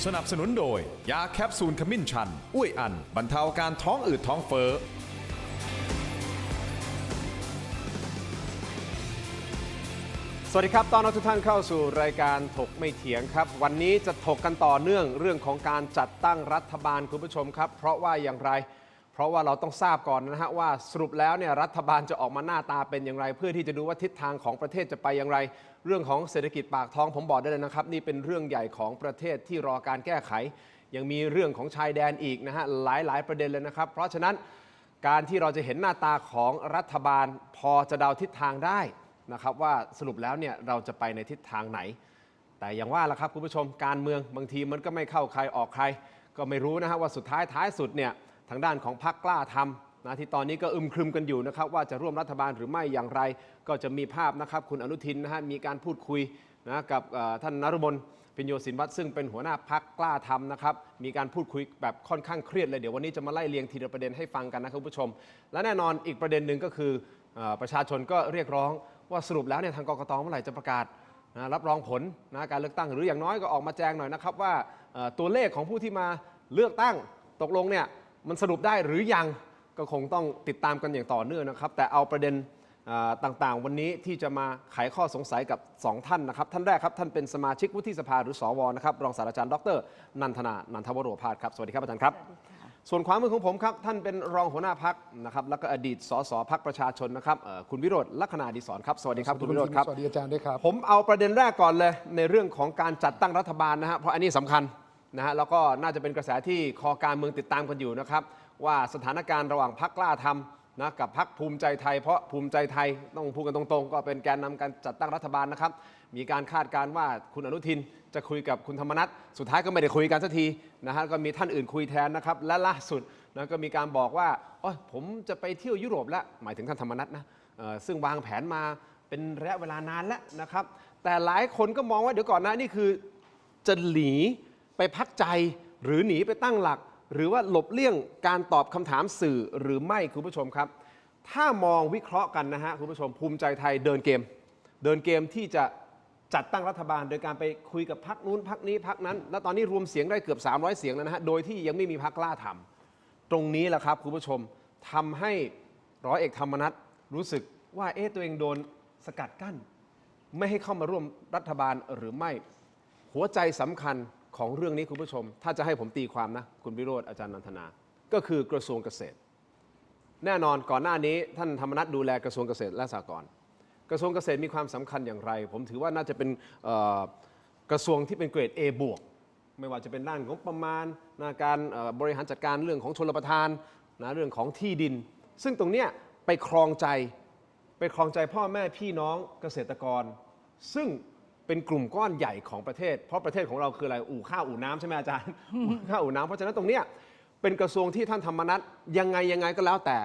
สนับสนุนโดยยาแคปซูลขมิ้นชันอุ้ยอันบรรเทาการท้องอืดท้องเฟ้อสวัสดีครับต้อนรับทุกท่านเข้าสู่รายการถกไม่เถียงครับวันนี้จะถกกันต่อเนื่องเรื่องของการจัดตั้งรัฐบาลคุณผู้ชมครับเพราะว่าอย่างไรเพราะว่าเราต้องทราบก่อนนะฮะว่าสรุปแล้วเนี่ยรัฐบาลจะออกมาหน้าตาเป็นอย่างไรเพื่อที่จะดูว่าทิศทางของประเทศจะไปอย่างไรเรื่องของเศรษฐกิจปากท้องผมบอกได้เลยนะครับนี่เป็นเรื่องใหญ่ของประเทศที่รอการแก้ไขยังมีเรื่องของชายแดนอีกนะฮะหลายประเด็นเลยนะครับเพราะฉะนั้นการที่เราจะเห็นหน้าตาของรัฐบาลพอจะเดาทิศทางได้นะครับว่าสรุปแล้วเนี่ยเราจะไปในทิศทางไหนแต่อย่างว่าล่ะครับคุณผู้ชมการเมืองบางทีมันก็ไม่เข้าใครออกใครก็ไม่รู้นะฮะว่าสุดท้ายสุดเนี่ยทางด้านของพรรคกล้าทำนะที่ตอนนี้ก็อึมครึมกันอยู่นะครับว่าจะร่วมรัฐบาลหรือไม่อย่างไรก็จะมีภาพนะครับคุณอนุทินนะฮะมีการพูดคุยนะกับท่านนฤมลปิญโยศินวัตรซึ่งเป็นหัวหน้าพรรคกล้าทำนะครับมีการพูดคุยแบบค่อนข้างเครียดเลยเดี๋ยววันนี้จะมาไล่เรียงทีละประเด็นให้ฟังกันนะครับคุณผู้ชมและแน่นอนอีกประเด็นหนึ่งก็คือประชาชนก็เรียกร้องว่าสรุปแล้วเนี่ยทางกกตเมื่อไหร่จะประกาศรับรองผลการเลือกตั้งหรืออย่างน้อยก็ออกมาแจ้งหน่อยนะครับว่าตัวเลขของผู้ที่มาเลือกตั้งตกลงเนี่ยมันสรุปได้หรือยังก็คงต้องติดตามกันอย่างต่อเนื่องนะครับแต่เอาประเด็นต่างๆวันนี้ที่จะมาไขข้อสงสัยกับ2ท่านนะครับท่านแรกครับท่านเป็นสมาชิกวุฒิสภาหรือสวนะครับรองศาสตราจารย์ดร.นันทนานันทวโรภาสครับสวัสดีครับอาจารย์ครับส่วนขวามือของผมครับท่านเป็นรองหัวหน้าพรรคนะครับแล้วก็อดีตสสพรรคประชาชนนะครับคุณวิโรจน์ลัคนาดิศรครับสวัสดีครับคุณวิโรจน์ครับสวัสดีอาจารย์ด้วยครับผมเอาประเด็นแรกก่อนเลยในเรื่องของการจัดตั้งรัฐบาลนะฮะเพราะอันนี้สำคัญนะฮะแล้วก็น่าจะเป็นกระแสที่คอการเมืองติดตามกันอยู่นะครับว่าสถานการณ์ระหว่างพรรคกล้าทำนะกับพรรคภูมิใจไทยเพราะภูมิใจไทยต้องพูดกันตรงๆก็เป็นแกนนำการจัดตั้งรัฐบาลนะครับมีการคาดการณ์ว่าคุณอนุทินจะคุยกับคุณธรรมนัสสุดท้ายก็ไม่ได้คุยกันสักทีนะฮะก็มีท่านอื่นคุยแทนนะครับและล่าสุดนะก็มีการบอกว่าผมจะไปเที่ยวยุโรปแล้วหมายถึงท่านธรรมนัสนะซึ่งวางแผนมาเป็นระยะเวลานานแล้วนะครับแต่หลายคนก็มองว่าเดี๋ยวก่อนนะนี่คือจะหนีไปพักใจหรือหนีไปตั้งหลักหรือว่าหลบเลี่ยงการตอบคำถามสื่อหรือไม่คุณผู้ชมครับถ้ามองวิเคราะห์กันนะฮะคุณผู้ชมภูมิใจไทยเดินเกมที่จะจัดตั้งรัฐบาลโดยการไปคุยกับพรรคนู้นพรรคนี้พรรคนั้นแล้วตอนนี้รวมเสียงได้เกือบ300เสียงแล้วนะฮะโดยที่ยังไม่มีพรรคกล้าทำตรงนี้แหละครับคุณผู้ชมทำให้ร้อยเอกธรรมนัสรู้สึกว่าตัวเองโดนสกัดกั้นไม่ให้เข้ามาร่วมรัฐบาลหรือไม่หัวใจสำคัญของเรื่องนี้คุณผู้ชมถ้าจะให้ผมตีความนะคุณวิโรจน์อาจารย์นันทนาก็คือกระทรวงเกษตรแน่นอนก่อนหน้านี้ท่านธรรมนัสดูแลกระทรวงเกษตรและสหกรณ์กระทรวงเกษตรมีความสำคัญอย่างไรผมถือว่าน่าจะเป็นกระทรวงที่เป็นเกรด A บวกไม่ว่าจะเป็นด้านของประมาณการบริหารจัดการเรื่องของชลประทานเรื่องของที่ดินซึ่งตรงเนี้ยไปครองใจพ่อแม่พี่น้องเกษตรกรซึ่งเป็นกลุ่มก้อนใหญ่ของประเทศเพราะประเทศของเราคืออะไรอู่ข้าวอู่น้ำใช่ไหมอาจารย์ข้าวอู่น้ำเพราะฉะนั้นตรงเนี้ยเป็นกระทรวงที่ท่านธรรมนัสยังไงก็แล้วแต่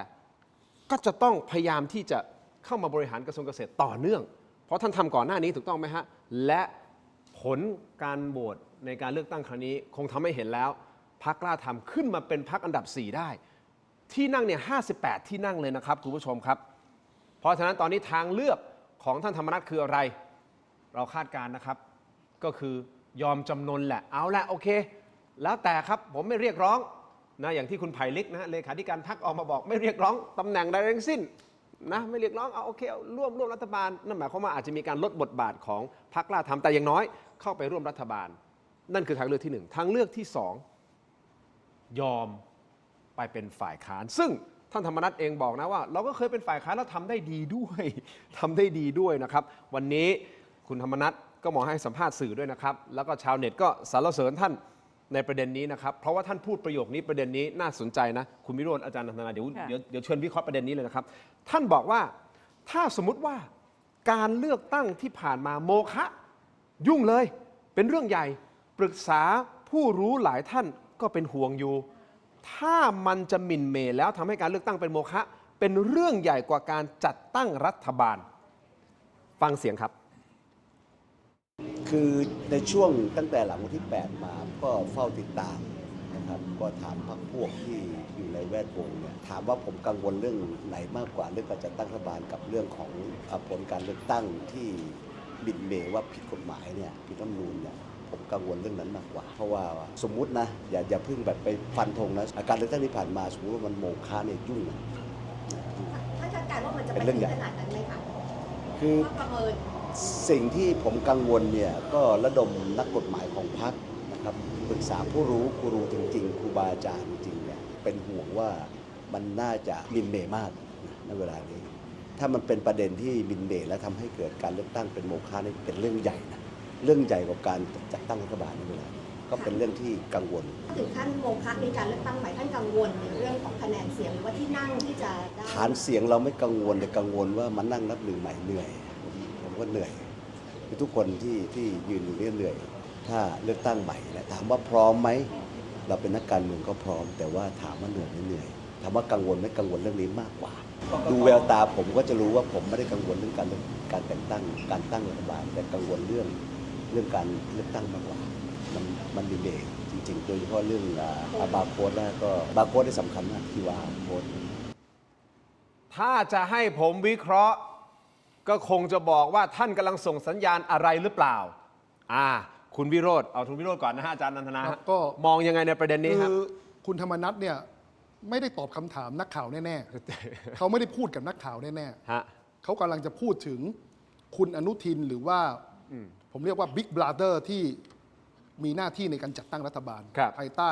ก็จะต้องพยายามที่จะเข้ามาบริหารกระทรวงเกษตรต่อเนื่องเพราะท่านทำก่อนหน้านี้ถูกต้องไหมฮะและผลการโหวตในการเลือกตั้งครั้งนี้คงทำให้เห็นแล้วพรรคกล้าทำขึ้นมาเป็นพรรคอันดับ4ได้ที่นั่งเนี่ย58ที่นั่งเลยนะครับคุณผู้ชมครับเพราะฉะนั้นตอนนี้ทางเลือกของท่านธรรมนัสคืออะไรเราคาดการณ์นะครับก็คือยอมจำนนแหละเอาละโอเคแล้วแต่ครับผมไม่เรียกร้องนะอย่างที่คุณไผ่ลิกนะเลขาธิการพรรคออกมาบอกไม่เรียกร้องตำแหน่งใดทั้งสิ้นนะไม่เรียกร้องเอาโอเคร่วมรัฐบาลนั่นหมายความว่าอาจจะมีการลดบทบาทของพรรคกล้าทำแต่อย่างน้อยเข้าไปร่วมรัฐบาลนั่นคือทางเลือกที่1ทางเลือกที่2ยอมไปเป็นฝ่ายค้านซึ่งท่านธรรมนัสเองบอกนะว่าเราก็เคยเป็นฝ่ายค้านแล้วทำได้ดีด้วยนะครับวันนี้คุณธรรมนัสก็มองให้สัมภาษณ์สื่อด้วยนะครับแล้วก็ชาวเน็ตก็สรรเสริญท่านในประเด็นนี้นะครับเพราะว่าท่านพูดประโยคนี้ประเด็นนี้น่าสนใจนะคุณวิโรจน์อาจารย์นันทนาเดี๋ยวเชิญวิเคราะห์ประเด็นนี้เลยนะครับท่านบอกว่าถ้าสมมุติว่าการเลือกตั้งที่ผ่านมาโมฆะยุ่งเลยเป็นเรื่องใหญ่ปรึกษาผู้รู้หลายท่านก็เป็นห่วงอยู่ถ้ามันจะหมิ่นเหม่แล้วทำให้การเลือกตั้งเป็นโมฆะเป็นเรื่องใหญ่กว่าการจัดตั้งรัฐบาลฟังเสียงครับคือในช่วงตั้งแต่หลังวันที่8มาก็เฝ้าติดตามนะครับก็ถามพรรคพวกที่อยู่ในแวดวงเนี่ยถามว่าผมกังวลเรื่องไหนมากกว่าเรื่องการจัดตั้งรัฐบาลกับเรื่องของผลการเลือกตั้งที่บิดเบือนว่าผิดกฎหมายเนี่ยผิดรัฐธรรมนูญเนี่ย ผมกังวลเรื่องนั้นมากกว่า เพราะว่าสมมุตินะอย่าเพิ่งแบบไปฟันธงนะการเลือกตั้งที่ผ่านมาสมมติว่ามันโมฆะเนี่ยยุ่งนะ ถ้าคาดการณ์ว่ามันจะไป เป็นเรื่ ถึ อง ง ใหญ่ ขนาดนั้นไหมคะ คือ ว่าประเมิน สิ่งที่ผมกังวลเนี่ยก็ระดมนักกฎหมายของพรรคนะครับปรึกษาผู้รู้กูรูจริงๆครูบาอาจารย์จริงๆเนี่ยเป็นห่วงว่ามันน่าจะมินเมย์มากในเวลานี้ ถ้ามันเป็นประเด็นที่มินเมย์และทำให้เกิดการเลือกตั้งเป็นโมฆะนี่เป็นเรื่องใหญ่นะเรื่องใหญ่กว่าการจัดตั้งรัฐบาลในเวลานี้ก็เป็นเรื่องที่กังวล ถึงขั้นโมฆะในการเลือกตั้งใหม่ท่านกังวลในเรื่องของคะแนนเสียงหรือว่าที่นั่งที่จะได้ ฐานเสียงเราไม่กังวลแต่กังวลว่ามันนั่งนับหนึ่งใหม่เหนื่อยผมก็เหนื่อยคือทุกคนที่ยืนอยู่เนี่ยเหนื่อยถ้าเลือกตั้งใหม่นะถามว่าพร้อมไหมเราเป็นนักการเมืองก็พร้อม แต่ว่าถามว่าเหนื่อยไม่เหนื่อยถามว่ากังวลไม่กังวลเรื่องนี้มากกว่า ดูแววตาผมก็จะรู้ว่าผมไม่ได้กังวลเรื่องการแต่งตั้งการตั้งรัฐบาลแต่กังวลเรื่องการเลือกตั้งมากกว่ามันมีเบรกจริงๆโดยเฉพาะเรื่องบาร์โค้ดแล้วก็บาร์โค้ดที่สำคัญมากที่ว่าโค้ด ถ้าจะให้ผมวิเคราะห์ก็คงจะบอกว่าท่านกำลังส่งสัญญาณอะไรหรือเปล่าคุณวิโรธเอาคุณวิโรธก่อนนะฮะอาจารย์นันทนา ครับก็ มองยังไงในประเด็นนี้ครับ คือคุณธรรมนัสเนี่ยไม่ได้ตอบคำถามนักข่าวแน่ๆ เขาไม่ได้พูดกับนักข่าวแน่ ฮะ ๆเขากำลังจะพูดถึงคุณอนุทินหรือว่าผมเรียกว่าบิ๊กบราเ h อร์ที่มีหน้าที่ในการจัดตั้งรัฐบาล ครับ ภายใต้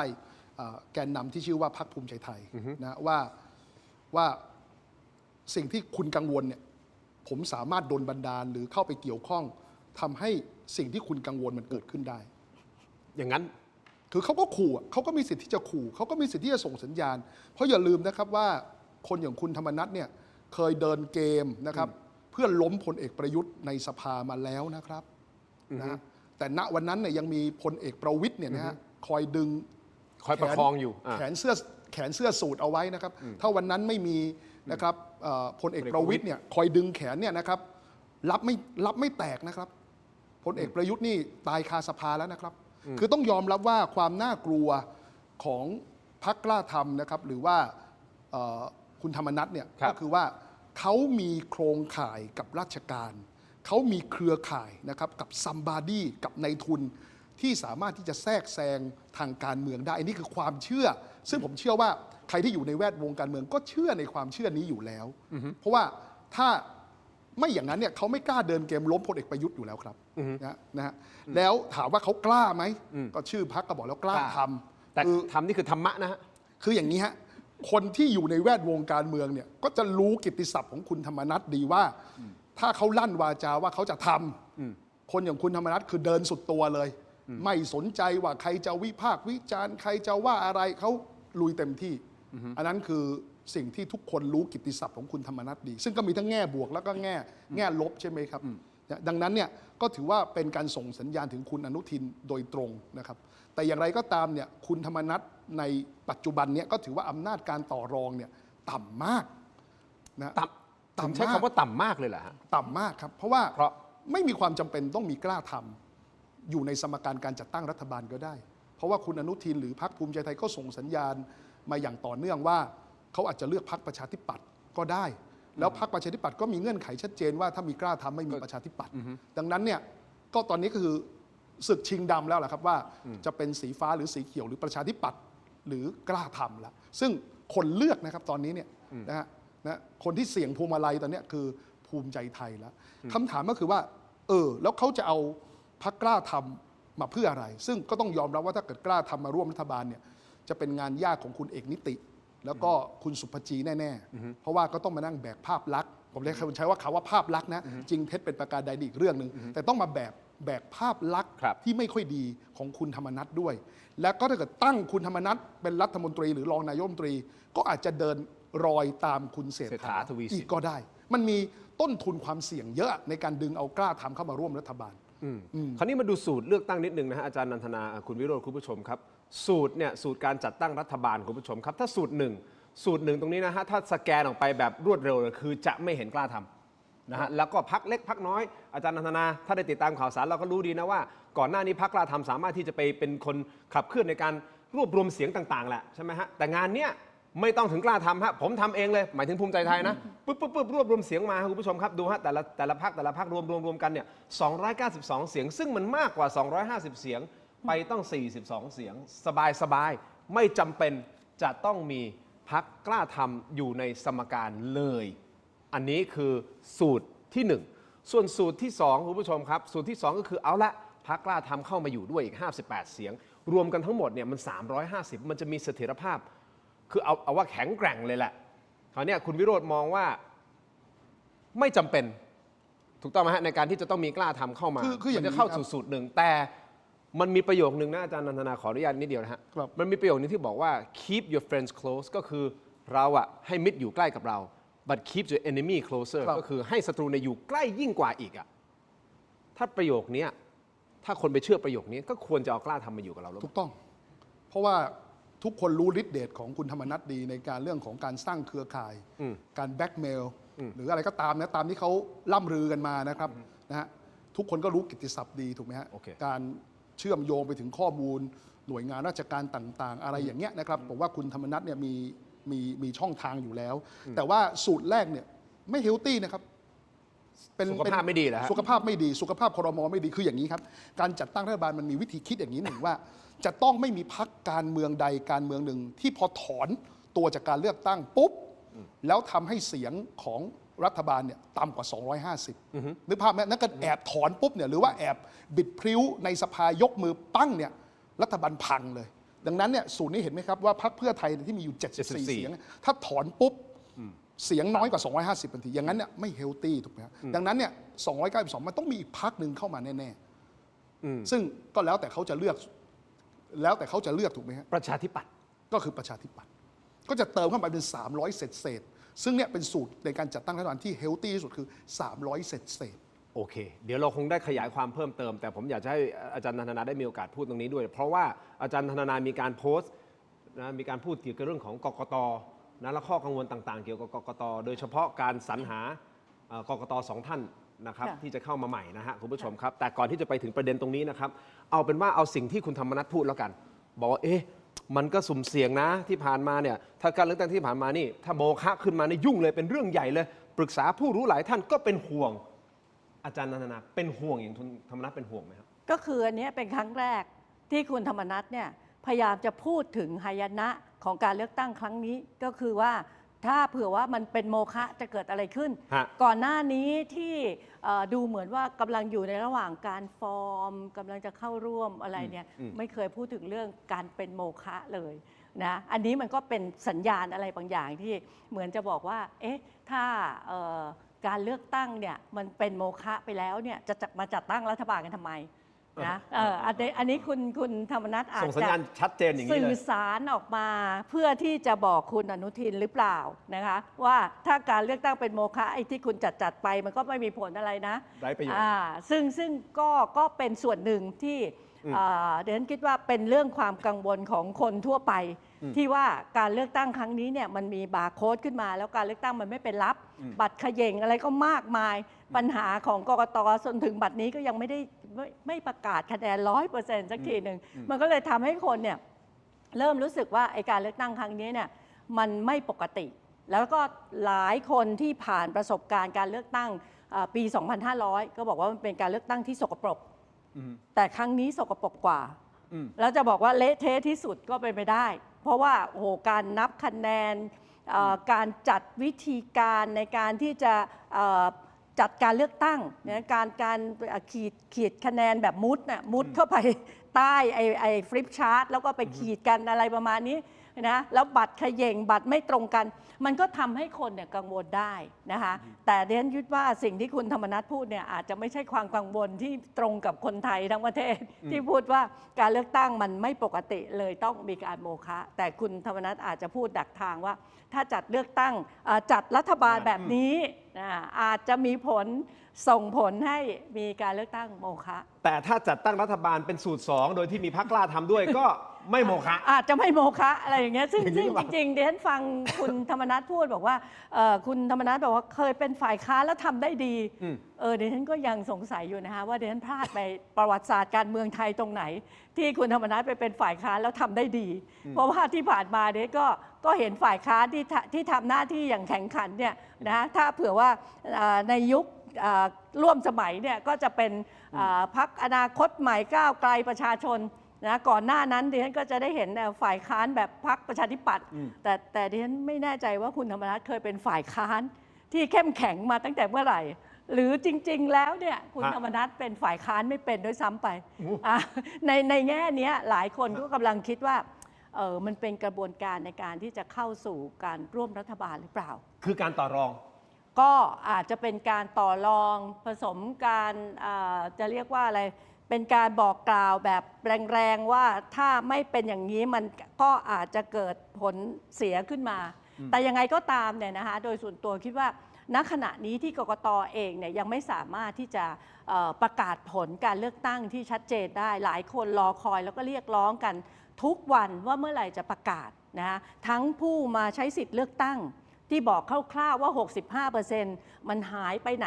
แกนนำที่ชื่อว่าพรรคภูมิใจไทยนะว่าสิ่งที่คุณกังวลเนี่ยผมสามารถดลบันดาลหรือเข้าไปเกี่ยวข้องทำให้สิ่งที่คุณกังวลมันเกิดขึ้นได้ อย่างนั้น คือเขาก็ขู่อะเขาก็มีสิทธิ์ที่จะขู่เขาก็มีสิทธิ์ที่จะส่งสัญญาณ เพราะอย่าลืมนะครับว่าคนอย่างคุณธรรมนัฐเนี่ยเคยเดินเกมนะครับเพื่อล้มพลเอกประยุทธ์ในสภามาแล้วนะครับนะแต่ณวันนั้นเนี่ยยังมีพลเอกประวิตยเนี่ยนะฮะคอยดึง คอยประคองอยู่ แขนเสื้อสูทเอาไว้นะครับถ้าวันนั้นไม่มีนะครับพลเอกประวิตยเนี่ยคอยดึงแขนเนี่ยนะครับรับไม่แตกนะครับพลเอกประยุทธ์นี่ตายคาสภาแล้วนะครับคือต้องยอมรับว่าความน่ากลัวของพรรคกล้าทำนะครับหรือว่าคุณธรรมนัฐเนี่ย ครับ ก็คือว่าเขามีโครงข่ายกับราชการเขามีเครือข่ายนะครับกับซัมบาดี้กับนายทุนที่สามารถที่จะแทรกแซงทางการเมืองได้อันนี้คือความเชื่อ ซึ่งผมเชื่อว่าใครที่อยู่ในแวดวงการเมืองก็เชื่อในความเชื่อนี้อยู่แล้ว เพราะว่าถ้าไม่อย่างนั้นเนี่ยเขาไม่กล้าเดินเกมล้มพลเอกประยุทธ์อยู่แล้วครับนะฮะแล้วถามว่าเขากล้าไหมก็ชื่อพรรคก็บอกแล้วกล้าทำ แต่ คือ ทำนี่คือธรรมะนะฮะ คืออย่างนี้ฮะคนที่อยู่ในแวดวงการเมืองเนี่ยก็จะรู้กิตติศัพท์ของคุณธรรมนัฐดีว่า ถ้าเขาลั่นวาจาว่าเขาจะทำคนอย่างคุณธรรมนัฐคือเดินสุดตัวเลย ไม่สนใจว่าใครจะวิพากษ์วิจารณ์ใครจะว่าอะไรเขาลุยเต็มที่ อันนั้นคือสิ่งที่ทุกคนรู้กิตติศัพท์ของคุณธรรมนัฐดี ซึ่งก็มีทั้งแง่บวกแล้วก็แง่ลบใช่ไหมครับดังนั้นเนี่ยก็ถือว่าเป็นการส่งสัญญาณถึงคุณอนุทินโดยตรงนะครับแต่อย่างไรก็ตามเนี่ยคุณธรรมนัฐในปัจจุบันเนี่ยก็ถือว่าอำนาจการต่อรองเนี่ยต่ำมากนะ ผมใช้คำว่าต่ำมากเลยเหรอฮะ ต่ำมากครับเพราะว่า เพราะ ไม่มีความจำเป็นต้องมีกล้าทำอยู่ในสมการการจัดตั้งรัฐบาลก็ได้ เพราะว่าคุณอนุทินหรือพรรคภูมิใจไทยก็ส่งสัญญาณมาอย่างต่อเนื่องว่าเขาอาจจะเลือกพรรคประชาธิปัตย์ก็ได้ แล้วพรรคประชาธิปัตย์ก็มีเงื่อนไขชัดเจนว่าถ้ามีกล้าทำไม่มีประชาธิปัตย์ดังนั้นเนี่ยก็ตอนนี้ก็คือศึกชิงดำแล้วแหละครับว่าจะเป็นสีฟ้าหรือสีเขียวหรือประชาธิปัตย์หรือกล้าทำละซึ่งคนเลือกนะครับตอนนี้เนี่ยนะคนที่เสี่ยงพวงมาลัยตอนนี้คือภูมิใจไทยแล้วคำถามก็คือว่าแล้วเขาจะเอาพรรคกล้าทำมาเพื่ออะไร ซึ่งก็ต้องยอมรับว่าถ้าเกิดกล้าทำมาร่วมรัฐบาลเนี่ยจะเป็นงานยากของคุณเอกนิติ แล้วก็คุณสุภจีแน่ๆเพราะว่าก็ต้องมานั่งแบกภาพลักษณ์ผมเรียกใช้ว่าเขาว่าภาพลักษณ์นะจริงเท็จเป็นประการใดอีกเรื่องหนึ่งแต่ต้องมาแบกภาพลักษณ์ ครับ ที่ไม่ค่อยดีของคุณธรรมนัฐด้วย และก็ถ้าเกิดตั้งคุณธรรมนัฐเป็นรัฐมนตรีหรือรองนายกรัฐมนตรี ก็อาจจะเดินรอยตามคุณเศรษฐา ทวีสิน อีกก็ได้ มันมีต้นทุนความเสี่ยงเยอะในการดึงเอากล้าทำเข้ามาร่วมรัฐบาล คราวนี้มาดูสูตรเลือกตั้งนิดนึงนะฮะอาจารย์นันทนาคุณวิโรจน์คุณผู้ชมครับสูตรเนี่ยสูตรการจัดตั้งรัฐบาลคุณผู้ชมครับถ้าสูตรหนึ่งตรงนี้นะฮะถ้าสแกนออกไปแบบรวดเร็วเลยคือจะไม่เห็นกล้าทำนะฮะแล้วก็พักเล็กพักน้อยอาจารย์นันทนาถ้าได้ติดตามข่าวสารเราก็รู้ดีนะว่าก่อนหน้านี้พักกล้าทำสามารถที่จะไปเป็นคนขับเคลื่อนในการรวบรวมเสียงต่างๆแหละใช่ไหมฮะแต่งานเนี้ย ไม่ต้องถึงกล้าทำฮะผมทำเองเลยหมายถึงภูมิใจไทยนะปุ๊บรวบรวมเสียงมาครับคุณผู้ชมครับดูฮะแต่ละพรรครวมกันเนี่ย292 เสียงซึ่งมันมากกว่า250 เสียงไปต้อง42 เสียงสบายไม่จำเป็นจะต้องมีพรรคกล้าทำอยู่ในสมการเลยอันนี้คือสูตรที่ 1 ส่วนสูตรที่2คุณผู้ชมครับสูตรที่ 2 ก็คือเอาละพรรคกล้าทำเข้ามาอยู่ด้วยอีก58 เสียงรวมกันทั้งหมดเนี่ยมัน350มันจะมีเสถียรภาพคือเอาว่าแข็งแกร่งเลยแหละคราวนี้คุณวิโรจน์มองว่าไม่จำเป็นถูกต้องไหมฮะในการที่จะต้องมีกล้าทำเข้ามา คืออย่าง มันจะเข้า นี้ครับ สู่สูตรหนึ่งแต่มันมีประโยคนึงนะอาจารย์นันทนาขออนุญาตนิดเดียวนะฮะ ครับ มันมีประโยคนึงที่บอกว่า keep your friends close ก็คือเราอะให้มิตรอยู่ใกล้กับเรา but keep your enemy closer ก็คือให้ศัตรูเนี่ยอยู่ใกล้ยิ่งกว่าอีกอะถ้าประโยคนี้ถ้าคนไปเชื่อประโยคนี้ก็ควรจะเอากล้าทำมาอยู่กับเราแล้ว ถูกต้อง เพราะว่าทุกคนรู้ฤทธิ์เดชของคุณธรรมนัสดีในการเรื่องของการสร้างเครือข่าย การแบ็กเมลหรืออะไรก็ตามนะตามที่เขาล่ำลือกันมานะครับนะฮะทุกคนก็รู้กิตติศัพท์ดีถูกไหมฮะ โอเค การเชื่อมโยงไปถึงข้อมูลหน่วยงานราชการต่างๆ อะไรอย่างเงี้ยนะครับผมว่าคุณธรรมนัสเนี่ยมีช่องทางอยู่แล้ว แต่ว่าสูตรแรกเนี่ยไม่เฮลตี้นะครับ สุขภาพไม่ดีเหรอฮะ สุขภาพไม่ดีสุขภาพครม.ไม่ดีคืออย่างนี้ครับการจัดตั้งรัฐบาลมันมีวิธีคิดอย่างนี้หนึ่งว่า จะต้องไม่มีพรรคการเมืองใดการเมืองหนึ่งที่พอถอนตัวจากการเลือกตั้งปุ๊บแล้วทำให้เสียงของรัฐบาลเนี่ยต่ำกว่า 250นึกภาพไหมนั่นก็แอบถอนปุ๊บเนี่ยหรือว่าแอบบิดพริ้วในสภายกมือปั้งเนี่ยรัฐบาลพังเลย ดังนั้นเนี่ยสูตรนี้เห็นไหมครับว่าพรรคเพื่อไทยที่มีอยู่74 เสียงถ้าถอนปุ๊บเสียงน้อยกว่า250ทันทีอย่างนั้นเนี่ยไม่เฮลตี้ถูกไหมครับดังนั้นเนี่ย292มันต้องมีอีกพรรคหนึ่งเข้ามาแน่ๆซึ่งก็แล้วแต่เขาจะเลือกถูกไหมฮะ ประชาธิปัตย์ ก็คือประชาธิปัตย์ก็จะเติมเข้าไปเป็น300เศษซึ่งเนี่ยเป็นสูตรในการจัดตั้งรัฐบาลที่เฮลตี้ที่สุดคือ300เศษ โอเค เดี๋ยวเราคงได้ขยายความเพิ่มเติม แต่ผมอยากจะให้อาจารย์ธนาได้มีโอกาสพูดตรงนี้ด้วย เพราะว่าอาจารย์ธนามีการโพสต์นะมีการพูดเกี่ยวกับเรื่องของกกตนะและข้อกังวลต่างๆ เกี่ยวกับกกตโดยเฉพาะการสรรหากกต2ท่านนะครับที่จะเข้ามาใหม่นะฮะคุณผู้ชมครับแต่ก่อนที่จะไปถึงประเด็นตรงนี้นะครับเอาเป็นว่าเอาสิ่งที่คุณธรรมนัฐพูดแล้วกันบอกว่ามันก็สุ่มเสี่ยงนะที่ผ่านมาเนี่ยถ้าการเลือกตั้งที่ผ่านมานี่ถ้าโมฆะขึ้นมานี่ยุ่งเลยเป็นเรื่องใหญ่เลยปรึกษาผู้รู้หลายท่านก็เป็นห่วงอาจารย์นันทนาเป็นห่วงอย่างคุณธรรมนัฐเป็นห่วงไหมครับ ก็คืออันนี้เป็นครั้งแรกที่คุณธรรมนัฐเนี่ยพยายามจะพูดถึงหายนะของการเลือกตั้งครั้งนี้ก็คือว่าถ้าเผื่อว่ามันเป็นโมฆะจะเกิดอะไรขึ้น ก่อนหน้านี้ที่ดูเหมือนว่ากำลังอยู่ในระหว่างการฟอร์มกำลังจะเข้าร่วมอะไรเนี่ยไม่เคยพูดถึงเรื่องการเป็นโมฆะเลยนะอันนี้มันก็เป็นสัญญาณอะไรบางอย่างที่เหมือนจะบอกว่าถ้าการเลือกตั้งเนี่ยมันเป็นโมฆะไปแล้วเนี่ยจะมาจัดตั้งรัฐบาลกันทำไมนะอันนี้คุณธรรมนัฐอาจ ส่งสัญ จะ ญาณชัดเจนอย่างนี้ สื่ เล อย สารออกมาเพื่อที่จะบอกคุณอนุทินหรือเปล่านะคะว่าถ้าการเลือกตั้งเป็นโมฆะไอ้ที่คุณจัดไปมันก็ไม่มีผลอะไรนะ ไร้ประโยชน์ ซึ่งก็เป็นส่วนหนึ่งที่เดี๋ยวฉันคิดว่าเป็นเรื่องความกังวลของคนทั่วไป ที่ว่าการเลือกตั้งครั้งนี้เนี่ยมันมีบาร์โค้ดขึ้นมาแล้วการเลือกตั้งมันไม่เป็นลับ บัตรเขย่งอะไรก็มากมายปัญหาของกกตจนถึงบัตรนี้ก็ยังไม่ประกาศคะแนน 100% สักทีหนึ่งมันก็เลยทำให้คนเนี่ยเริ่มรู้สึกว่าไอ้การเลือกตั้งครั้งนี้เนี่ยมันไม่ปกติ แล้วก็หลายคนที่ผ่านประสบการณ์การเลือกตั้งปี 2500 ก็บอกว่ามันเป็นการเลือกตั้งที่สกปรกแต่ครั้งนี้สกปรกกว่าแล้วจะบอกว่าเละเทะที่สุดก็เป็นไปได้ เพราะว่าโอ้โหการนับคะแนนการจัดวิธีการในการที่จะจัดการเลือกตั้งการขีดคะแนนแบบมุดเข้าไปใต้ไอ้ฟลิปชาร์ตแล้วก็ไปขีดกันอะไรประมาณนี้นะแล้วบัตรเขย่งบัตรไม่ตรงกันมันก็ทำให้คนเนี่ยกังวลได้นะคะแต่เดนคิดว่าสิ่งที่คุณธรรมนัฐพูดเนี่ยอาจจะไม่ใช่ความกังวลที่ตรงกับคนไทยทั้งประเทศที่พูดว่าการเลือกตั้งมันไม่ปกติเลยต้องมีการโมฆะแต่คุณธรรมนัฐอาจจะพูดดักทางว่าถ้าจัดเลือกตั้งจัดรัฐบาลแบบนี้อาจจะมีผลส่งผลให้มีการเลือกตั้งโมฆะแต่ถ้าจัดตั้งรัฐบาลเป็นสูตร 2 โดยที่มีพรรคกล้าทำด้วย ก็ ไม่โมฆะ อาจจะไม่โมฆะอะไรอย่างเงี้ยซึ่ง อย่างนี้ ซึ่ง หรือเป จ ล่า ริงๆดิฉันฟังคุณธรรมนัสพูดบอกว่าคุณธรรมนัสบอกว่าเคยเป็นฝ่ายค้านแล้วทำได้ดีดิฉันก็ยังสงสัยอยู่นะคะว่าดิฉันพลาดไปประวัติศาสตร์การเมืองไทยตรงไหน ที่คุณธรรมนัสไปเป็นฝ่ายค้านแล้วทำได้ดี เพราะว่าที่ผ่านมาเนี่ยก็เห็นฝ่ายค้านที่ทำหน้าที่อย่างแข็งขันเนี่ยนะถ้าเผื่อว่าในยุคร่วมสมัยเนี่ยก็จะเป็นพรรคอนาคตใหม่ก้าวไกลประชาชนนะก่อนหน้านั้นดิฉันก็จะได้เห็นฝ่ายค้านแบบพรรคประชาธิปัตย์แต่ดิฉันไม่แน่ใจว่าคุณธรรมนัสเคยเป็นฝ่ายค้านที่เข้มแข็งมาตั้งแต่เมื่อไหร่ หรือจริงๆแล้วเนี่ยคุณธรรมนัสเป็นฝ่ายค้านไม่เป็นด้วยซ้ำไปในแง่นี้หลายคนก็กำลังคิดว่ามันเป็นกระบวนการในการที่จะเข้าสู่การร่วมรัฐบาลหรือเปล่า คือการต่อรอง ก็อาจจะเป็นการต่อรองผสมการจะเรียกว่าอะไรเป็นการบอกกล่าวแบบแรงๆว่าถ้าไม่เป็นอย่างนี้มันก็อาจจะเกิดผลเสียขึ้นมา แต่ยังไงก็ตามเนี่ยนะคะโดยส่วนตัวคิดว่าณขณะนี้ที่กกต.เองเนี่ยยังไม่สามารถที่จะประกาศผลการเลือกตั้งที่ชัดเจนได้หลายคนรอคอยแล้วก็เรียกร้องกันทุกวันว่าเมื่อไหร่จะประกาศนะคะทั้งผู้มาใช้สิทธิ์เลือกตั้งที่บอกคร่าวๆว่า 65% มันหายไปไหน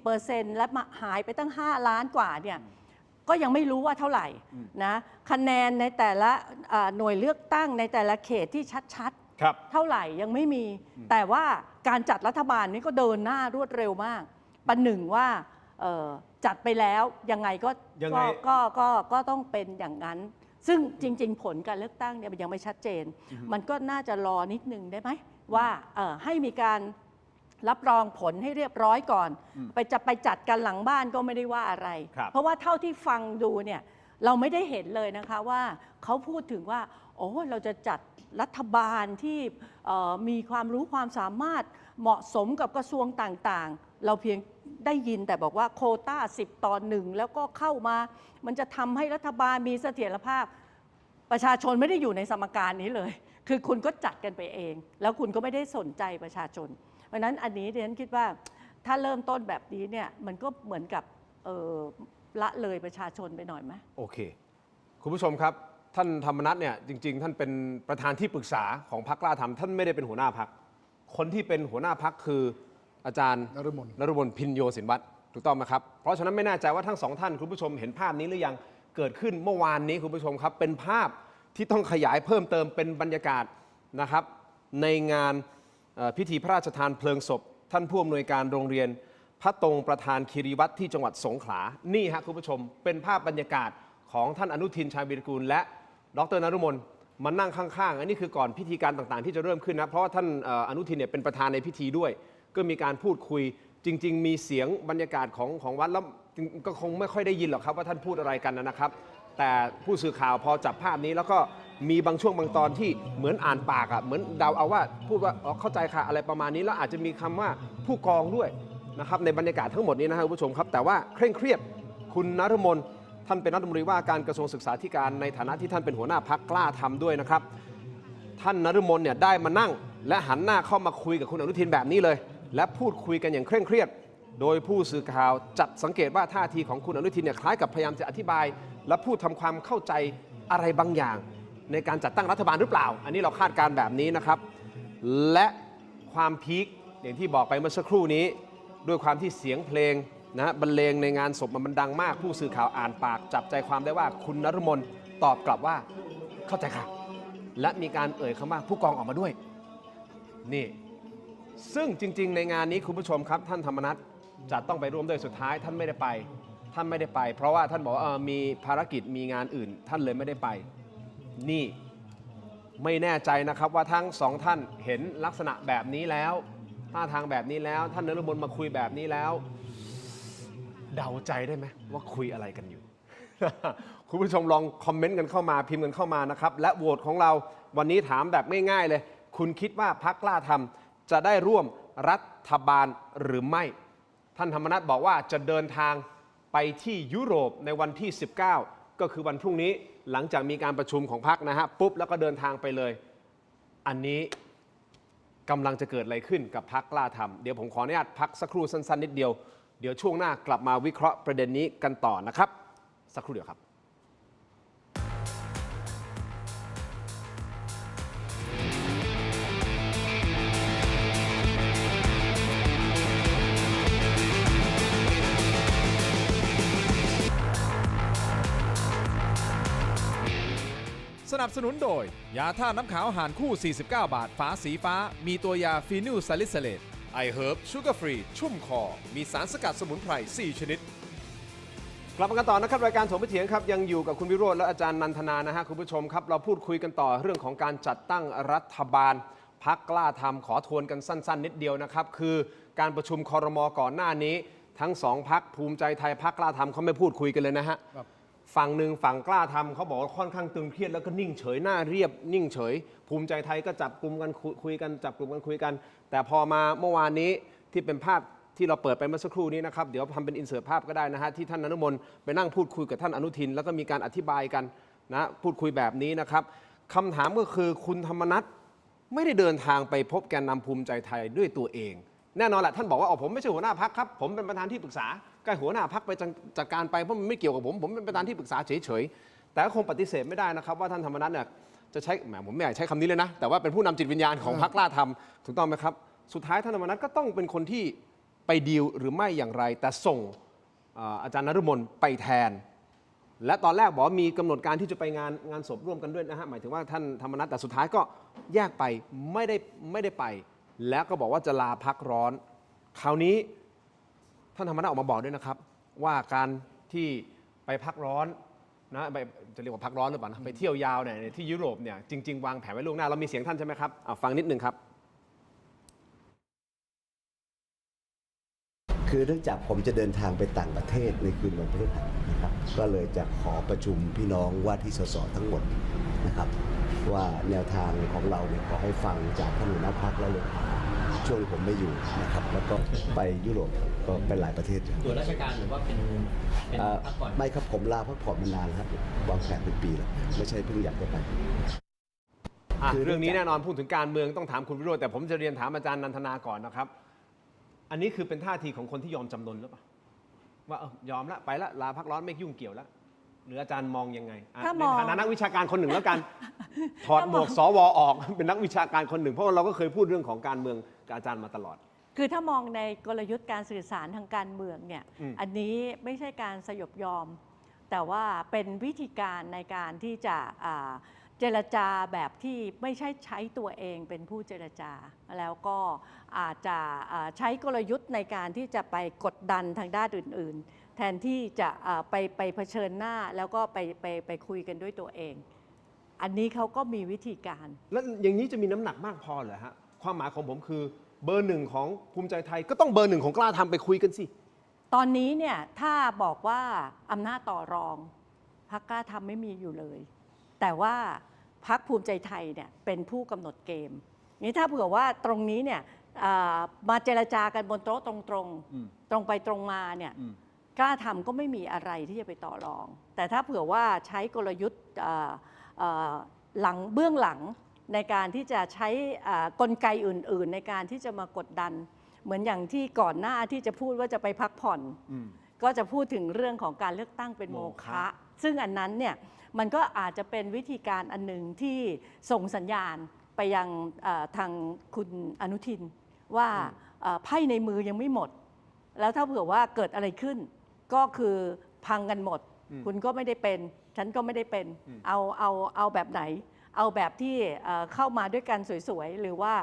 10% และหายไปตั้ง5 ล้านกว่าเนี่ยก็ยังไม่รู้ว่าเท่าไหร่นะคะแนนในแต่ละหน่วยเลือกตั้งในแต่ละเขตที่ชัดๆเท่าไหร่ยังไม่มีแต่ว่าการจัดรัฐบาลนี้ก็เดินหน้ารวดเร็วมากประหนึ่งว่าจัดไปแล้วยังไงก็ต้องเป็นอย่างนั้นซึ่งจริงๆผลการเลือกตั้งเนี่ยมันยังไม่ชัดเจนมันก็น่าจะรอนิดนึงได้ไหมว่าให้มีการรับรองผลให้เรียบร้อยก่อนไปจัดกันหลังบ้านก็ไม่ได้ว่าอะไรเพราะว่าเท่าที่ฟังดูเนี่ยเราไม่ได้เห็นเลยนะคะว่าเขาพูดถึงว่าโอ้เราจะจัดรัฐบาลที่มีความรู้ความสามารถเหมาะสมกับกระทรวงต่างๆเราเพียงได้ยินแต่บอกว่าโควต้า10:1แล้วก็เข้ามามันจะทำให้รัฐบาลมีเสถียรภาพประชาชนไม่ได้อยู่ในสมการนี้เลยคือคุณก็จัดกันไปเองแล้วคุณก็ไม่ได้สนใจประชาชนเพราะนั้นอันนี้ดิฉันคิดว่าถ้าเริ่มต้นแบบนี้เนี่ยมันก็เหมือนกับละเลยประชาชนไปหน่อยไหมโอเคคุณผู้ชมครับท่านธรรมนัสเนี่ยจริงๆท่านเป็นประธานที่ปรึกษาของพรรคกล้าทำท่านไม่ได้เป็นหัวหน้าพรรคคนที่เป็นหัวหน้าพรรคคืออาจารย์นฤมลพินโยสินวัตรถูกต้องไหมครับเพราะฉะนั้นไม่แน่ใจว่าทั้งสองท่านคุณผู้ชมเห็นภาพนี้หรือยังเกิดขึ้นเมื่อวานนี้คุณผู้ชมครับเป็นภาพที่ต้องขยายเพิ่มเติมเป็นบรรยากาศนะครับในงานพิธีพระราชทานเพลิงศพท่านผู้อำนวยการโรงเรียนพระตรงประธานคีรีวัตรที่จังหวัดสงขลานี่ฮะคุณผู้ชมเป็นภาพบรรยากาศของท่านอนุทินชาญวีรกูลและดร.นฤมลมานั่งข้างๆอันนี้คือก่อนพิธีการต่างๆที่จะเริ่มขึ้นนะเพราะว่าท่านอนุทินเนี่ยเป็นประธานในพิธีด้วยก็มีการพูดคุยจริงๆมีเสียงบรรยากาศของวัดแล้วก็คงไม่ค่อยได้ยินหรอกครับว่าท่านพูดอะไรกันนะครับแต่ผู้สื่อข่าวพอจับภาพนี้แล้วก็มีบางช่วงบางตอนที่เหมือนอ่านปากเหมือนเดาเอาว่าพูดว่าเข้าใจค่ะอะไรประมาณนี้แล้วอาจจะมีคำว่าผู้กองด้วยนะครับในบรรยากาศทั้งหมดนี้นะครับคุณผู้ชมครับแต่ว่าเคร่งเครียดคุณนฤมลท่านเป็นรัฐมนตรีว่าการกระทรวงศึกษาธิการในฐานะที่ท่านเป็นหัวหน้าพรรคกล้าทำด้วยนะครับท่านนฤมลเนี่ยได้มานั่งและหันหน้าเข้ามาคุยกับคุณอนุทินแบบนี้เลยและพูดคุยกันอย่างเคร่งเครียดโดยผู้สื่อข่าวจัดสังเกตว่าท่าทีของคุณอนุทินเนี่ยคล้ายกับพยายามจะอธิบายและพูดทำความเข้าใจอะไรบางอย่างในการจัดตั้งรัฐบาลหรือเปล่าอันนี้เราคาดการแบบนี้นะครับและความพีคอย่างที่บอกไปเมื่อสักครู่นี้ด้วยความที่เสียงเพลงนะบรรเลงในงานศพมันดังมากผู้สื่อข่าวอ่านปากจับใจความได้ว่าคุณนฤมลตอบกลับว่าเข้าใจค่ะและมีการเอ่ยคำว่าผู้กองออกมาด้วยนี่ซึ่งจริงๆในงานนี้คุณผู้ชมครับท่านธรรมนัสจะต้องไปร่วมด้วยสุดท้ายท่านไม่ได้ไปเพราะว่าท่านบอกว่ามีภารกิจมีงานอื่นท่านเลยไม่ได้ไปนี่ไม่แน่ใจนะครับว่าทั้งสองท่านเห็นลักษณะแบบนี้แล้วท่าทางแบบนี้แล้วท่านนฤมลมาคุยแบบนี้แล้วเดาใจได้ไหมว่าคุยอะไรกันอยู่ คุณผู้ชมลองคอมเมนต์กันเข้ามาพิมพ์กันเข้ามานะครับและโหวตของเราวันนี้ถามแบบง่ายๆเลยคุณคิดว่าพรรคกล้าทำจะได้ร่วมรัฐบาลหรือไม่ท่านธรรมนัสบอกว่าจะเดินทางไปที่ยุโรปในวันที่19ก็คือวันพรุ่งนี้หลังจากมีการประชุมของพรรคนะฮะปุ๊บแล้วก็เดินทางไปเลยอันนี้กำลังจะเกิดอะไรขึ้นกับพรรคกล้าทำเดี๋ยวผมขออนุญาตพักสักครู่สั้นๆนิดเดียวเดี๋ยวช่วงหน้ากลับมาวิเคราะห์ประเด็นนี้กันต่อนะครับสักครู่เดียวครับ นับสนุนโดย ยาท่าน้ำขาวหานคู่ 49 บาท ฝาสีฟ้า มีตัวยาฟีนิลซาลิซิเลตไอเฮิร์บชูการ์ฟรี ชุ่มคอ มีสารสกัดสมุนไพร 4 ชนิด กลับมากันต่อนะครับรายการถกไปเถียงครับยังอยู่กับคุณวิโรจน์และอาจารย์นันทนานะฮะคุณผู้ชมครับเราพูดคุยกันต่อเรื่องของการจัดตั้งรัฐบาลพรรคกล้าทำขอทวนกันสั้นๆนิดเดียวนะครับคือการประชุมครม.ก่อนหน้านี้ทั้งสองพรรคภูมิใจไทยพรรคกล้าทำเขาไม่พูดคุยกันเลยนะฮะฝั่งหนึ่งฝั่งกล้าทำเขาบอกว่าค่อนข้างตึงเครียดแล้วก็นิ่งเฉยหน้าเรียบนิ่งเฉยภูมิใจไทยก็จับกลุ่มกันคุยกันจับกลุ่มกันคุยกันแต่พอมาเมื่อวานนี้ที่เป็นภาพที่เราเปิดไปเมื่อสักครู่นี้นะครับเดี๋ยวทำเป็นอินเสิร์ตภาพก็ได้นะฮะที่ท่านนฤมลไปนั่งพูดคุยกับท่านอนุทินแล้วก็มีการอธิบายกันนะพูดคุยแบบนี้นะครับคำถามก็คือคุณธรรมนัสไม่ได้เดินทางไปพบแกนนำภูมิใจไทยด้วยตัวเองแน่นอนแหละท่านบอกว่าผมไม่ใช่หัวหน้าพรรคครับผมเป็นประธานที่ปรึกษาก็หัวหน้าพรรคไปจัดการไปเพราะมันไม่เกี่ยวกับผมเป็นประธานที่ปรึกษาเฉยๆแต่ก็คงปฏิเสธไม่ได้นะครับว่าท่านธรรมนัสเนี่ยจะใช้ผมไม่อยากใช้คำนี้เลยนะแต่ว่าเป็นผู้นำจิตวิญญาณของพรรคกล้าทำถูกต้องไหมครับสุดท้ายท่านธรรมนัสก็ต้องเป็นคนที่ไปดีลหรือไม่อย่างไรแต่ส่งอาจารย์นฤมลไปแทนและตอนแรกบอกว่ามีกำหนดการที่จะไปงานศพร่วมกันด้วยนะฮะหมายถึงว่าท่านธรรมนัสแต่สุดท้ายก็แยกไปไม่ได้ไปแล้วก็บอกว่าจะลาพักร้อนคราวนี้ท่านธรรมนัสออกมาบอกด้วยนะครับว่าการที่ไปพักร้อนนะจะเรียกว่าพักร้อนหรือเปล่านะไปเที่ยวยาวเนี่ยที่ยุโรปเนี่ยจริงๆวางแผนไว้ล่วงหน้าเรามีเสียงท่านใช่ไหมครับฟังนิดนึงครับคือเนื่องจากผมจะเดินทางไปต่างประเทศในคืนวันพฤหัสนะครับก็เลยจะขอประชุมพี่น้องว่าที่สสทั้งหมดนะครับว่าแนวทางของเราเนี่ยขอให้ฟังจากท่านหัวหน้าพรรคและเลขาช่วงที่ผมไม่อยู่นะครับแล้วก็ไปยุโรปก็ไปหลายประเทศตัวราชการหรือว่าเป็นพักผ่อนไม่ครับผมลาพักผ่อนมานานแล้วครับวางแผนเป็นปีแล้วไม่ใช่เพิ่งอยากจะไปคือเรื่องนี้แน่นอนพูดถึงการเมืองต้องถามคุณวิโรจน์แต่ผมจะเรียนถามอาจารย์นันทนาก่อนนะครับอันนี้คือเป็นท่าทีของคนที่ยอมจำนนหรือเปล่าว่ายอมละไปละลาพักร้อนไม่ยุ่งเกี่ยวแล้วหรืออาจารย์มองยังไงในฐานะนักวิชาการคนหนึ่งแล้วกันถอดหมวกสวออกเป็นนักวิชาการคนหนึ่งเพราะว่าเราก็เคยพูดเรื่องของการเมืองกับอาจารย์มาตลอดคือถ้ามองในกลยุทธ์การสื่อสารทางการเมืองเนี่ยอันนี้ไม่ใช่การสยบยอมแต่ว่าเป็นวิธีการในการที่จะเจรจาแบบที่ไม่ใช่ใช้ตัวเองเป็นผู้เจรจาแล้วก็อาจจะใช้กลยุทธ์ในการที่จะไปกดดันทางด้านอื่นๆแทนที่จะไปเผชิญหน้าแล้วก็ไปคุยกันด้วยตัวเองอันนี้เขาก็มีวิธีการแล้วอย่างนี้จะมีน้ำหนักมากพอเหรอฮะความหมายของผมคือเบอร์หนึ่งของภูมิใจไทยก็ต้องเบอร์หนึ่งของกล้าทำไปคุยกันสิตอนนี้เนี่ยถ้าบอกว่าอำนาจต่อรองพรรคกล้าทำไม่มีอยู่เลยแต่ว่าพรรคภูมิใจไทยเนี่ยเป็นผู้กำหนดเกมนี่ถ้าเผื่อว่าตรงนี้เนี่ยมาเจรจากันบนโต๊ะตรงไปตรงมาเนี่ยกล้าทำก็ไม่มีอะไรที่จะไปต่อรองแต่ถ้าเผื่อว่าใช้กลยุทธ์หลังเบื้องหลังในการที่จะใช้กลไกอื่นๆในการที่จะมากดดันเหมือนอย่างที่ก่อนหน้าที่จะพูดว่าจะไปพักผ่อนก็จะพูดถึงเรื่องของการเลือกตั้งเป็นโมฆะซึ่งอันนั้นเนี่ยมันก็อาจจะเป็นวิธีการอันหนึ่งที่ส่งสัญญาณไปยังทางคุณอนุทินว่าไพ่ในมือยังไม่หมดแล้วถ้าเผื่อว่าเกิดอะไรขึ้นก็คือพังกันหมดคุณก็ไม่ได้เป็นฉันก็ไม่ได้เป็นเอาแบบไหนเอาแบบที่เข้ามาด้วยกันสวยๆหรือว่า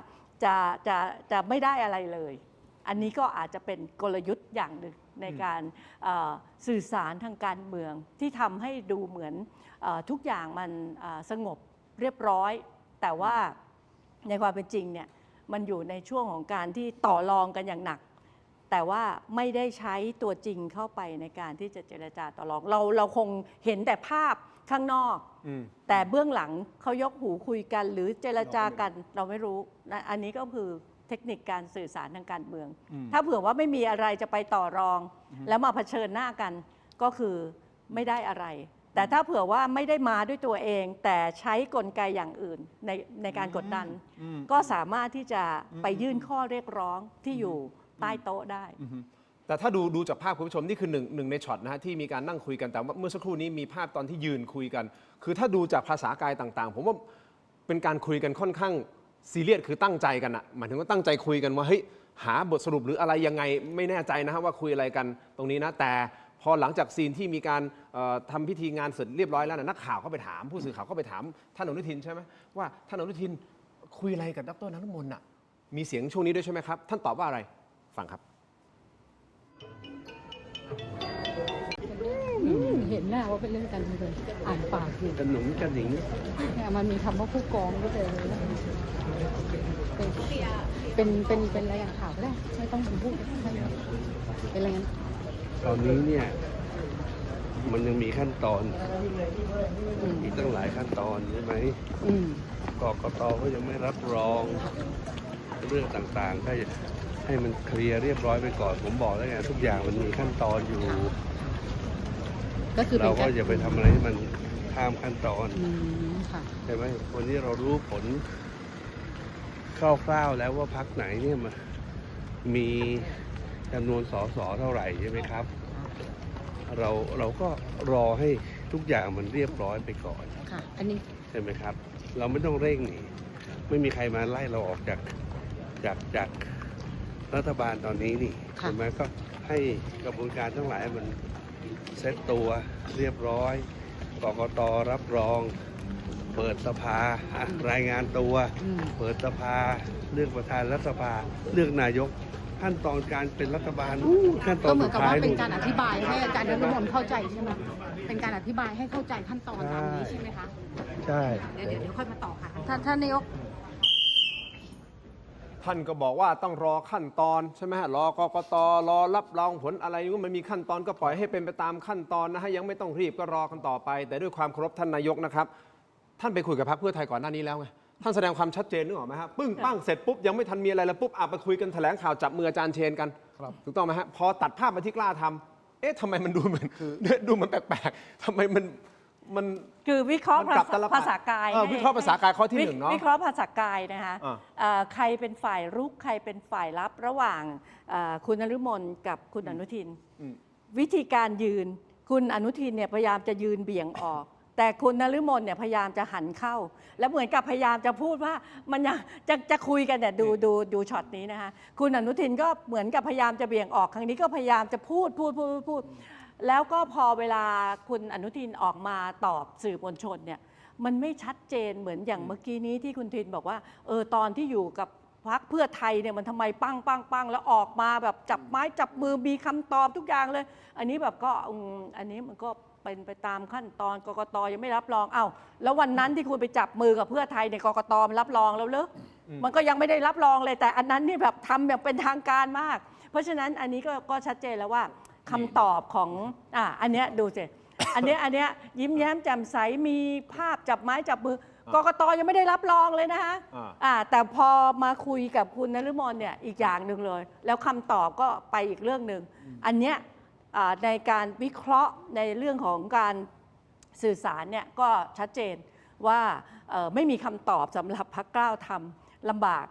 จะไม่ได้อะไรเลยอันนี้ก็อาจจะเป็นกลยุทธ์อย่างหนึ่งในการสื่อสารทางการเมืองที่ทำให้ดูเหมือนทุกอย่างมันสงบเรียบร้อยแต่ว่าในความเป็นจริงเนี่ยมันอยู่ในช่วงของการที่ต่อรองกันอย่างหนักแต่ว่าไม่ได้ใช้ตัวจริงเข้าไปในการที่จะเจรจาต่อรองเราคงเห็นแต่ภาพข้างนอกแต่เบื้องหลังเขายกหูคุยกันหรือเจรจากันเราไม่รู้นะอันนี้ก็คือเทคนิคการสื่อสารทางการเมืองถ้าเผื่อว่าไม่มีอะไรจะไปต่อรองแล้วมาเผชิญหน้ากันก็คือไม่ได้อะไรแต่ถ้าเผื่อว่าไม่ได้มาด้วยตัวเองแต่ใช้กลไกอย่างอื่นในการกดดันก็สามารถที่จะไปยื่นข้อเรียกร้องที่อยู่ใต้โต๊ะได้แต่ถ้าดูจากภาพคุณผู้ชมนี่คือหนึ่งในช็อตนะฮะที่มีการนั่งคุยกันแต่เมื่อสักครู่นี้มีภาพตอนที่ยืนคุยกันคือถ้าดูจากภาษากายต่างๆผมว่าเป็นการคุยกันค่อนข้างซีเรียสคือตั้งใจกันอะหมายถึงว่าตั้งใจคุยกันว่าเฮ้ยหาบทสรุปหรืออะไรยังไงไม่แน่ใจนะฮะว่าคุยอะไรกันตรงนี้นะแต่พ พอหลังจากซีนที่มีการทำพิธีงานเสร็จเรียบร้อยแล้วนักข่าวก็ไปถามผู้สื่อข่าวก็ไปถามท่านอนุทินใช่ไหมว่าท่านอนุทินคุยอะไรกับดร.นฤมลน่ะมีเสียงช่วงนี้ด้วยใช่ไหมครับท่านตอบว่าอะไรฟังครับ เห็นหน้าว่าเป็นเรื่องการเมืองอ่านปากอยู่ กระหนุงกระหนิง เนี่ยมันมีคำว่าผู้กองด้วยเลยเป็นรายงานข่าวก็ได้ไม่ต้องเป็นผู้เป็นรายงาน ตอนนี้เนี่ยมันยังมีขั้นตอนอีกตั้งหลายขั้นตอนใช่ไหมกกตก็ยังไม่รับรองเรื่องต่างๆให้มันเคลียร์เรียบร้อยไปก่อนผมบอกแล้วไงทุกอย่างมันมีขั้นตอนอยู่ ก็คือ เราก็อย่าไปทำอะไรให้มันข้ามขั้นตอน ค่ะ ใช่ไหมวันนี้เรารู้ผลคร่าวๆแล้วว่าพรรคไหนเนี่ยมันมีจำนวนสสเท่าไหร่ใช่ไหมครับ เราก็รอให้ทุกอย่างมันเรียบร้อยไปก่อน ค่ะ อันนี้ ใช่ไหมครับ เราไม่ต้องเร่งนี่ไม่มีใครมาไล่เราออกจากรัฐบาลตอนนี้นี่ใช่ไหมก็ให้กระบวนการทั้งหลายมันเซ็ตตัวเรียบร้อยกกตรับรองเปิดสภารายงานตัวเปิดสภาเลือกประธานรัฐสภาเลือกนายกขั้นตอนการเป็นรัฐบาลขั้นตอน ก็เหมื สุ อน ด กับ ท้า ว่าย เป็นการอธิบายให้อาจารย์นฤมลเข้าใจใช่ไหมเป็นการอธิบายให้เข้าใจขั้นตอนตามนี้ใช่ไหมคะ ใช่ เดี๋ยวค่อยมาต่อค่ะท่านนายก ท่านก็บอกว่าต้องรอขั้นตอนใช่ไหมฮะรอกกตรอรับรองผลอะไรมันมีขั้นตอนก็ปล่อยให้เป็นไปตามขั้นตอนนะฮะยังไม่ต้องรีบก็รอกันต่อไป แต่ด้วยความเคารพท่านนายกนะครับท่านไปคุยกับพรรคเพื่อไทยก่อนหน้านี้แล้วไงท่านแสดงความชัดเจนนึกออกไหมฮะปึ้งปั้งเสร็จปุ๊บยังไม่ทันมีอะไรแล้วปุ๊บไปคุยกันแถลงข่าวจับมืออาจารย์เชนกันถูกต้องไหมฮะพอตัดภาพมาที่กล้าทำเอ๊ะทำไมมันดูเหมือนแปลกๆทำไมมัน คือวิเคราะห์ มันกลับตลปัด ภาษากาย วิเคราะห์ภาษากายข้อที่หนึ่งเนาะ วิเคราะห์ภาษากายนะคะ อ่า ใครเป็นฝ่ายรุกใครเป็นฝ่ายรับระหว่างคุณนฤมลกับคุณอนุทิน วิธีการยืนคุณอนุทินเนี่ยพยายามจะยืนเบี่ยงออก แต่คุณนฤมลเนี่ยพยายามจะหันเข้า แล้วเหมือนกับพยายามจะพูดว่ามันยังจะคุยกันเนี่ยดูช็อตนี้นะคะคุณอนุทินก็เหมือนกับพยายามจะเบี่ยงออกครั้งนี้ก็พยายามจะพูดแล้วก็พอเวลาคุณอนุทินออกมาตอบสื่อมวลชนเนี่ยมันไม่ชัดเจนเหมือนอย่างเมื่อกี้นี้ที่คุณทินบอกว่าตอนที่อยู่กับพรรคเพื่อไทยเนี่ยมันทำไมปังแล้วออกมาแบบจับไม้จับมือมีคำตอบทุกอย่างเลย อันนี้แบบก็อันนี้มันก็เป็นไปตามขั้นตอนกกตยังไม่รับรองแล้ววันนั้นที่คุณไปจับมือกับเพื่อไทยในกกตมันรับรองแล้วเหรอมันก็ยังไม่ได้รับรองเลยแต่อันนั้นนี่แบบทำแบบเป็นทางการมาก เพราะฉะนั้นอันนี้ก็ชัดเจนแล้วว่าคำตอบของอันเนี้ยดูสิอันเนี้ยยิ้มแย้มแจ่มใสมีภาพจับไม้จับมือกกตยังไม่ได้รับรองเลยนะคะแต่พอมาคุยกับคุณนฤมลเนี่ยอีกอย่างหนึ่งเลยแล้วคำตอบก็ไปอีกเรื่องหนึ่งอันเนี้ยในการวิเคราะห์ในเรื่องของการสื่อสารเนี่ยก็ชัดเจนว่าไม่มีคำตอบสำหรับพรรคกล้าทำลำบาก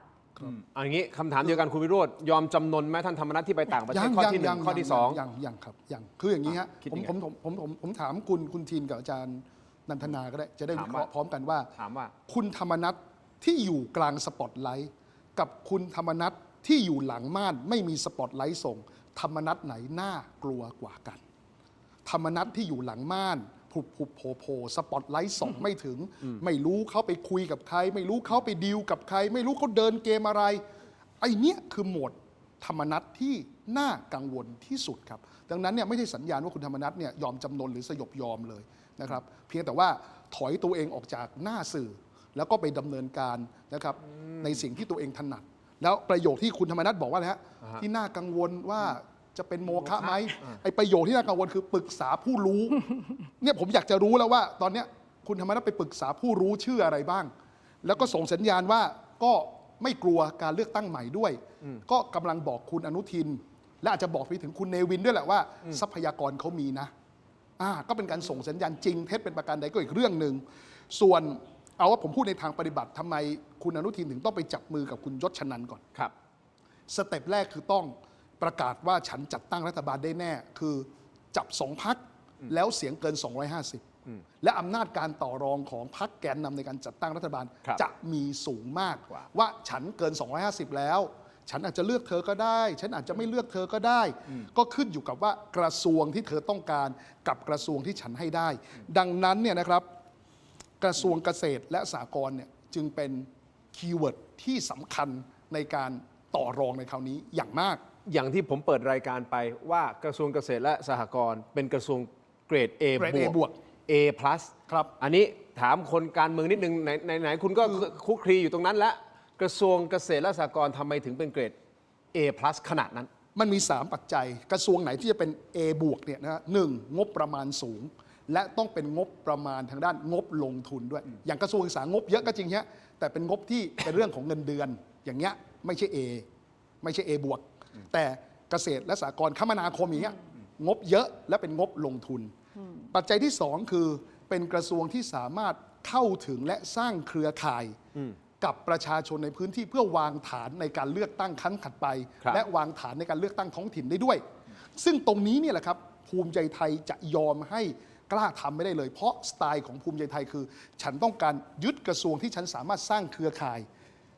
อันนี้คำถามเดียวกันคุณวิโรจน์ยอมจำนนไหมท่านธรรมนัสที่ไปต่างประเทศข้อที่หนึ่งข้อที่สองยังครับยังคืออย่างนี้ฮะผมถามคุณทีนกับอาจารย์นันทนาก็ได้จะได้วิเคราะห์พร้อมกันว่าคุณธรรมนัสที่อยู่กลางสปอตไลท์กับคุณธรรมนัสที่อยู่หลังม่านไม่มีสปอตไลท์ส่งธรรมนัสไหนน่ากลัวกว่ากันธรรมนัสที่อยู่หลังม่านผุบโผล่สปอตไลท์ส่องไม่ถึงไม่รู้เขาไปคุยกับใครไม่รู้เขาไปดีลกับใครไม่รู้เขาเดินเกมอะไรไอ้เนี้ยคือโหมดธรรมนัสที่น่ากังวลที่สุดครับดังนั้นเนี่ยไม่ใช่สัญญาณว่าคุณธรรมนัสเนี่ยยอมจำนนหรือสยบยอมเลยนะครับเพียงแต่ว่าถอยตัวเองออกจากหน้าสื่อแล้วก็ไปดำเนินการนะครับในสิ่งที่ตัวเองถนัดแล้วประโยคที่คุณธรรมนัสบอกว่าอะไรฮะที่น่ากังวลว่าจะเป็นโมฆะไหมไอประโยคที่น่ากังวลคือปรึกษาผู้รู้เนี่ยผมอยากจะรู้แล้วว่าตอนนี้คุณธรรมนัสไปปรึกษาผู้รู้ชื่ออะไรบ้างแล้วก็ส่งสัญญาณว่าก็ไม่กลัวการเลือกตั้งใหม่ด้วยก็กำลังบอกคุณอนุทินและอาจจะบอกไปถึงคุณเนวินด้วยแหละว่าทรัพยากรเขามีนะก็เป็นการส่งสัญญาณจริงเท็จเป็นประการใดก็อีกเรื่องหนึ่งส่วนเอาว่าผมพูดในทางปฏิบัติทำไมคุณอนุทินถึงต้องไปจับมือกับคุณยศชนันก่อนครับสเต็ปแรกคือต้องประกาศว่าฉันจัดตั้งรัฐบาลได้แน่คือจับ2 พรรคแล้วเสียงเกิน250และอำนาจการต่อรองของพรรคแกนนำในการจัดตั้งรัฐบาลจะมีสูงมากว่าฉันเกิน250แล้ว ฉันอาจจะเลือกเธอก็ได้ ฉันอาจจะไม่เลือกเธอก็ได้ ก็ขึ้นอยู่กับว่ากระทรวงที่เธอต้องการกับกระทรวงที่ฉันให้ได้ ดังนั้นเนี่ยนะครับกระทรวงเกษตรและสหกรณ์เนี่ยจึงเป็นคีย์เวิร์ดที่สำคัญในการต่อรองในคราวนี้อย่างมาก อย่างที่ผมเปิดรายการไปว่ากระทรวงเกษตรและสหกรณ์เป็นกระทรวงเกรด A เกรด A บวก A+ ครับ อันนี้ถามคนการเมืองนิดนึงไหนคุณก็คุกคลีอยู่ตรงนั้นแล้วกระทรวงเกษตรและสหกรณ์ทำไมถึงเป็นเกรด A+ ขนาดนั้น มันมี 3 ปัจจัยกระทรวงไหนที่จะเป็น A บวกเนี่ยนะหนึ่งงบประมาณสูง และต้องเป็นงบประมาณทางด้านงบลงทุนด้วย อย่างกระทรวงศึกษางบเยอะก็จริงฮะแต่เป็นงบที่เป็นเรื่องของเงินเดือน อย่างเงี้ยไม่ใช่ A ไม่ใช่ A บวก แต่เกษตรและสหกรณ์คมนาคมอย่างเงี้ยงบเยอะและเป็นงบลงทุน ปัจจัยที่ 2 คือเป็นกระทรวงที่สามารถเข้าถึงและสร้างเครือข่ายกับประชาชนในพื้นที่เพื่อวางฐานในการเลือกตั้งครั้งถัดไป ครับ และวางฐานในการเลือกตั้งท้องถิ่นได้ด้วย ซึ่งตรงนี้เนี่ยแหละครับภูมิใจไทยจะยอมให้กล้าทำไม่ได้เลย เพราะสไตล์ของภูมิใจไทยคือ ฉันต้องการยึดกระทรวงที่ฉันสามารถสร้างเครือข่าย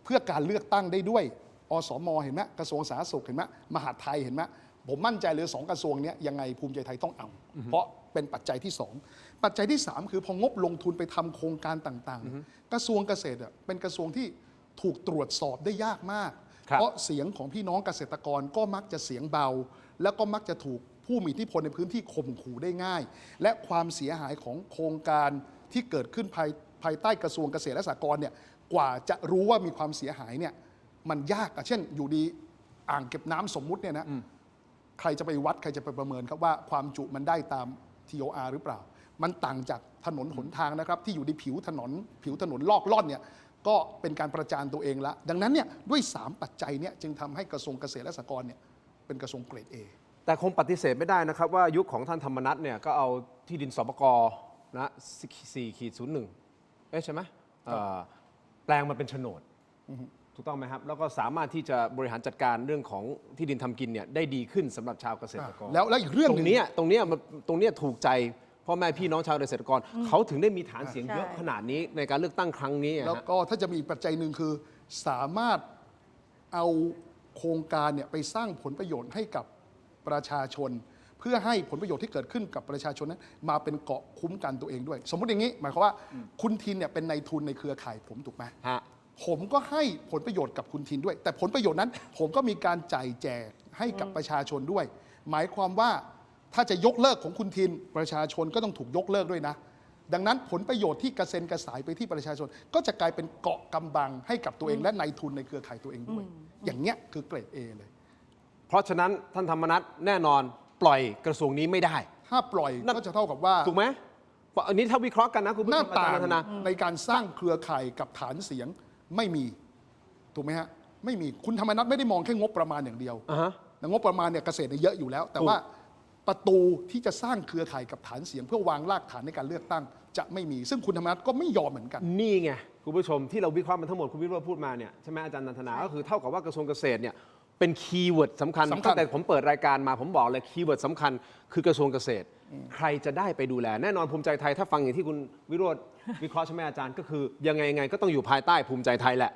เพื่อการเลือกตั้งได้ด้วยอสมเห็นไหมกระทรวงสาธารณสุขเห็นไหมมหาดไทยเห็นไหมผมมั่นใจเลย2 กระทรวงเนี้ยยังไงภูมิใจไทยต้องเอา เพราะเป็นปัจจัยที่ 2 ปัจจัยที่ 3 คือพองบลงทุนไปทำโครงการต่างๆ กระทรวงเกษตรเป็นกระทรวงที่ถูกตรวจสอบได้ยากมาก ครับ เพราะเสียงของพี่น้องเกษตรกรก็มักจะเสียงเบา แล้วก็มักจะถูกผู้มีอิทธิพลในพื้นที่ข่มขู่ได้ง่าย และความเสียหายของโครงการที่เกิดขึ้นภายใต้กระทรวงเกษตรและสหกรณ์เนี่ยกว่าจะรู้ว่ามีความเสียหายเนี่ยมันยากอะเช่น อยู่ดีอ่างเก็บน้ำสมมุติเนี่ยนะใครจะไปวัดใครจะไปประเมินครับว่าความจุมันได้ตาม TOR หรือเปล่า มันต่างจากถนนหนทางนะครับที่อยู่ในผิวถนนลอกล่อนเนี่ยก็เป็นการประจานตัวเองละดังนั้นเนี่ยด้วย 3 ปัจจัยเนี่ยจึงทำให้กระทรวงเกษตรและสหกรณ์เนี่ยเป็นกระทรวงเกรด A แต่คงปฏิเสธไม่ได้นะครับว่ายุคของท่านธรรมนัฐเนี่ยก็เอาที่ดินสปกนะ4/1ใช่ไหมแปลงมันเป็นโฉนดถูกต้องไหมครับ แล้วก็สามารถที่จะบริหารจัดการเรื่องของที่ดินทำกินเนี่ยได้ดีขึ้นสำหรับชาวเกษตรกร แล้วอีกเรื่อง ต ห ร นึ่ ง ง เนี้ยถูกใจพ่อแม่พี่น้องชาวเกษตรกรเขาถึงได้มีฐานเสียง ใช่ เยอะขนาดนี้ในการเลือกตั้งครั้งนี้ แล้วก็ถ้าจะมีปัจจัยหนึ่งคือสามารถเอาโครงการเนี่ยไปสร้างผลประโยชน์ให้กับประชาชน เพื่อให้ผลประโยชน์ที่เกิดขึ้นกับประชาชนนั้นมาเป็นเกราะคุ้มกันตัวเองด้วย สมมติอย่างนี้หมายความว่าคุณทินเนี่ยเป็นนายทุนในเครือข่ายผมถูกไหม ฮะ ผมก็ให้ผลประโยชน์กับคุณทินด้วย แต่ผลประโยชน์นั้น ผมก็มีการจ่ายแจกให้กับประชาชนด้วย หมายความว่าถ้าจะยกเลิกของคุณทินประชาชนก็ต้องถูกยกเลิกด้วยนะ ดังนั้นผลประโยชน์ที่กระเซ็นกระสายไปที่ประชาชน ก็จะกลายเป็นเกราะกำบังให้กับตัวเองและนายทุนในเครือข่ายตัวเองด้วย อย่างเนี้ยคือเกรด A เลย เพราะฉะนั้นท่านธรรมนัฐแน่นอนปล่อยกระทรวงนี้ไม่ได้ ถ้าปล่อยก็จะเท่ากับว่า ถูกไหมอันนี้ถ้าวิเคราะห์กันนะคุณผู้ ห ช น้าม อาจา ต่าร ย์ ง นันทนา ในการสร้างเครือข่ายกับฐานเสียงไม่มีถูกไหมฮะไม่มีคุณธรรมนัฐไม่ได้มองแค่งบประมาณอย่างเดียว อ่าฮะ แต่งบประมาณเนี่ยเกษตรเนี่ยเยอะอยู่แล้ว แต่ ถูก ว่าประตูที่จะสร้างเครือข่ายกับฐานเสียง เพื่อวางรากฐานในการเลือกตั้งจะไม่มี ซึ่งคุณธรรมนัฐก็ไม่ยอมเหมือนกัน นี่ไงคุณผู้ชมที่เราวิเคราะห์มันทั้งหมดคุณวิโรจน์พูดมาเนี่ยใช่ไหมอาจารย์นันทนาก็คือเท่ากับว่ากระทรวงเกษตรเนี่ยเป็นคีย์เวิร์ดสำคัญ สำคัญ ตั้งแต่ผมเปิดรายการมาผมบอกเลยคีย์เวิร์ดสำคัญคือกระทรวงเกษตร ใครจะได้ไปดูแล แน่นอนภูมิใจไทยถ้าฟังอย่างที่คุณวิโรจน์วิเคราะห์ใช่ไหมอาจารย์ก็คือยังไงก็ต้องอยู่ภายใต้ภูมิใจไทยแหละ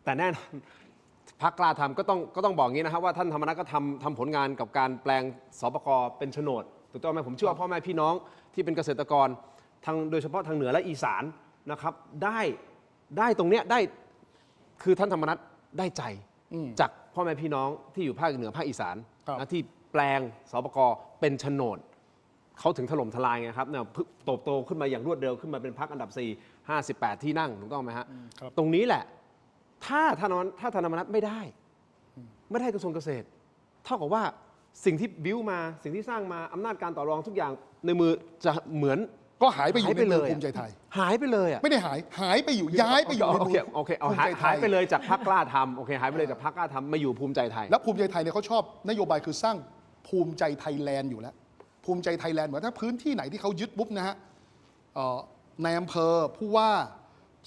แต่แน่นอนพรรคกล้าทำก็ต้องบอกงี้นะครับว่าท่านธรรมนัฐก็ทำผลงานกับการแปลงสปกเป็นโฉนดถูกต้องไหมผมเชื่อว่าพ่อแม่พี่น้องที่เป็นเกษตรกรทางโดยเฉพาะทางเหนือและอีสานนะครับได้ตรงเนี้ยได้คือท่านธรรมนัฐได้ใจจากพ่อแม่พี่น้องที่อยู่ภาคเหนือภาคอีสาน ครับ นะที่แปลงสปกเป็นโฉนดเขาถึงถล่มทลายไงครับเนี่ยโตขึ้นมาอย่างรวดเร็วขึ้นมาเป็นพรรคอันดับ 4 58 ที่นั่งถูกต้องไหมฮะ ครับ ตรงนี้แหละถ้าท่านธรรมนัฐไม่ได้กระทรวงเกษตร เท่ากับว่าสิ่งที่บิ้วมาสิ่งที่สร้างมาอำนาจการต่อรองทุกอย่างในมือจะเหมือน ก็หายไปอยู่ในมือ อะ ภูมิใจไทย หายไปเลยอ่ะ ไม่ได้หายไปอยู่ย้ายไปอยู่ใน โอ มื เค อ โอเคเอา ภูมิใจไท หายไปเลยจากพรรคกล้าทำโอเคหายไปเลยจากพรรคกล้าทำมาอยู่ภูมิใจไทย แล้วภูมิใจไทยเนี่ยเขาชอบนโยบายคือสร้างภูมิใจไทยแลนด์อยู่แล้ว ภูมิใจไทยแลนด์เหมือนถ้าพื้นที่ไหนที่เขายึดปุ๊บนะฮะในอำเภอผู้ว่า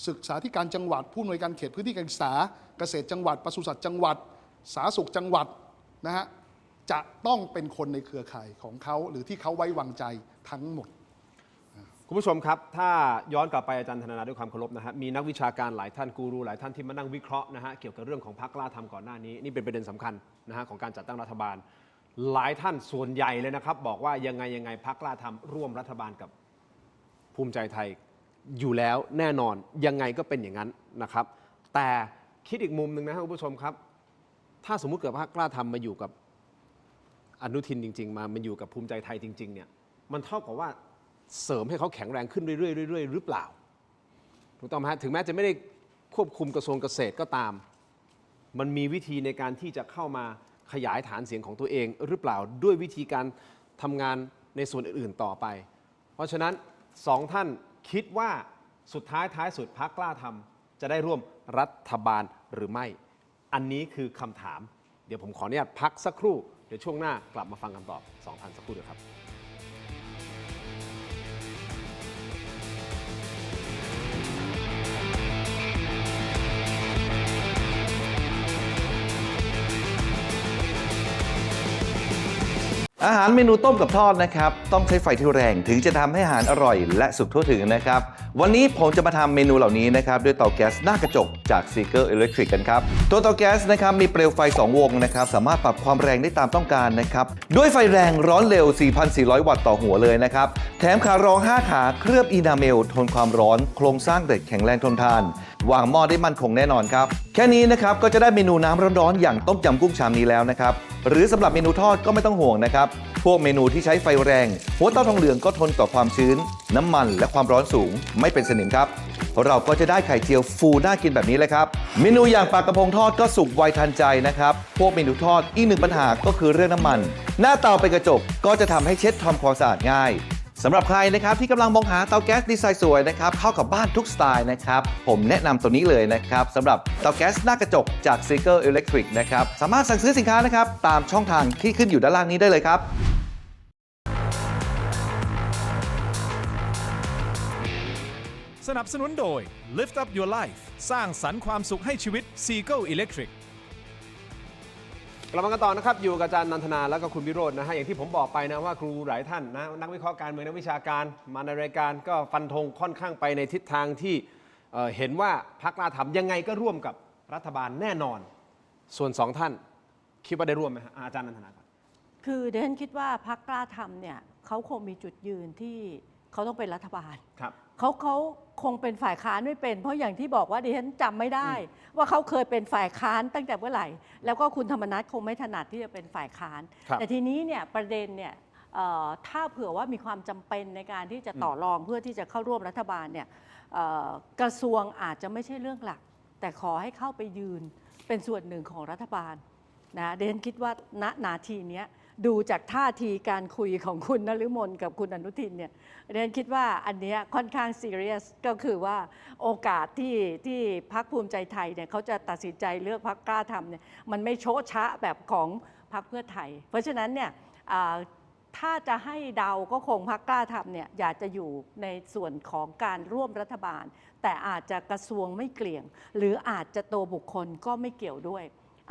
ศึกษาธิการจังหวัดผู้อำนวยการเขตพื้นที่การศึกษาเกษตรจังหวัดปศุสัตว์จังหวัดสาธารณสุขจังหวัดนะฮะจะต้องเป็นคนในเครือข่ายของเขาหรือที่เขาไว้วางใจทั้งหมด คุณผู้ชมครับถ้าย้อนกลับไปอาจารย์ธนาด้วยความเคารพนะฮะมีนักวิชาการหลายท่านกูรูหลายท่านที่มานั่งวิเคราะห์นะฮะเกี่ยวกับเรื่องของพรรคกล้าทำก่อนหน้านี้นี่เป็นประเด็นสำคัญนะฮะของการจัดตั้งรัฐบาลหลายท่านส่วนใหญ่เลยนะครับบอกว่ายังไงพรรคกล้าทำร่วมรัฐบาลกับภูมิใจไทยอยู่แล้วแน่นอนยังไงก็เป็นอย่างนั้นนะครับแต่คิดอีกมุมหนึ่งนะครับคุณผู้ชมครับถ้าสมมุติเกิดพรรคกล้าทำมาอยู่กับอนุทินจริงๆมันอยู่กับภูมิใจไทยจริงๆเนี่ยมันเท่ากับว่าเสริมให้เขาแข็งแรงขึ้นเรื่อยๆหรือเปล่าถูกต้องไหมฮะถึงแม้จะไม่ได้ควบคุมกระทรวงเกษตรก็ตามมันมีวิธีในการที่จะเข้ามาขยายฐานเสียงของตัวเองหรือเปล่าด้วยวิธีการทำงานในส่วนอื่นๆต่อไปเพราะฉะนั้นสองท่านคิดว่าสุดท้ายสุดพรรคกล้าทำจะได้ร่วมรัฐบาลหรือไม่อันนี้คือคำถามเดี๋ยวผมขออนุญาตพักสักครู่เดี๋ยวช่วงหน้ากลับมาฟังคำตอบสองท่านสักครู่เดียวครับอาหารเมนูต้มกับทอดนะครับต้องใช้ไฟที่แรงถึงจะทำให้อาหารอร่อยและสุกทั่วถึงนะครับวันนี้ผมจะมาทำเมนูเหล่านี้นะครับด้วยเตาแก๊สหน้ากระจกจาก Seeker Electric กันครับตัวเตาแก๊สนะครับมีเปลวไฟ2วงนะครับสามารถปรับความแรงได้ตามต้องการนะครับด้วยไฟแรงร้อนเร็ว 4,400 วัตต์ต่อหัวเลยนะครับแถมขารอง5ขาเคลือบอีนาเมลทนความร้อนโครงสร้างเหล็กแข็งแรงทนทานวางหม้อได้มั่นคงแน่นอนครับแค่นี้นะครับก็จะได้เมนูน้ำร้อนๆอย่างต้มยำกุ้งชามนี้แล้วนะครับหรือสำหรับเมนูทอดก็ไม่ต้องห่วงนะครับพวกเมนูที่ใช้ไฟแรงหัวเตาทองเหลืองก็ทนต่อความชื้นน้ำมันและความร้อนสูงไม่เป็นสนิมครับเราก็จะได้ไข่เจียวฟูน่ากินแบบนี้เลยครับเมนูอย่างปลากระพงทอดก็สุกไวทันใจนะครับพวกเมนูทอดอีกหนึ่งปัญหาก็คือเรื่องน้ำมันหน้าเตาเป็นกระจกก็จะทำให้เช็ดทำความสะอาดง่ายสำหรับใครนะครับที่กำลังมองหาเตาแก๊สดีไซน์สวยนะครับเข้ากับบ้านทุกสไตล์นะครับผมแนะนำตัวนี้เลยนะครับสำหรับเตาแก๊สหน้ากระจกจาก Seeker Electric นะครับสามารถสั่งซื้อสินค้านะครับตามช่องทางที่ขึ้นอยู่ด้านล่างนี้ได้เลยครับสนับสนุนโดย Lift Up Your Life สร้างสรรค์ความสุขให้ชีวิต Seeker Electricกลับมากันต่อนะครับอยู่กับอาจารย์นันทนาและก็คุณวิโรจน์นะฮะอย่างที่ผมบอกไปนะว่าครูหลายท่านนะนักวิเคราะห์การเมืองนักวิชาการมาในรายการก็ฟันธงค่อนข้างไปในทิศทางที่เห็นว่าพรรคกล้าทำยังไงก็ร่วมกับรัฐบาลแน่นอนส่วนสองท่านคิดว่าได้ร่วมไหมฮะอาจารย์นันทนาครับ คือเดนคิดว่าพรรคกล้าทำเนี่ยเขาคงมีจุดยืนที่เขาต้องเป็นรัฐบาลเขาคงเป็นฝ่ายค้านไม่เป็นเพราะอย่างที่บอกว่าดิฉันจำไม่ได้ว่าเขาเคยเป็นฝ่ายค้านตั้งแต่เมื่อไหร่แล้วก็คุณธรรมนัสคงไม่ถนัดที่จะเป็นฝ่ายค้านแต่ทีนี้เนี่ยประเด็นเนี่ยถ้าเผื่อว่ามีความจำเป็นในการที่จะต่อรองเพื่อที่จะเข้าร่วมรัฐบาลเนี่ยกระทรวงอาจจะไม่ใช่เรื่องหลักแต่ขอให้เข้าไปยืนเป็นส่วนหนึ่งของรัฐบาลนะเดนคิดว่าณนาทีนี้ดูจากท่าทีการคุยของคุณนฤมลกับคุณอนุทินเนี่ยเดนคิดว่าอันนี้ค่อนข้างซีเรียสก็คือว่าโอกาสที่พรรคภูมิใจไทยเนี่ยเขาจะตัดสินใจเลือกพรรคกล้าทำเนี่ยมันไม่โชะชะแบบของพรรคเพื่อไทยเพราะฉะนั้นเนี่ยถ้าจะให้เดาก็คงพรรคกล้าทำเนี่ยอยากจะอยู่ในส่วนของการร่วมรัฐบาลแต่อาจจะกระทรวงไม่เกลี่ยงหรืออาจจะตัวบุคคลก็ไม่เกี่ยวด้วย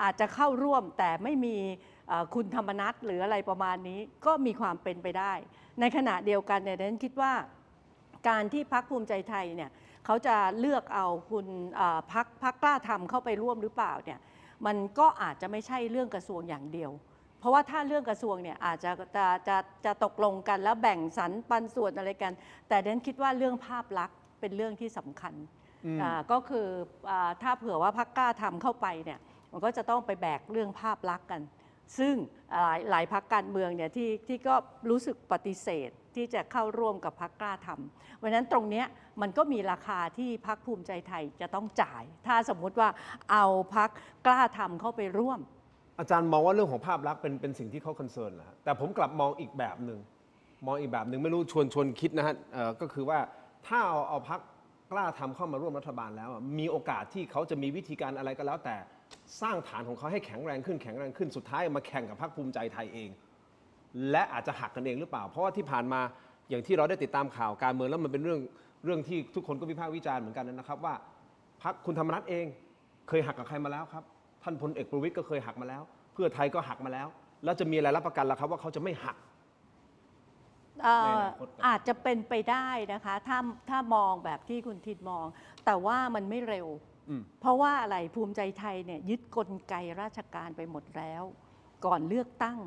อาจจะเข้าร่วมแต่ไม่มีคุณธรรมนัสหรืออะไรประมาณนี้ก็มีความเป็นไปได้ในขณะเดียวกันเนี่ยฉันคิดว่าการที่พรรคภูมิใจไทยเนี่ยเขาจะเลือกเอาคุณพรรคกล้าทำเข้าไปร่วมหรือเปล่าเนี่ยมันก็อาจจะไม่ใช่เรื่องกระทรวงอย่างเดียวเพราะว่าถ้าเรื่องกระทรวงเนี่ยอาจจะตกลงกันแล้วแบ่งสรรปันส่วนอะไรกันแต่ฉันคิดว่าเรื่องภาพลักษณ์เป็นเรื่องที่สำคัญก็คือถ้าเผื่อว่าพรรคกล้าทำเข้าไปเนี่ยมันก็จะต้องไปแบกเรื่องภาพลักษณ์กันซึ่งหลายพรรคการเมืองเนี่ยที่ก็รู้สึกปฏิเสธที่จะเข้าร่วมกับพรรคกล้าทำเพราะฉะนั้นตรงนี้มันก็มีราคาที่พรรคภูมิใจไทยจะต้องจ่ายถ้าสมมุติว่าเอาพรรคกล้าทำเข้าไปร่วมอาจารย์มองว่าเรื่องของภาพลักษณ์เป็นสิ่งที่เขาคอนเซิร์นเหรอแต่ผมกลับมองอีกแบบหนึ่งไม่รู้ชวนคิดนะฮะก็คือว่าถ้าเอาพรรคกล้าทำเข้ามาร่วมรัฐบาลแล้วมีโอกาสที่เขาจะมีวิธีการอะไรก็แล้วแต่สร้างฐานของเขาให้แข็งแรงขึ้นสุดท้ายมาแข่งกับพรรคภูมิใจไทยเองและอาจจะหักกันเองหรือเปล่าเพราะว่าที่ผ่านมาอย่างที่เราได้ติดตามข่าวการเมืองแล้วมันเป็นเรื่องที่ทุกคนก็วิพากษ์วิจารณ์เหมือนกันนะครับว่าพรรคคุณธรรมนัสเองเคยหักกับใครมาแล้วครับท่านพลเอกประวิตรก็เคยหักมาแล้วเพื่อไทยก็หักมาแล้วแล้วจะมีอะไรรับประกันล่ะครับว่าเขาจะไม่หัก อาจจะเป็นไปได้นะคะถ้ามองแบบที่คุณทิดมอง แต่ว่ามันไม่เร็ว เพราะว่าอะไรภูมิใจไทยเนี่ยยึดกลไกราชการไปหมดแล้ว ก่อนเลือกตั้ง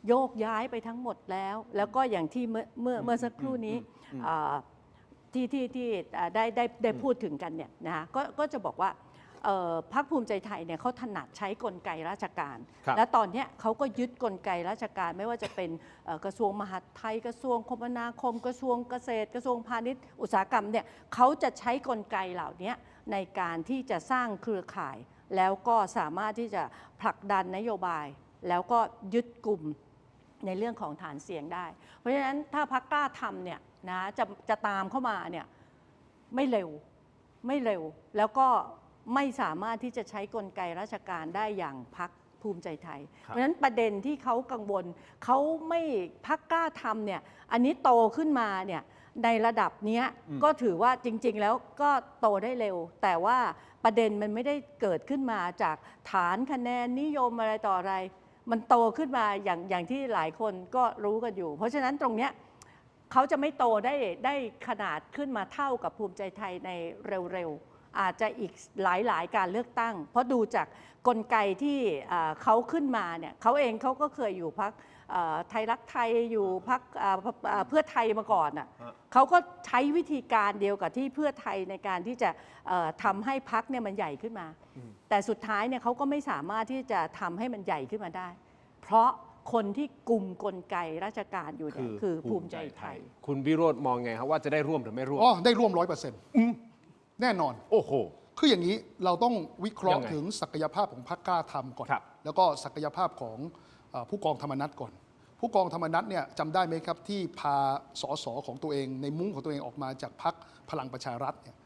โยกย้ายไปทั้งหมดแล้ว แล้วก็อย่างที่เมื่อสักครู่นี้ที่ได้พูดถึงกันเนี่ยนะคะก็จะบอกว่าพรรคภูมิใจไทยเนี่ยเขาถนัดใช้กลไกราชการ และตอนนี้เขาก็ยึดกลไกราชการไม่ว่าจะเป็นกระทรวงมหาดไทยกระทรวงคมนาคมกระทรวงเกษตรกระทรวงพาณิชย์อุตสาหกรรมเนี่ยเขาจะใช้กลไกเหล่านี้ในการที่จะสร้างเครือข่าย แล้วก็สามารถที่จะผลักดันนโยบาย แล้วก็ยึดกลุ่มในเรื่องของฐานเสียงได้ เพราะฉะนั้นถ้าพรรคกล้าทำเนี่ยนะจะตามเข้ามาเนี่ยไม่เร็วแล้วก็ไม่สามารถที่จะใช้กลไกราชการได้อย่างพรรคภูมิใจไทย เพราะฉะนั้นประเด็นที่เขากังวลเขาไม่พรรคกล้าทำเนี่ยอันนี้โตขึ้นมาเนี่ยในระดับนี้ก็ถือว่าจริงๆแล้วก็โตได้เร็ว แต่ว่าประเด็นมันไม่ได้เกิดขึ้นมาจากฐานคะแนนนิยมอะไรต่ออะไรมันโตขึ้นมาอย่างที่หลายคนก็รู้กันอยู่เพราะฉะนั้นตรงเนี้ยเขาจะไม่โตได้ขนาดขึ้นมาเท่ากับภูมิใจไทยในเร็วๆอาจจะอีกหลายการเลือกตั้งเพราะดูจากกลไกที่เขาขึ้นมาเนี่ยเขาเองเขาก็เคยอยู่พรรคไทยรักไทยอยู่พรรคเพื่อไทยมาก่อนอ่ะเขาก็ใช้วิธีการเดียวกับที่เพื่อไทยในการที่จะทำให้พรรคเนี่ยมันใหญ่ขึ้นมาแต่สุดท้ายเนี่ยเขาก็ไม่สามารถที่จะทำให้มันใหญ่ขึ้นมาได้เพราะคนที่กุมกลไกราชการอยู่เนี่ยคือภูมิใจไทยคุณวิโรจน์มองไงครับว่าจะได้ร่วมหรือไม่ร่วมได้ร่วม 100%แน่นอนโอ้โหคืออย่างนี้เราต้องวิเคราะห์ถึงศักยภาพของพรรคกล้าทำก่อนแล้วก็ศักยภาพของผู้กองธรรมนัสก่อนผู้กองธรรมนัสเนี่ยจำได้ไหมครับที่พาสสของตัวเองในมุ้งของตัวเองออกมาจากพรรคพลังประชารัฐเนี่ย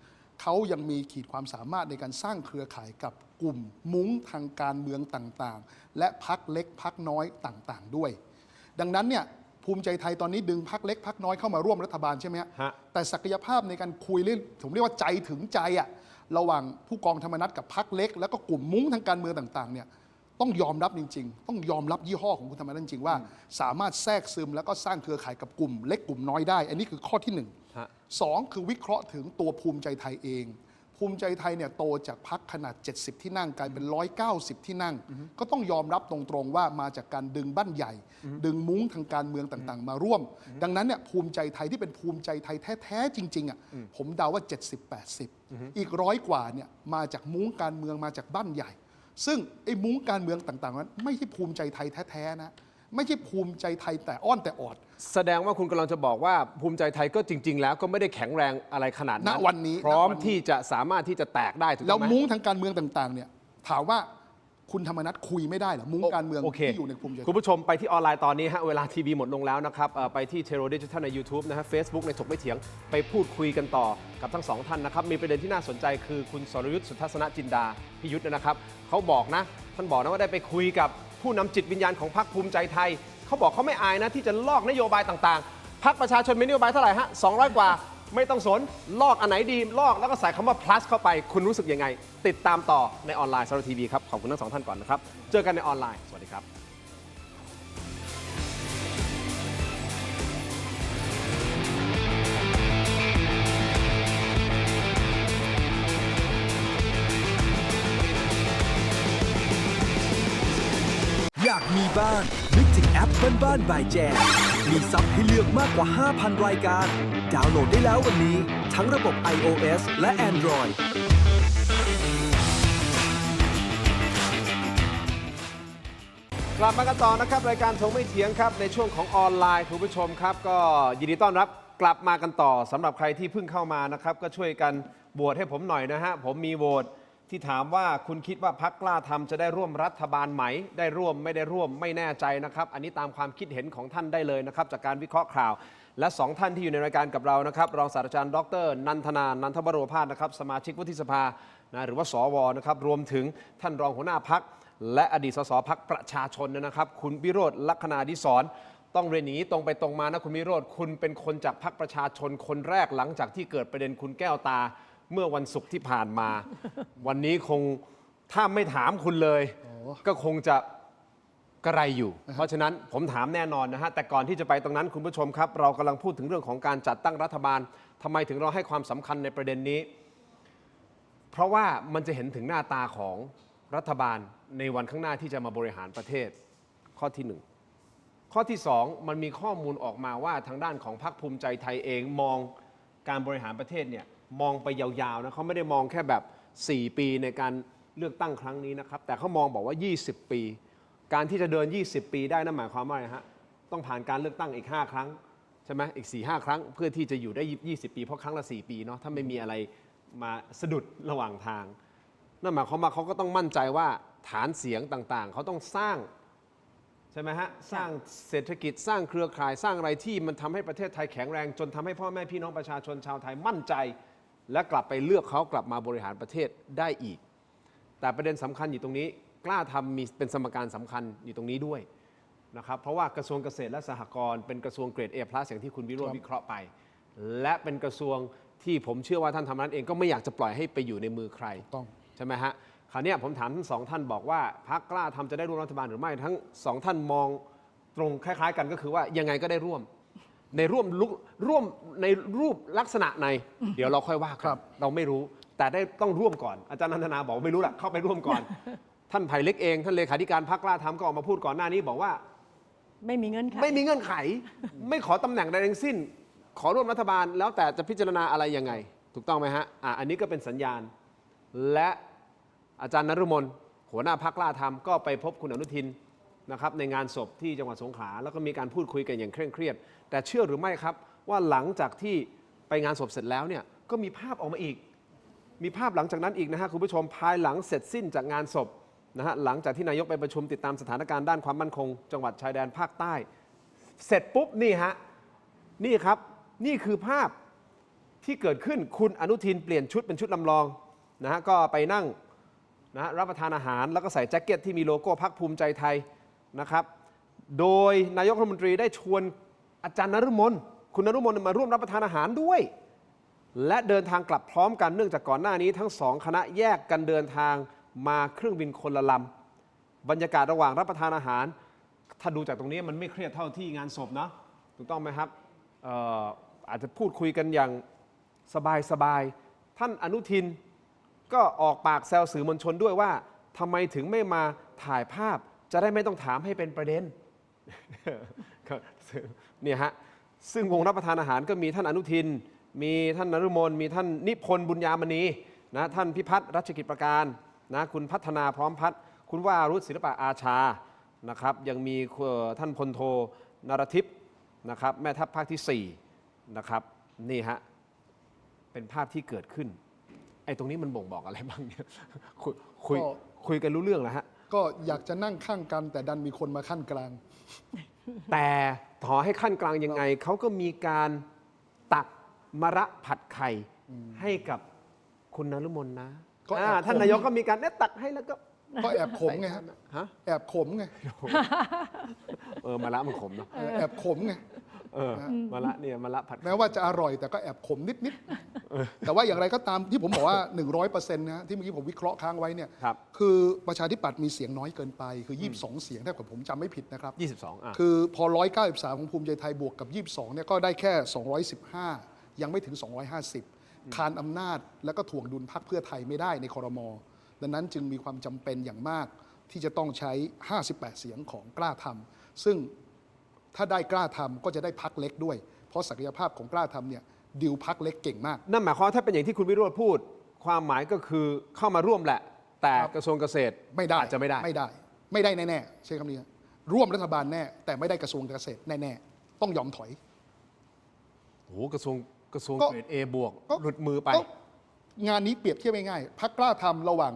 เขายังมีขีดความสามารถในการสร้างเครือข่ายกับกลุ่มมุ้งทางการเมืองต่างๆและพรรคเล็กพรรคน้อยต่างๆด้วยดังนั้นเนี่ยภูมิใจไทยตอนนี้ดึงพรรคเล็กพรรคน้อยเข้ามาร่วมรัฐบาลใช่ไหมฮะแต่ศักยภาพในการคุยเรื่องผมเรียกว่าใจถึงใจอะระหว่างผู้กองธรรมนัสกับพรรคเล็กแล้วก็กลุ่มมุ้งทางการเมืองต่างๆเนี่ยต้องยอมรับจริงๆต้องยอมรับยี่ห้อของคุณธรรมนัสจริงๆว่าสามารถแทรกซึมแล้วก็สร้างเครือข่ายกับกลุ่มเล็กกลุ่มน้อยได้อันนี้คือข้อที่1 2คือวิเคราะห์ถึงตัวภูมิใจไทยเองภูมิใจไทยเนี่ยโตจากพรรคขนาด70ที่นั่งกลายเป็น190ที่นั่งก็ต้องยอมรับตรงๆว่ามาจากการดึงบ้านใหญ่ดึงมุ้งทางการเมืองต่างๆมาร่วมดังนั้นเนี่ยภูมิใจไทยที่เป็นภูมิใจไทยแท้ๆจริงๆอ่ะผมเดาว่า70-80อีก100กว่าเนี่ยมาจากมุ้งการเมืองมาจากบ้านใหญ่ซึ่งไอ้มุ้งการเมืองต่างๆนั้นไม่ใช่ภูมิใจไทยแท้ๆนะไม่ใช่ภูมิใจไทยแต่อ้อนแต่ออดแสดงว่าคุณกำลังจะบอกว่าภูมิใจไทยก็จริงๆแล้วก็ไม่ได้แข็งแรงอะไรขนาดนั้นณวันนี้พร้อมที่จะสามารถที่จะแตกได้ถูกไหมแล้วมุ้งทางการเมืองต่างๆเนี่ยถามว่าคุณธรรมนัสคุยไม่ได้เหรอมุ้งการเมืองที่อยู่ในภูมิใจไทยคุณผู้ชมไปที่ออนไลน์ตอนนี้ฮะเวลาทีวีหมดลงแล้วนะครับไปที่เทโรดิจิทัลใน YouTube นะฮะ Facebook ในถกไม่เถียงไปพูดคุยกันต่อกับทั้งสองท่านนะครับมีประเด็นที่น่าสนใจคือคุณสรยุทธสุทัศนจินดาพิยุทธนะครับเขาบอกนะท่านบอกนะว่าได้ไปคุยกับผู้นำจิตวิญญาณของพรรคภูมิใจไทยเขาบอกเขาไม่อายนะที่จะลอกนโยบายต่างๆพรรคประชาชนมีนโยบายเท่าไหร่ฮะ200 กว่าไม่ต้องสนลอกอันไหนดีลอกแล้วก็ใส่คำว่า plus เข้าไปคุณรู้สึกยังไงติดตามต่อในออนไลน์สารทีวีครับขอบคุณทั้งสองท่านก่อนนะครับเจอกันในออนไลน์สวัสดีครับอยากมีบ้านนึกถึงแอปบ้านบายแจมมีซับให้เลือกมากกว่า 5,000 รายการดาวน์โหลดได้แล้ววันนี้ทั้งระบบ iOS และ Android กลับมากันต่อนะครับรายการถกไม่เถียงครับในช่วงของออนไลน์คุณผู้ชมครับก็ยินดีต้อนรับกลับมากันต่อสำหรับใครที่เพิ่งเข้ามานะครับก็ช่วยกันโหวตให้ผมหน่อยนะฮะผมมีโหวตที่ถามว่าคุณคิดว่าพรรคกล้าทำจะได้ร่วมรัฐบาลไหมได้ร่วมไม่ได้ร่วมไม่แน่ใจนะครับอันนี้ตามความคิดเห็นของท่านได้เลยนะครับจากการวิเคราะห์ข่าวและ2ท่านที่อยู่ในรายการกับเรานะครับรองศาสตราจารย์ดร.นันทนานันทบโรภาสนะครับสมาชิกวุฒิสภาหรือว่าสวนะครับรวมถึงท่านรองหัวหน้าพรรคและอดีตสสพรรคประชาชนนะครับคุณวิโรจน์ลัคนาดิศรต้องเรียนอย่างนี้ตรงไปตรงมานะคุณวิโรจน์คุณเป็นคนจากพรรคประชาชนคนแรกหลังจากที่เกิดประเด็นคุณแก้วตาเมื่อวันศุกร์ที่ผ่านมาวันนี้คงถ้าไม่ถามคุณเลยก็คงจะ กระไรอยู่ เพราะฉะนั้นผมถามแน่นอนนะฮะแต่ก่อนที่จะไปตรงนั้นคุณผู้ชมครับ เรากำลังพูดถึงเรื่องของการจัดตั้งรัฐบาลทำไมถึงเราให้ความสำคัญในประเด็นนี้ เพราะว่ามันจะเห็นถึงหน้าตาของรัฐบาลในวันข้างหน้าที่จะมาบริหารประเทศข้อที่ 1 ข้อที่ 2 มันมีข้อมูลออกมาว่าทางด้านของพรรคภูมิใจไทยเองมองการบริหารประเทศเนี่ยมองไปยาวๆนะเขาไม่ได้มองแค่แบบ 4 ปีในการเลือกตั้งครั้งนี้นะครับแต่เขามองบอกว่า 20 ปี การที่จะเดิน 20 ปีได้นั่นหมายความว่าอะไรฮะต้องผ่านการเลือกตั้งอีก 5 ครั้งใช่ไหมอีก 4-5 ครั้งเพื่อที่จะอยู่ได้ 20 ปีเพราะครั้งละ 4 ปีเนาะถ้าไม่มีอะไรมาสะดุดระหว่างทางนั่นหมายความว่าเขาก็ต้องมั่นใจว่าฐานเสียงต่างๆเขาต้องสร้างใช่ไหมฮะสร้างเศรษฐกิจสร้างเครือข่ายสร้างอะไรที่มันทำให้ประเทศไทยแข็งแรงจนทำให้พ่อแม่พี่น้องประชาชนชาวไทยมั่นใจและกลับไปเลือกเขากลับมาบริหารประเทศได้อีกแต่ประเด็นสำคัญอยู่ตรงนี้กล้าทำมีเป็นสมการสำคัญอยู่ตรงนี้ด้วยนะครับเพราะว่ากระทรวงเกษตรและสหกรณ์เป็นกระทรวงเกรด A+ อย่างที่คุณวิโรจน์วิเคราะห์ไปและเป็นกระทรวงที่ผมเชื่อว่าท่านทำนั้นเองก็ไม่อยากจะปล่อยให้ไปอยู่ในมือใครใช่ไหมฮะคราวนี้ผมถามทั้งสองท่านบอกว่าพรรคกล้าทำจะได้ร่วมรัฐบาลหรือไม่ทั้งสองท่านมองตรงคล้ายๆกันก็คือว่ายังไงก็ได้ร่วมในร่วมในรูปลักษณะในเดี๋ยวเราค่อยว่ากันเราไม่รู้แต่ได้ต้องร่วมก่อนอาจารย์นันทนาบอกไม่รู้แหละเข้าไปร่วมก่อน ท่านไผ่เล็กเองท่านเลขาธิการพรรคกล้าทำก็ออกมาพูดก่อนหน้านี้บอกว่าไม่มีเงื่อนไขไม่ขอตำแหน่งใดทั้งสิ้นขอร่วมรัฐบาลแล้วแต่จะพิจารณาอะไรยังไงถูกต้องไหมฮะอันนี้ก็เป็นสัญญาณและอาจารย์นฤมลหัวหน้าพรรคกล้าทำก็ไปพบคุณอนุทินนะครับในงานศพที่จังหวัดสงขลาแล้วก็มีการพูดคุยกันอย่างเคร่งเครียดแต่เชื่อหรือไม่ครับว่าหลังจากที่ไปงานศพเสร็จแล้วเนี่ยก็มีภาพออกมาอีกมีภาพหลังจากนั้นอีกนะฮะคุณผู้ชมภายหลังเสร็จสิ้นจากงานศพนะฮะหลังจากที่นายกไปประชุมติดตามสถานการณ์ด้านความมั่นคงจังหวัดชายแดนภาคใต้เสร็จปุ๊บนี่ฮะนี่ครับนี่คือภาพที่เกิดขึ้นคุณอนุทินเปลี่ยนชุดเป็นชุดลำลองนะฮะก็ไปนั่งนะรับประทานอาหารแล้วก็ใส่แจ็คเก็ตที่มีโลโก้พรรคภูมิใจไทยนะครับโดยนายกรัฐมนตรีได้ชวนอาจารย์นฤมลคุณนฤมลมาร่วมรับประทานอาหารด้วยและเดินทางกลับพร้อมกันเนื่องจากก่อนหน้านี้ทั้งสองคณะแยกกันเดินทางมาเครื่องบินคนละลำบรรยากาศระหว่างรับประทานอาหารถ้าดูจากตรงนี้มันไม่เครียดเท่าที่งานศพนะถูกต้องไหมครับอาจจะพูดคุยกันอย่างสบายๆท่านอนุทินก็ออกปากแซวสื่อมวลชนด้วยว่าทำไมถึงไม่มาถ่ายภาพจะได้ไม่ต้องถามให้เป็นประเด็น เนี่ยฮะซึ่งวงรับประทานอาหารก็มีท่านอนุทินมีท่านนฤมลมีท่านนิพนธ์บุญญามณีนะท่านพิพัฒน์รัชกิจประการนะคุณพัฒนาพร้อมพัฒน์คุณวารุษศิลปะอาชานะครับยังมีท่านพลโทนรทิพย์นะครับแม่ทัพภาคที่4นะครับนี่ฮะเป็นภาพที่เกิดขึ้นไอ้ตรงนี้มันบ่งบอกอะไรบ้างเนี่ยคุยกันรู้เรื่องแล้วฮะก็อยากจะนั่งข้างกันแต่ดันมีคนมาขั้นกลางแต่ต่อให้ขั้นกลางยังไงเขาก็มีการตักมะระผัดไข่ให้กับคุณนฤมลนะท่านนายกก็มีการตักให้แล้วก็แอบขมไงฮะแอบขมไงมะระมันขมเนาะแอบขมไงมะระเนี่ยมะระผัดแม้ว่าจะอร่อยแต่ก็แอบขมนิดแต่ว่าอย่างไรก็ตามที่ผมบอกว่า 100% นะที่เมื่อกี้ผมวิเคราะห์ค้างไว้เนี่ยคือประชาธิปัตย์มีเสียงน้อยเกินไปคือ22เสียงถ้าผมจำไม่ผิดนะครับ22คือพอ193ของภูมิใจไทยบวกกับ22เนี่ยก็ได้แค่215ยังไม่ถึง250คานอำนาจแล้วก็ถ่วงดุลพรรคเพื่อไทยไม่ได้ในครม.ดังนั้นจึงมีความจำเป็นอย่างมากที่จะต้องใช้58เสียงของกล้าทำซึ่งถ้าได้กล้าทำก็จะได้พรรคเล็กด้วยเพราะศักยภาพของกล้าทำเนี่ยดิวพรรคเล็กเก่งมากนั่นหมายความว่าถ้าเป็นอย่างที่คุณวิโรจน์พูดความหมายก็คือเข้ามาร่วมแหละแต่กระทรวงเกษตรไม่ได้จะไม่ได้แน่ๆใช่คำนี้ร่วมรัฐบาลแน่แต่ไม่ได้กระทรวงเกษตรแน่ๆต้องยอมถอยโอ้กระทรวงเกรด A บวกหลุดมือไปงานนี้เปรียบเทียบง่ายๆพรรคกล้าทำระหว่าง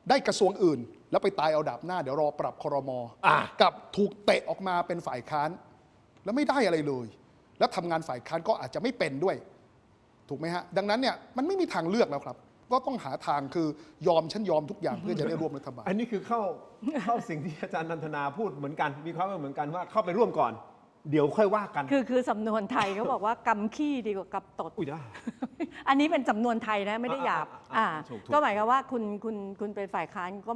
ได้กระทรวงอื่นแล้วไปตายเอาดาบหน้าเดี๋ยวรอปรับครม.กับถูกเตะออกมาเป็นฝ่ายค้านแล้วไม่ได้อะไรเลยแล้วทำงานฝ่ายค้านก็อาจจะไม่เป็นด้วยถูกไหมฮะดังนั้นเนี่ยมันไม่มีทางเลือกแล้วครับก็ต้องหาทางคือยอมฉันยอมทุกอย่างเพื่อจะได้ร่วมรัฐบาลอันนี้คือเข้าสิ่งที่อาจารย์นันทนาพูดเหมือนกันมีความเหมือนกันว่าเข้าไปร่วมก่อน เดี๋ยวค่อยว่ากัน คือสำนวนไทยเขาบอกว่ากำขี้ดีกว่ากำตด อุ้ยนะ อันนี้เป็นสำนวนไทยนะไม่ได้หยาบ ถูก ก็หมายความว่าคุณเป็นฝ่ายค้านก็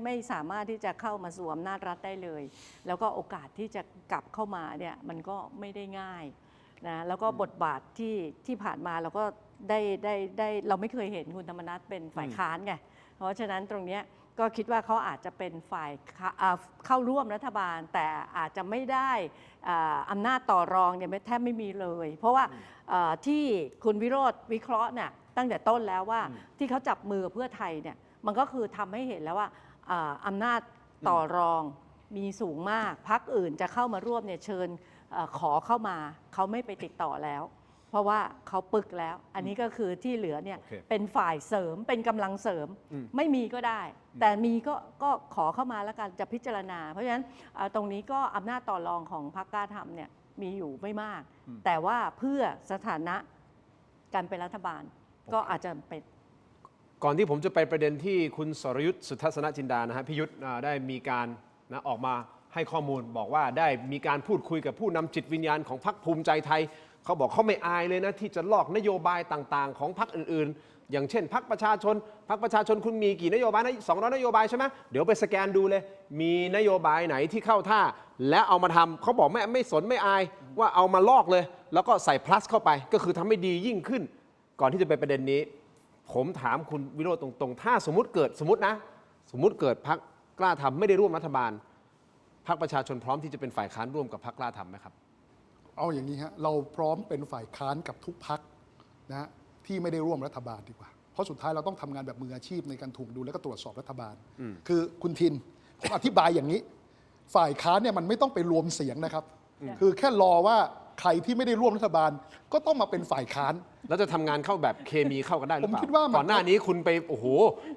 ไม่สามารถที่จะเข้ามาสู่อำนาจรัฐได้เลย แล้วก็โอกาสที่จะกลับเข้ามาเนี่ยมันก็ไม่ได้ง่ายนะแล้วก็บทบาทที่ผ่านมาเราก็ได้เราไม่เคยเห็นคุณธรรมนัสเป็นฝ่ายค้านไงเพราะฉะนั้นตรงเนี้ยก็คิดว่าเขาอาจจะเป็นฝ่ายเข้าร่วมรัฐบาล แต่อาจจะไม่ได้อำนาจต่อรองเนี่ยแทบไม่มีเลย เพราะว่าที่คุณวิโรจน์วิเคราะห์เนี่ยตั้งแต่ต้นแล้วว่าที่เขาจับมือเพื่อไทยเนี่ยมันก็คือทำให้เห็นแล้วว่าอำนาจต่อรองมีสูงมากพรรคอื่นจะเข้ามาร่วมเนี่ยเชิญขอเข้ามาเขาไม่ไปติดต่อแล้ว เพราะว่าเขาปึกแล้ว อันนี้ก็คือที่เหลือเนี่ยเป็นฝ่ายเสริมเป็นกำลังเสริมไม่มีก็ได้ แต่มีก็ขอเข้ามาแล้วกันจะพิจารณา เพราะฉะนั้นตรงนี้ก็อำนาจต่อรองของพรรคกล้าทำเนี่ยมีอยู่ไม่มาก แต่ว่าเพื่อสถานะการเป็นรัฐบาลก็อาจจะเป็น ก่อนที่ผมจะไปประเด็นที่คุณสรยุทธ์สุทัศนจินดานะฮะพี่ยุทธได้มีการออกมาให้ข้อมูลบอกว่าได้มีการพูดคุยกับผู้นำจิตวิญญาณของพรรคภูมิใจไทยเขาบอกเขาไม่อายเลยนะที่จะลอกนโยบายต่างๆของพรรคอื่นๆอย่างเช่นพรรคประชาชนคุณมีกี่นโยบายนะ200นโยบายใช่ไหมเดี๋ยวไปสแกนดูเลยมีนโยบายไหนที่เข้าท่าและเอามาทำเขาบอกไม่สนไม่อายว่าเอามาลอกเลยแล้วก็ใส่ plus เข้าไปก็คือทำให้ดียิ่งขึ้นก่อนที่จะไปประเด็นนี้ผมถามคุณวิโรจน์ตรงๆถ้าสมมติเกิดพรรคกล้าทำไม่ได้ร่วมรัฐบาลพรรคประชาชนพร้อมที่จะเป็นฝ่ายค้านร่วมกับพรรคกล้าทำไหมครับเอาอย่างนี้ฮะเราพร้อมเป็นฝ่ายค้านกับทุกพรรคนะที่ไม่ได้ร่วมรัฐบาลดีกว่าเพราะสุดท้ายเราต้องทำงานแบบมืออาชีพในการถูกดูและก็ตรวจสอบรัฐบาลคือคุณทินผมอธิบายอย่างนี้ฝ่ายค้านเนี่ยมันไม่ต้องไปรวมเสียงนะครับคือแค่รอว่าใครที่ไม่ได้ร่วมรัฐบาลก็ต้องมาเป็นฝ่ายค้านแล้วจะทำงานเข้าแบบเคมีเข้ากันได้หรือเปล่า ผมคิดว่าก่อนหน้านี้คุณไปโอ้โห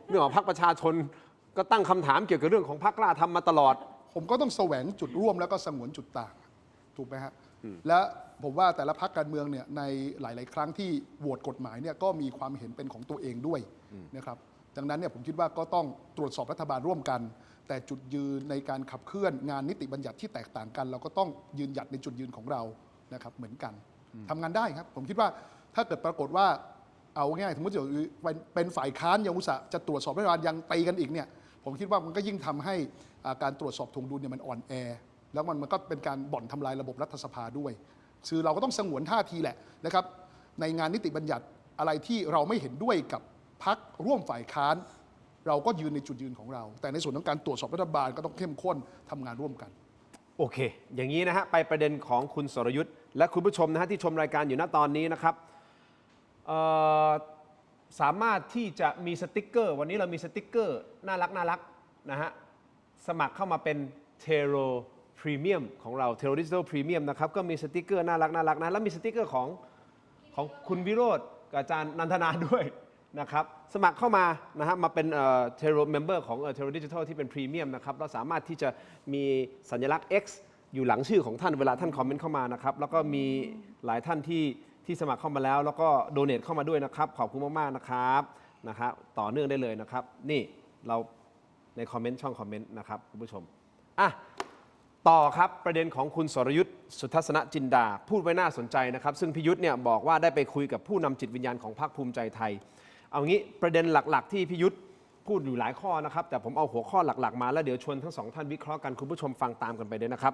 เรื่องของพรรคประชาชนก็ตั้งคำถามเกี่ยวกับเรื่องของพรรคกล้าทำมาตลอดผมก็ต้องแสวงจุดร่วมแล้วก็สงวนจุดต่างถูกไหมฮะและผมว่าแต่ละพรรคการเมืองเนี่ยในหลายๆครั้งที่โหวตกฎหมายเนี่ยก็มีความเห็นเป็นของตัวเองด้วยนะครับดังนั้นเนี่ยผมคิดว่าก็ต้องตรวจสอบรัฐบาลร่วมกันแต่จุดยืนในการขับเคลื่อนงานนิติบัญญัติที่แตกต่างกันเราก็ต้องยืนหยัดในจุดยืนของเรานะครับเหมือนกันทำงานได้ครับผมคิดว่าถ้าเกิดปรากฏว่าเอาง่ายสมมติเป็นฝ่ายค้านยังอุตส่าห์จะตรวจสอบรัฐบาลยังตีกันอีกเนี่ยผมคิดว่ามันก็ยิ่งทำให้การตรวจสอบทวงดุลเนี่ยมันอ่อนแอแล้วมันก็เป็นการบ่อนทำลายระบบรัฐสภาด้วยคือเราก็ต้องสงวนท่าทีแหละนะครับในงานนิติบัญญัติอะไรที่เราไม่เห็นด้วยกับพรรคร่วมฝ่ายค้านเราก็ยืนในจุดยืนของเราแต่ในส่วนของการตรวจสอบรัฐบาลก็ต้องเข้มข้นทำงานร่วมกันโอเคอย่างนี้นะฮะไปประเด็นของคุณสรยุทธ์และคุณผู้ชมนะฮะที่ชมรายการอยู่ณตอนนี้นะครับสามารถที่จะมีสติ๊กเกอร์วันนี้เรามีสติ๊กเกอร์น่ารักนะฮะสมัครเข้ามาเป็นเทโรพรีเมียมของเราเทโรดิจิทัลพรีเมียมนะครับก็มีสติ๊กเกอร์น่ารักนะแล้วมีสติ๊กเกอร์ของคุณวิโรจน์กับอาจารย์นันทนาด้วยนะครับสมัครเข้ามานะฮะมาเป็นเทโรเมมเบอร์ของเทโรดิจิทัลที่เป็นพรีเมียมนะครับเราสามารถที่จะมีสัญลักษณ์ X อยู่หลังชื่อของท่านเวลาท่านคอมเมนต์เข้ามานะครับแล้วก็มีหลายท่านที่สมัครเข้ามาแล้วก็โดเนทเข้ามาด้วยนะครับขอบคุณมากๆนะครับต่อเนื่องได้เลยนะครับนี่เราในคอมเมนต์ช่องคอมเมนต์นะครับคุณผู้ชมต่อครับประเด็นของคุณสรยุทธ์สุทัศนจินดาพูดไว้น่าสนใจนะครับซึ่งพิยุทธ์เนี่ยบอกว่าได้ไปคุยกับผู้นำจิตวิญญาณของพรรคภูมิใจไทยเอางี้ประเด็นหลักๆที่พิยุทธ์พูดอยู่หลายข้อนะครับแต่ผมเอาหัวข้อหลักๆมาแล้วเดี๋ยวชวนทั้งสองท่านวิเคราะห์กันคุณผู้ชมฟังตามกันไปด้วยนะครับ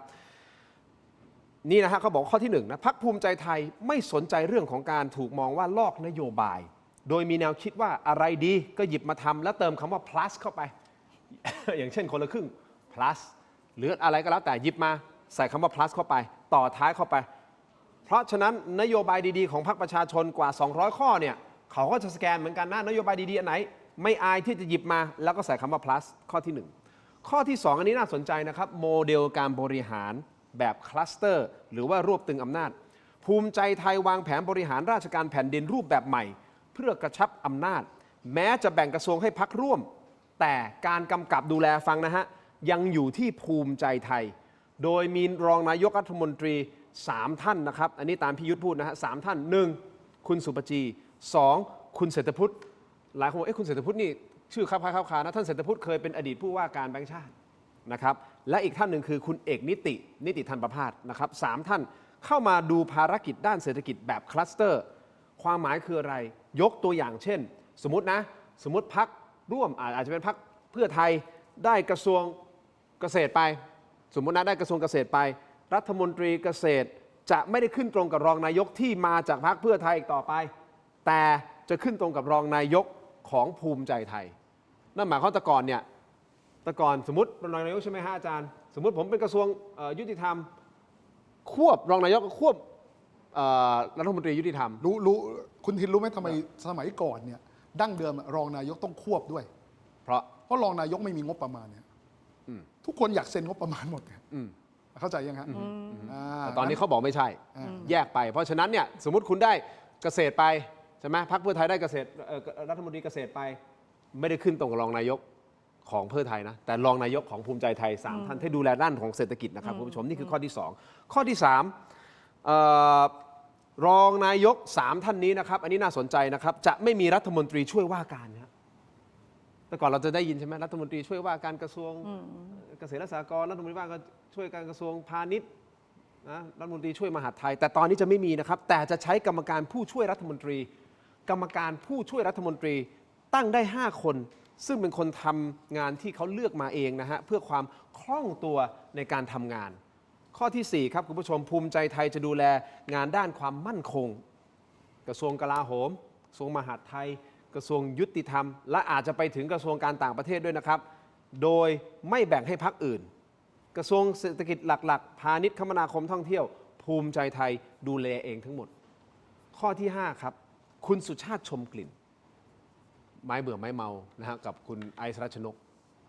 นี่นะฮะเขาบอกข้อที่1นะพรรคภูมิใจไทยไม่สนใจเรื่องของการถูกมองว่าลอกนโยบายโดยมีแนวคิดว่าอะไรดีก็หยิบมาทำแล้วเติมคำว่า plus เข้าไป อย่างเช่นคนละครึ่ง plus หรืออะไรก็แล้วแต่หยิบมาใส่คำว่า plus เข้าไปต่อท้ายเข้าไปเพราะฉะนั้นนโยบายดีๆของพรรคประชาชนกว่า200ข้อเนี่ยเขาก็จะสแกนเหมือนกันนะนโยบายดีๆอันไหนไม่อายที่จะหยิบมาแล้วก็ใส่คำว่า plus ข้อที่1ข้อที่2อันนี้น่าสนใจนะครับโมเดลการบริหารแบบคลัสเตอร์หรือว่ารวบตึงอำนาจภูมิใจไทยวางแผนบริหารราชการแผ่นดินรูปแบบใหม่เพื่อกระชับอำนาจแม้จะแบ่งกระทรวงให้พรรคร่วมแต่การกำกับดูแลฟังนะฮะยังอยู่ที่ภูมิใจไทยโดยมีรองนายกรัฐมนตรี3ท่านนะครับอันนี้ตามพิยุทธ์พูดนะฮะ3ท่าน1คุณสุปจี2คุณเศรษฐพุทธหลายคนบอกคุณเศรษฐพุทธนี่ชื่อคล้ายๆนะท่านเศรษฐพุทธเคยเป็นอดีตผู้ว่าการแบงก์ชาติ นะครับ และอีกท่านหนึ่งคือคุณเอกนิติธันประภาสนะครับ3ท่านเข้ามาดูภารกิจด้านเศรษฐกิจแบบคลัสเตอร์ความหมายคืออะไรยกตัวอย่างเช่นสมมติพรรคร่วมอาจจะเป็นพรรคเพื่อไทยได้กระทรวงเกษตรไปสมมติได้กระทรวงเกษตรไปรัฐมนตรีเกษตรจะไม่ได้ขึ้นตรงกับรองนายกที่มาจากพรรคเพื่อไทยอีกต่อไปแต่จะขึ้นตรงกับรองนายกของภูมิใจไทยนั่นหมายความแต่ก่อนสมมติรองนายกใช่ไหมฮะอาจารย์สมมติผมเป็นกระทรวงยุติธรรมควบรองนายกควบรัฐมนตรียุติธรรมรู้คุณทินรู้ไหมทำไมสมัยก่อนเนี่ยดั้งเดิมรองนายกต้องควบด้วยเพราะรองนายกไม่มีงบประมาณเนี่ยทุกคนอยากเซ็นงบประมาณหมดเข้าใจยังฮะแต่ตอนนี้เขาบอกไม่ใช่แยกไปเพราะฉะนั้นเนี่ยสมมติคุณได้เกษตรไปใช่ไหมพรรคเพื่อไทยได้เกษตรรัฐมนตรีเกษตรไปไม่ได้ขึ้นตรงกับรองนายกของเพื่อไทยนะแต่รองนายกของภูมิใจไทย3ท่านที่ดูแลด้านของเศรษฐกิจนะครับคุณผู้ชมนี่คือข้อที่2ข้อที่3รองนายก3ท่านนี้นะครับอันนี้น่าสนใจนะครับจะไม่มีรัฐมนตรีช่วยว่าการนะแต่ก่อนเราจะได้ยินใช่ไหมรัฐมนตรีช่วยว่าการกระทรวงเกษตรและสหกรณ์รัฐมนตรีว่าการช่วยการกระทรวงพาณิชย์นะรัฐมนตรีช่วยมหาดไทยแต่ตอนนี้จะไม่มีนะครับแต่จะใช้กรรมการผู้ช่วยรัฐมนตรีกรรมการผู้ช่วยรัฐมนตรีตั้งได้5คนซึ่งเป็นคนทำงานที่เขาเลือกมาเองนะฮะเพื่อความคล่องตัวในการทำงานข้อที่4ครับคุณผู้ชมภูมิใจไทยจะดูแลงานด้านความมั่นคงกระทรวงกลาโหมกระทรวงมหาดไทยกระทรวงยุติธรรมและอาจจะไปถึงกระทรวงการต่างประเทศด้วยนะครับโดยไม่แบ่งให้พรรคอื่นกระทรวงเศรษฐกิจหลักๆพาณิชย์คมนาคมท่องเที่ยวภูมิใจไทยดูแลเองทั้งหมดข้อที่5ครับคุณสุชาติชมกลิ่นไม้เบื่อไม้เมานะฮะกับคุณไอซ์รัชนก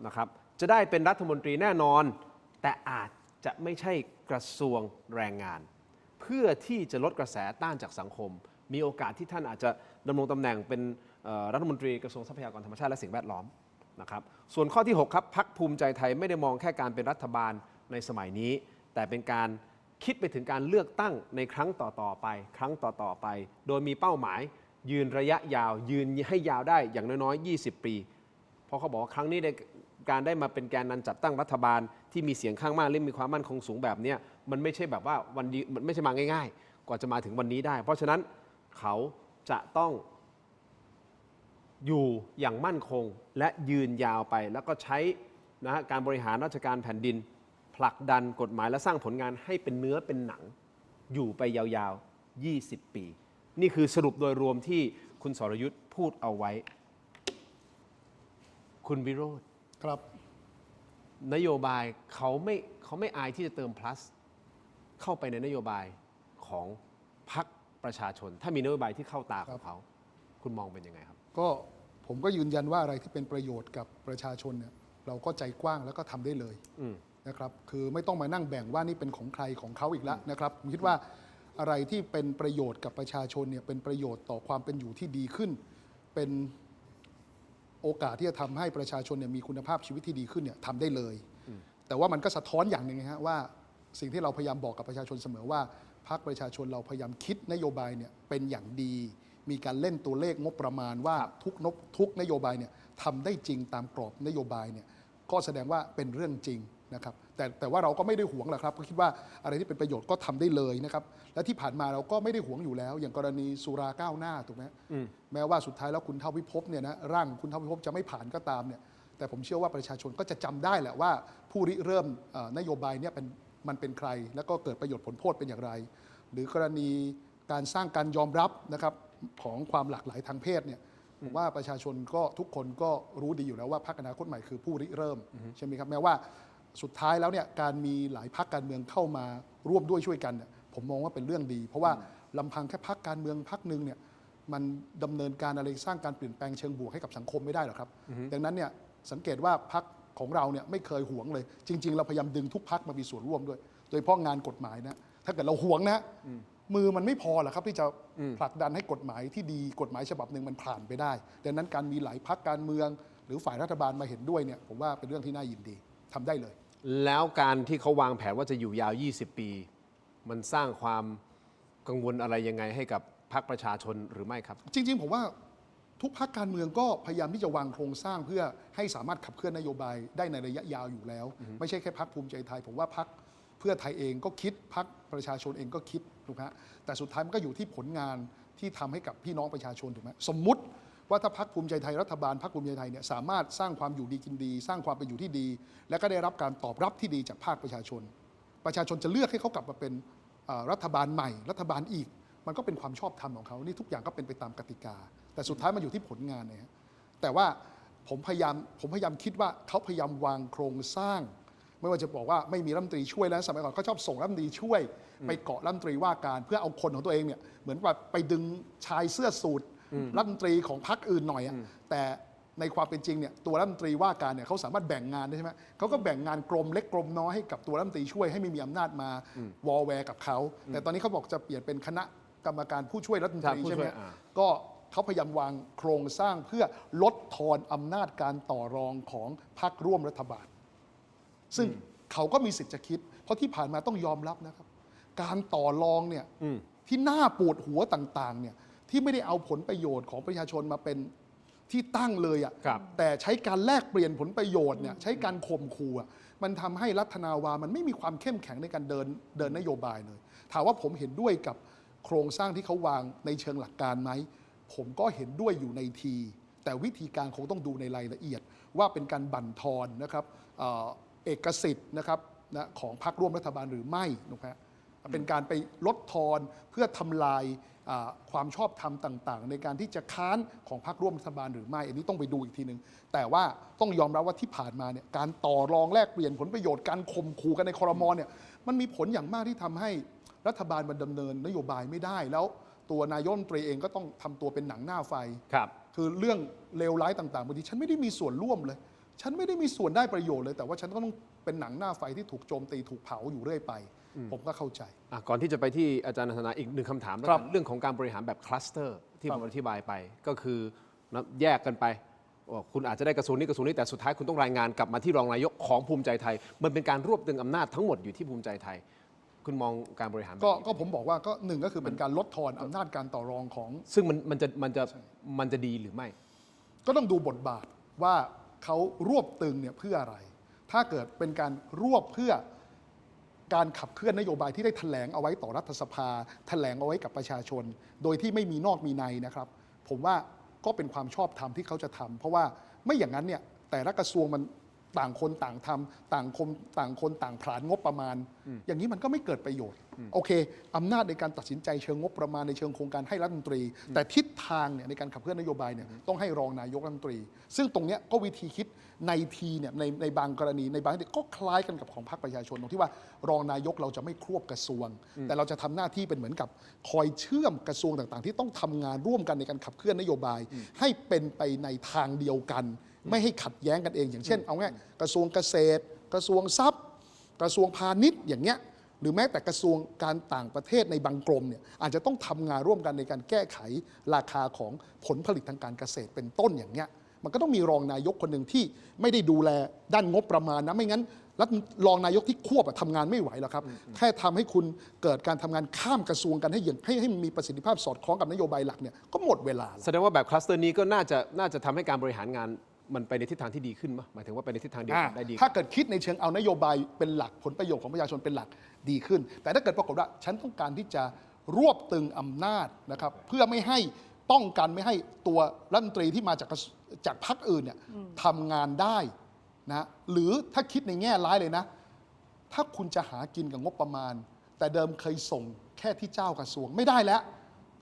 นะครับจะได้เป็นรัฐมนตรีแน่นอนแต่อาจจะไม่ใช่กระทรวงแรงงานเพื่อที่จะลดกระแสต้านจากสังคมมีโอกาสที่ท่านอาจจะดำรงตำแหน่งเป็นรัฐมนตรีกระทรวงทรัพยากรธรรมชาติและสิ่งแวดล้อมนะครับส่วนข้อที่6ครับพรรคภูมิใจไทยไม่ได้มองแค่การเป็นรัฐบาลในสมัยนี้แต่เป็นการคิดไปถึงการเลือกตั้งในครั้งต่อๆไปโดยมีเป้าหมายยืนระยะยาวยืนให้ยาวได้อย่างน้อยๆ20 ปีเพราะเขาบอกว่าครั้งนี้ในการได้มาเป็นแกนนำจัดตั้งรัฐบาลที่มีเสียงข้างมากและมีความมั่นคงสูงแบบนี้มันไม่ใช่แบบว่าวันดีมันไม่ใช่มาง่ายๆกว่าจะมาถึงวันนี้ได้เพราะฉะนั้นเขาจะต้องอยู่อย่างมั่นคงและยืนยาวไปแล้วก็ใช้นะการบริหารราชการแผ่นดินผลักดันกฎหมายและสร้างผลงานให้เป็นเนื้อเป็นหนังอยู่ไปยาวๆ20 ปีนี่คือสรุปโดยรวมที่คุณสรยุทธ์พูดเอาไว้คุณวิโรจน์ครับนโยบายเขาไม่อายที่จะเติม plus เข้าไปในนโยบายของพรรคประชาชนถ้ามีนโยบายที่เข้าตาของเขาคุณมองเป็นยังไงครับก็ผมก็ยืนยันว่าอะไรที่เป็นประโยชน์กับประชาชนเนี่ยเราก็ใจกว้างแล้วก็ทำได้เลยนะครับคือไม่ต้องมานั่งแบ่งว่านี่เป็นของใครของเขาอีกแล้วนะครับผมคิดว่าอะไรที่เป็นประโยชน์กับประชาชนเนี่ยเป็นประโยชน์ต่อความเป็นอยู่ที่ดีขึ้นเป็นโอกาสที่จะทำให้ประชาชนเนี่ยมีคุณภาพชีวิตที่ดีขึ้นเนี่ยทำได้เลยแต่ว่ามันก็สะท้อนอย่างหนึ่งนะฮะว่าสิ่งที่เราพยายามบอกกับประชาชนเสมอว่าพรรคประชาชนเราพยายามคิดนโยบายเนี่ยเป็นอย่างดีมีการเล่นตัวเลขงบประมาณว่าทุกนโยบายเนี่ยทำได้จริงตามกรอบนโยบายเนี่ยก็แสดงว่าเป็นเรื่องจริงนะครับแต่ว่าเราก็ไม่ได้หวงหรอกครับก็คิดว่าอะไรที่เป็นประโยชน์ก็ทำได้เลยนะครับและที่ผ่านมาเราก็ไม่ได้หวงอยู่แล้วอย่างกรณีสุราก้าวหน้าถูกไหมแม้ว่าสุดท้ายแล้วคุณเท่าพิภพเนี่ยนะร่างคุณเท่าพิภพจะไม่ผ่านก็ตามเนี่ยแต่ผมเชื่อว่าประชาชนก็จะจำได้แหละว่าผู้ริเริ่มนโยบายเนี่ยมันเป็นใครแล้วก็เกิดประโยชน์ผลโทษเป็นอย่างไรหรือกรณีการสร้างการยอมรับนะครับของความหลากหลายทางเพศเนี่ยผมว่าประชาชนก็ทุกคนก็รู้ดีอยู่แล้วว่าพรรคอนาคตใหม่คือผู้ริเริ่มใช่ไหมครับแม้ว่าสุดท้ายแล้วเนี่ยการมีหลายพรรคการเมืองเข้ามาร่วมด้วยช่วยกันเนี่ยผมมองว่าเป็นเรื่องดีเพราะว่าลำพังแค่พรรคการเมืองพรรคนึงเนี่ยมันดำเนินการอะไรสร้างการเปลี่ยนแปลงเชิงบวกให้กับสังคมไม่ได้หรอกครับดังนั้นเนี่ยสังเกตว่าพรรคของเราเนี่ยไม่เคยหวงเลยจริงๆเราพยายามดึงทุกพรรคมามีส่วนร่วมด้วยโดยเฉพาะงานกฎหมายนะถ้าเกิดเราหวงนะมือมันไม่พอหรอกครับที่จะผลักดันให้กฎหมายที่ดีกฎหมายฉบับหนึ่งมันผ่านไปได้ดังนั้นการมีหลายพรรคการเมืองหรือฝ่ายรัฐบาลมาเห็นด้วยเนี่ยผมว่าเป็นเรื่องที่น่ายินดีทำได้เลยแล้วการที่เขาวางแผนว่าจะอยู่ยาว20 ปีมันสร้างความกังวลอะไรยังไงให้กับพรรคประชาชนหรือไม่ครับจริงๆผมว่า ทุกพรรคการเมืองก็พยายามที่จะวางโครงสร้างเพื่อให้สามารถขับเคลื่อนนโยบายได้ในระยะยาวอยู่แล้ว ไม่ใช่แค่พรรคภูมิใจไทยผมว่าพรรคเพื่อไทยเองก็คิดพรรคประชาชนเองก็คิดถูกไหมแต่สุดท้ายมันก็อยู่ที่ผลงานที่ทำให้กับพี่น้องประชาชนถูกไหมสมมุติว่าถ้าพรรคภูมิใจไทยรัฐบาลพรรคภูมิใจไทยเนี่ยสามารถสร้างความอยู่ดีกินดี สร้างความเป็นอยู่ที่ดี และก็ได้รับการตอบรับที่ดีจากภาคประชาชนจะเลือกให้เขากลับมาเป็นรัฐบาลใหม่รัฐบาลอีกมันก็เป็นความชอบธรรมของเขานี่ทุกอย่างก็เป็นไปตามกติกาแต่สุดท้ายมันอยู่ที่ผลงานเนี่ยแต่ว่าผมพยายามคิดว่าเขาพยายามวางโครงสร้างไม่ว่าจะบอกว่าไม่มีรัฐมนตรีช่วยแล้วสมัยก่อนเขาชอบส่งรัฐมนตรีช่วยไปเกาะรัฐมนตรีว่าการเพื่อเอาคนของตัวเองเนี่ยเหมือนว่าไปดึงชายเสื้อสูทรัฐมนตรีของพรรคอื่นหน่อยแต่ในความเป็นจริงเนี่ยตัวรัฐมนตรีว่าการเนี่ยเขาสามารถแบ่งงานได้ใช่ไหมเขาก็แบ่งงานกรมเล็กกรมน้อยให้กับตัวรัฐมนตรีช่วยให้ไม่มีอำนาจมาวอลแวร์กับเขาแต่ตอนนี้เขาบอกจะเปลี่ยนเป็นคณะกรรมการผู้ช่วยรัฐมนตรีใช่ไหมก็เขาพยายามวางโครงสร้างเพื่อลดทอนอำนาจการต่อรองของพรรคร่วมรัฐบาลซึ่งเขาก็มีสิทธิ์จะคิดเพราะที่ผ่านมาต้องยอมรับนะครับการต่อรองเนี่ยที่น่าปวดหัวต่างๆเนี่ยที่ไม่ได้เอาผลประโยชน์ของประชาชนมาเป็นที่ตั้งเลยอ่ะแต่ใช้การแลกเปลี่ยนผลประโยชน์เนี่ยใช้การข่มขู่มันทำให้รัฐนาวามันไม่มีความเข้มแข็งในการเดินนโยบายเลยถามว่าผมเห็นด้วยกับโครงสร้างที่เขาวางในเชิงหลักการไหมผมก็เห็นด้วยอยู่ในทีแต่วิธีการคงต้องดูในรายละเอียดว่าเป็นการบั่นทอนนะครับเอกสิทธิ์นะครับของพรรคร่วมรัฐบาลหรือไม่นะครับเป็นการไปลดทอนเพื่อทำลายความชอบธรรมต่างๆในการที่จะค้านของพรรคร่วมรัฐบาลหรือไม่อันนี้ต้องไปดูอีกทีนึงแต่ว่าต้องยอมรับว่าที่ผ่านมาเนี่ยการต่อรองแลกเปลี่ยนผลประโยชน์การข่มขู่กันในครม.เนี่ยมันมีผลอย่างมากที่ทำให้รัฐบาลมันดำเนินนโยบายไม่ได้แล้วตัวนายกรัฐมนตรีเองก็ต้องทำตัวเป็นหนังหน้าไฟคือเรื่องเลวร้ายต่างๆบางทีฉันไม่ได้มีส่วนร่วมเลยฉันไม่ได้มีส่วนได้ประโยชน์เลยแต่ว่าฉันก็ต้องเป็นหนังหน้าไฟที่ถูกโจมตีถูกเผาอยู่เรื่อยไปผมก็เข้าใจก่อนที่จะไปที่อาจารย์นันทนาอีกหนึ่งคำถามเรื่องของการบริหารแบบคลัสเตอร์ที่ผมอธิบายไปก็คือแยกกันไปคุณอาจจะได้กระทรวงนี้กระทรวงนี้แต่สุดท้ายคุณต้องรายงานกลับมาที่รองนายกของภูมิใจไทยมันเป็นการรวบตึงอำนาจทั้งหมดอยู่ที่ภูมิใจไทยคุณมองการบริหารก็ผมบอกว่าก็หนึ่งก็คือเป็นการลดทอนอำนาจการต่อรองของซึ่งมันจะดีหรือไม่ก็ต้องดูบทบาทว่าเขารวบตึงเนี่ยเพื่ออะไรถ้าเกิดเป็นการรวบเพื่อการขับเคลื่อนนโยบายที่ได้แถลงเอาไว้ต่อรัฐสภาแถลงเอาไว้กับประชาชนโดยที่ไม่มีนอกมีในนะครับผมว่าก็เป็นความชอบธรรมที่เขาจะทำเพราะว่าไม่อย่างนั้นเนี่ยแต่ละกระทรวงมันต่างคนต่างทำต่างคนต่างผลาญงบประมาณอย่างนี้มันก็ไม่เกิดประโยชน์โอเคอำนาจในการตัดสินใจเชิงงบประมาณในเชิงโครงการให้รัฐมนตรีแต่ทิศทางเนี่ยในการขับเคลื่อนนโยบายเนี่ยต้องให้รองนายกรัฐมนตรีซึ่งตรงนี้ก็วิธีคิดในทีเนี่ยในบางกรณีในบางที่ก็คล้ายกันกับของพรรคประชาชนตรงที่ว่ารองนายกเราจะไม่ควบกระทรวงแต่เราจะทำหน้าที่เป็นเหมือนกับคอยเชื่อมกระทรวงต่างๆที่ต้องทำงานร่วมกันในการขับเคลื่อนนโยบายให้เป็นไปในทางเดียวกันไม่ให้ขัดแย้งกันเองอย่างเช่นเอาง่ายกระทรวงเกษตรกระทรวงทรัพย์กระทรวงพาณิชย์อย่างเงี้ยหรือแม้แต่กระทรวงการต่างประเทศในบางกรมเนี่ยอาจจะต้องทำงานร่วมกันในการแก้ไขราคาของผลผลิตทางการเกษตรเป็นต้นอย่างเงี้ยมันก็ต้องมีรองนายกคนหนึ่งที่ไม่ได้ดูแลด้านงบประมาณนะไม่งั้นรองนายกที่ควบทำงานไม่ไหวหรอกครับแค่ทำให้คุณเกิดการทำงานข้ามกระทรวงกันให้มันมีประสิทธิภาพสอดคล้องกับนโยบายหลักเนี่ยก็หมดเวลาแสดงว่าแบบคลัสเตอร์นี้ก็น่าจะทำให้การบริหารงานมันไปในทิศทางที่ดีขึ้นมั้ยหมายถึงว่าไปในทิศทางเดียวกันได้ดีถ้าเกิดคิดในเชิงเอานโยบายเป็นหลักผลประโยชน์ของประชาชนเป็นหลักดีขึ้นแต่ถ้าเกิดปรากฏว่าฉันต้องการที่จะรวบตึงอำนาจนะครับเพื่อไม่ให้ป้องกันไม่ให้ตัวรัฐมนตรีที่มาจากพรรคอื่นเนี่ยทำงานได้นะหรือถ้าคิดในแง่ร้ายเลยนะถ้าคุณจะหากินกับงบประมาณแต่เดิมเคยส่งแค่ที่เจ้ากระทรวงไม่ได้แล้ว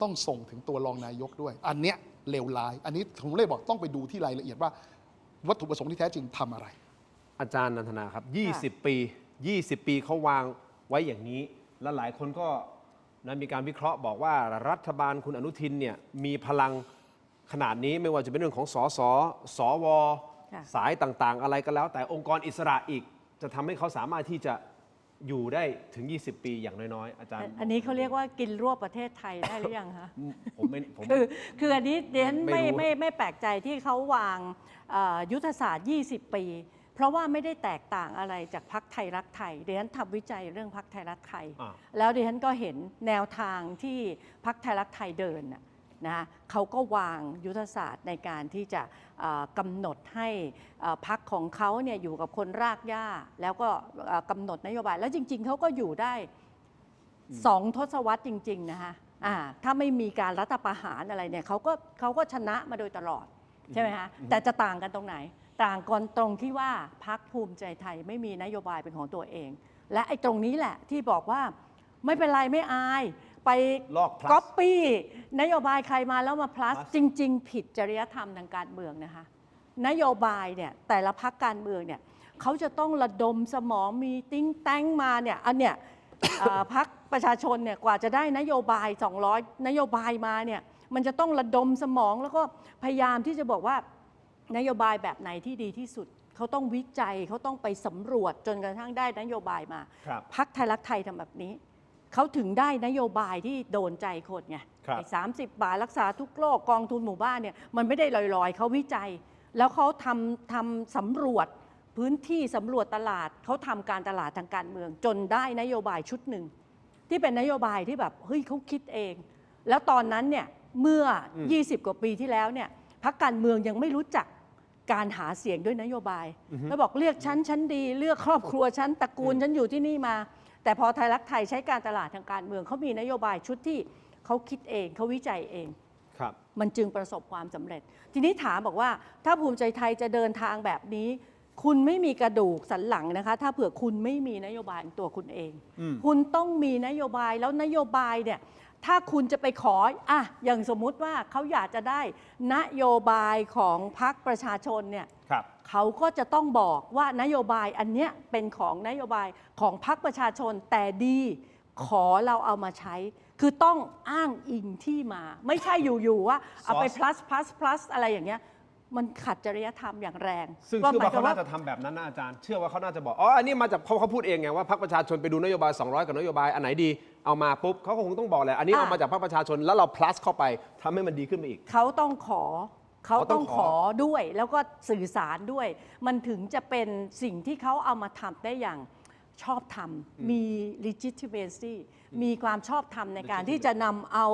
ต้องส่งถึงตัวรองนายกด้วยอันเนี้ยเลวร้ายอันนี้ผมเลยบอกต้องไปดูที่รายละเอียดว่าวัตถุประสงค์ที่แท้จริงทำอะไรอาจารย์นันทนาครับ20 ปีเขาวางไว้อย่างนี้และหลายคนก็มีการวิเคราะห์บอกว่ารัฐบาลคุณอนุทินเนี่ยมีพลังขนาดนี้ไม่ว่าจะเป็นเรื่องของสสสวสายต่างๆอะไรก็แล้วแต่องค์กรอิสระอีกจะทำให้เขาสามารถที่จะอยู่ได้ถึง20 ปีอย่างน้อยๆอาจารย์อันนี้เขาเรียกว่ากินรวบประเทศไทยได้หรือยังคะคืออันนี้เดนไม่แปลกใจที่เขาวางยุทธศาสตร์20 ปีเพราะว่าไม่ได้แตกต่างอะไรจากพรรคไทยรักไทยเดนทำวิจัยเรื่องพรรคไทยรักไทยแล้วเดนก็เห็นแนวทางที่พรรคไทยรักไทยเดิน นะเขาก็วางยุทธศาสตร์ในการที่จะกำหนดให้พรรคของเขาเนี่ยอยู่กับคนรากหญ้าแล้วก็กำหนดนโยบายแล้วจริงๆเขาก็อยู่ได้2 ทศวรรษจริงๆนะคะถ้าไม่มีการรัฐประหารอะไรเนี่ยเขาก็ชนะมาโดยตลอดใช่ไหมคะแต่จะต่างกันตรงไหนต่างกันตรงที่ว่าพรรคภูมิใจไทยไม่มีนโยบายเป็นของตัวเองและไอ้ตรงนี้แหละที่บอกว่าไม่เป็นไรไม่อายไปก๊อปปี้นโยบายใครมาแล้วมา plus จริงๆผิดจริยธรรมทางการเมืองนะคะนโยบายเนี่ยแต่ละพรรคการเมืองเนี่ยเขาจะต้องระดมสมองมีติ้งแต้งมาเนี่ยอันเนี้ยพรรคประชาชนเนี่ยกว่าจะได้นโยบาย200นโยบายมาเนี่ยมันจะต้องระดมสมองแล้วก็พยายามที่จะบอกว่านโยบายแบบไหนที่ดีที่สุดเขาต้องวิจัยเขาต้องไปสำรวจจนกระทั่งได้นโยบายมาพรรคไทยรักไทยทำแบบนี้เขาถึงได้นโยบายที่โดนใจคนไง30 บาทรักษาทุกโรคกองทุนหมู่บ้านเนี่ยมันไม่ได้ลอยๆเขาวิจัยแล้วเขาทำสำรวจพื้นที่สำรวจตลาดเขาทำการตลาดทางการเมืองจนได้นโยบายชุดหนึ่งที่เป็นนโยบายที่แบบเฮ้ยเขาคิดเองแล้วตอนนั้นเนี่ยเมื่อ20 กว่าปีที่แล้วเนี่ยพรรคการเมืองยังไม่รู้จักการหาเสียงด้วยนโยบายแล้วบอกเลือกฉันดีเลือกครอบครัวฉันตระกูลฉันอยู่ที่นี่มาแต่พอไทยรักไทยใช้การตลาดทางการเมืองเขามีนโยบายชุดที่เขาคิดเองเขาวิจัยเองมันจึงประสบความสำเร็จทีนี้ถามบอกว่าถ้าภูมิใจไทยจะเดินทางแบบนี้คุณไม่มีกระดูกสันหลังนะคะถ้าเผื่อคุณไม่มีนโยบายของตัวคุณเองคุณต้องมีนโยบายแล้วนโยบายเนี่ยถ้าคุณจะไปขออย่างสมมุติว่าเขาอยากจะได้นโยบายของพรรคประชาชนเนี่ยเขาก็จะต้องบอกว่านโยบายอันเนี้ยเป็นของนโยบายของพรรคประชาชนแต่ดีขอเราเอามาใช้คือต้องอ้างอิงที่มาไม่ใช่อยู่ๆว่าเอาไป plus อะไรอย่างเงี้ยมันขัดจริยธรรมอย่างแรงซึ่งเชื่อว่าเขาน่าจะทำแบบนั้นนะอาจารย์เชื่อว่าเขาน่าจะบอกอันนี้มาจากเขาพูดเองไงว่าพรรคประชาชนไปดูนโยบาย200กับนโยบายอันไหนดีเอามาปุ๊บเขาก็คงต้องบอกแหละอันนี้เอามาจากพรรคประชาชนแล้วเรา plus เข้าไปทำให้มันดีขึ้นไปอีกเขาต้องขอด้วยแล้วก็สื่อสารด้วยมันถึงจะเป็นสิ่งที่เขาเอามาทำได้อย่างชอบธรรมมี legitimacy มีความชอบธรรมในการที่จะนำเอา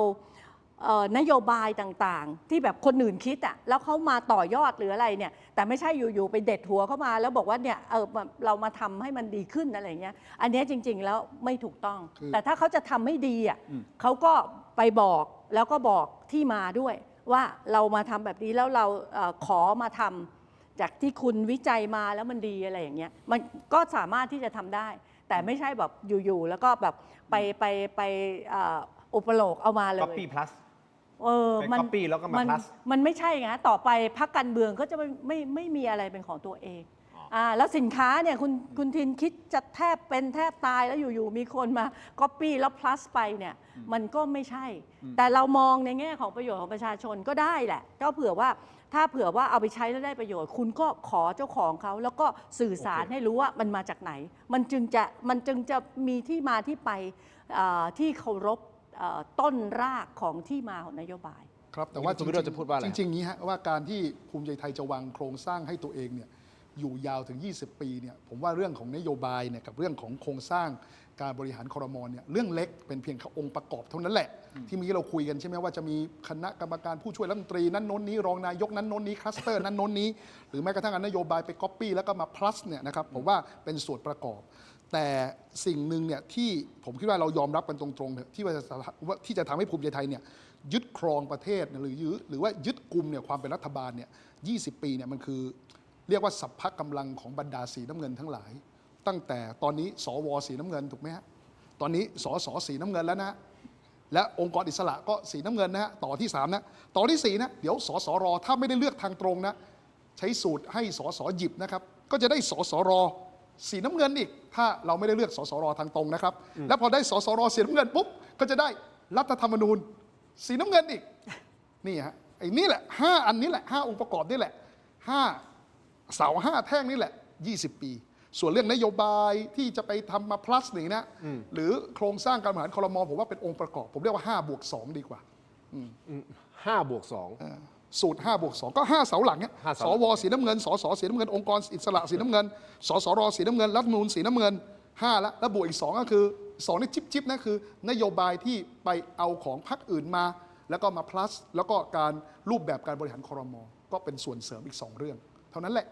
นโยบายต่างๆที่แบบคนอื่นคิดแล้วเขามาต่อยอดหรืออะไรเนี่ยแต่ไม่ใช่อยู่ๆไปเด็ดหัวเข้ามาแล้วบอกว่าเนี่ยเรามาทำให้มันดีขึ้นอะไรเงี้ยอันนี้จริงๆแล้วไม่ถูกต้องแต่ถ้าเขาจะทำให้ดีเขาก็ไปบอกแล้วก็บอกที่มาด้วยว่าเรามาทำแบบนี้แล้วเราขอมาทำจากที่คุณวิจัยมาแล้วมันดีอะไรอย่างเงี้ยมันก็สามารถที่จะทำได้แต่ไม่ใช่แบบอยู่ๆแล้วก็แบบไปอุปโลกเอามาเลย copy plus มัน copy แล้วก็มา plus มันไม่ใช่ไงต่อไปพรรคการเมืองก็จะไม่มีอะไรเป็นของตัวเองแล้วสินค้าเนี่ยคุณทินคิดจะแทบเป็นแทบตายแล้วอยู่ๆมีคนมา copy แล้ว plus ไปเนี่ยมันก็ไม่ใช่แต่เรามองในแง่ของประโยชน์ของประชาชนก็ได้แหละก็เผื่อว่าถ้าเผื่อว่าเอาไปใช้แล้วได้ประโยชน์คุณก็ขอเจ้าของเขาแล้วก็สื่อสารให้รู้ว่ามันมาจากไหนมันจึงจะมีที่มาที่ไปที่เคารพต้นรากของที่มาของนโยบายครับแต่ว่าจริงๆนี้ฮะว่าการที่ภูมิใจไทยจะวางโครงสร้างให้ตัวเองเนี่ยอยู่ยาวถึง20 ปีเนี่ยผมว่าเรื่องของนโยบายเนี่ยกับเรื่องของโครงสร้างการบริหารครม.เนี่ยเรื่องเล็กเป็นเพียงองค์ประกอบเท่านั้นแหละที่เมื่อกี้เราคุยกันใช่ไหมว่าจะมีคณะกรรมการผู้ช่วยรัฐมนตรีนั้นโน้นนี้รองนายกนั้นโน้นนี้คลัสเตอร์นั้นโน้นนี้หรือแม้กระทั่งนโยบายไปก๊อปปี้แล้วก็มา plus เนี่ยนะครับผมว่าเป็นส่วนประกอบแต่สิ่งหนึ่งเนี่ยที่ผมคิดว่าเรายอมรับกันตรงๆเนี่ยที่จะทำให้ภูมิใจไทยเนี่ยยึดครองประเทศหรือว่ายึดกุมเนี่ยความเป็นรัฐบาลเนี่ย20 ปีเนี่ยมันคือเรียกว่าสัพพะกำลังของบรรดาสีน้ำเงินทั้งหลายตั้งแต่ตอนนี้สวสีน้ำเงินถูกไหมฮะตอนนี้สสสีน้ำเงินแล้วนะและองค์กรอิสระก็สีน้ำเงินนะฮะต่อที่3นะต่อที่4นะเดี๋ยวสสรถ้าไม่ได้เลือกทางตรงนะใช้สูตรให้สสหยิบนะครับก็จะได้สสรสีน้ำเงินอีกถ้าเราไม่ได้เลือกสสรทางตรงนะครับแล้วพอได้สสรสีน้ำเงินปุ๊บก็จะได้รัฐธรรมนูญสีน้ำเงินอีกนี่ฮะไอ้นี่แหละ5อันนี้แหละ5องค์ประกอบนี่แหละ5เสา5แท่งนี่แหละ20 ปีส่วนเรื่องนโยบายที่จะไปทำมา plus นี่นะหรือโครงสร้างการบริหารครม.ผมว่าเป็นองค์ประกอบผมเรียกว่า5+2ดีกว่า5+2สูตร5+2ก็5เสาหลังเนี่ยสวสีน้ำเงินสสสีน้ำเงินองค์กรอิสระสีน้ำเงินสสรสีน้ำเงินรัฐธรรมนูญสีน้ำเงิน5แล้วบวกอีก2ก็คือ2นี่จิ๊บๆนะคือนโยบายที่ไปเอาของพรรคอื่นมา แล้วก็มา plus แล้วก็การรูปแบบการบริหารครม.ก็เป็นส่วนเสริมอีก2เรื่องเท่านั้นแหละ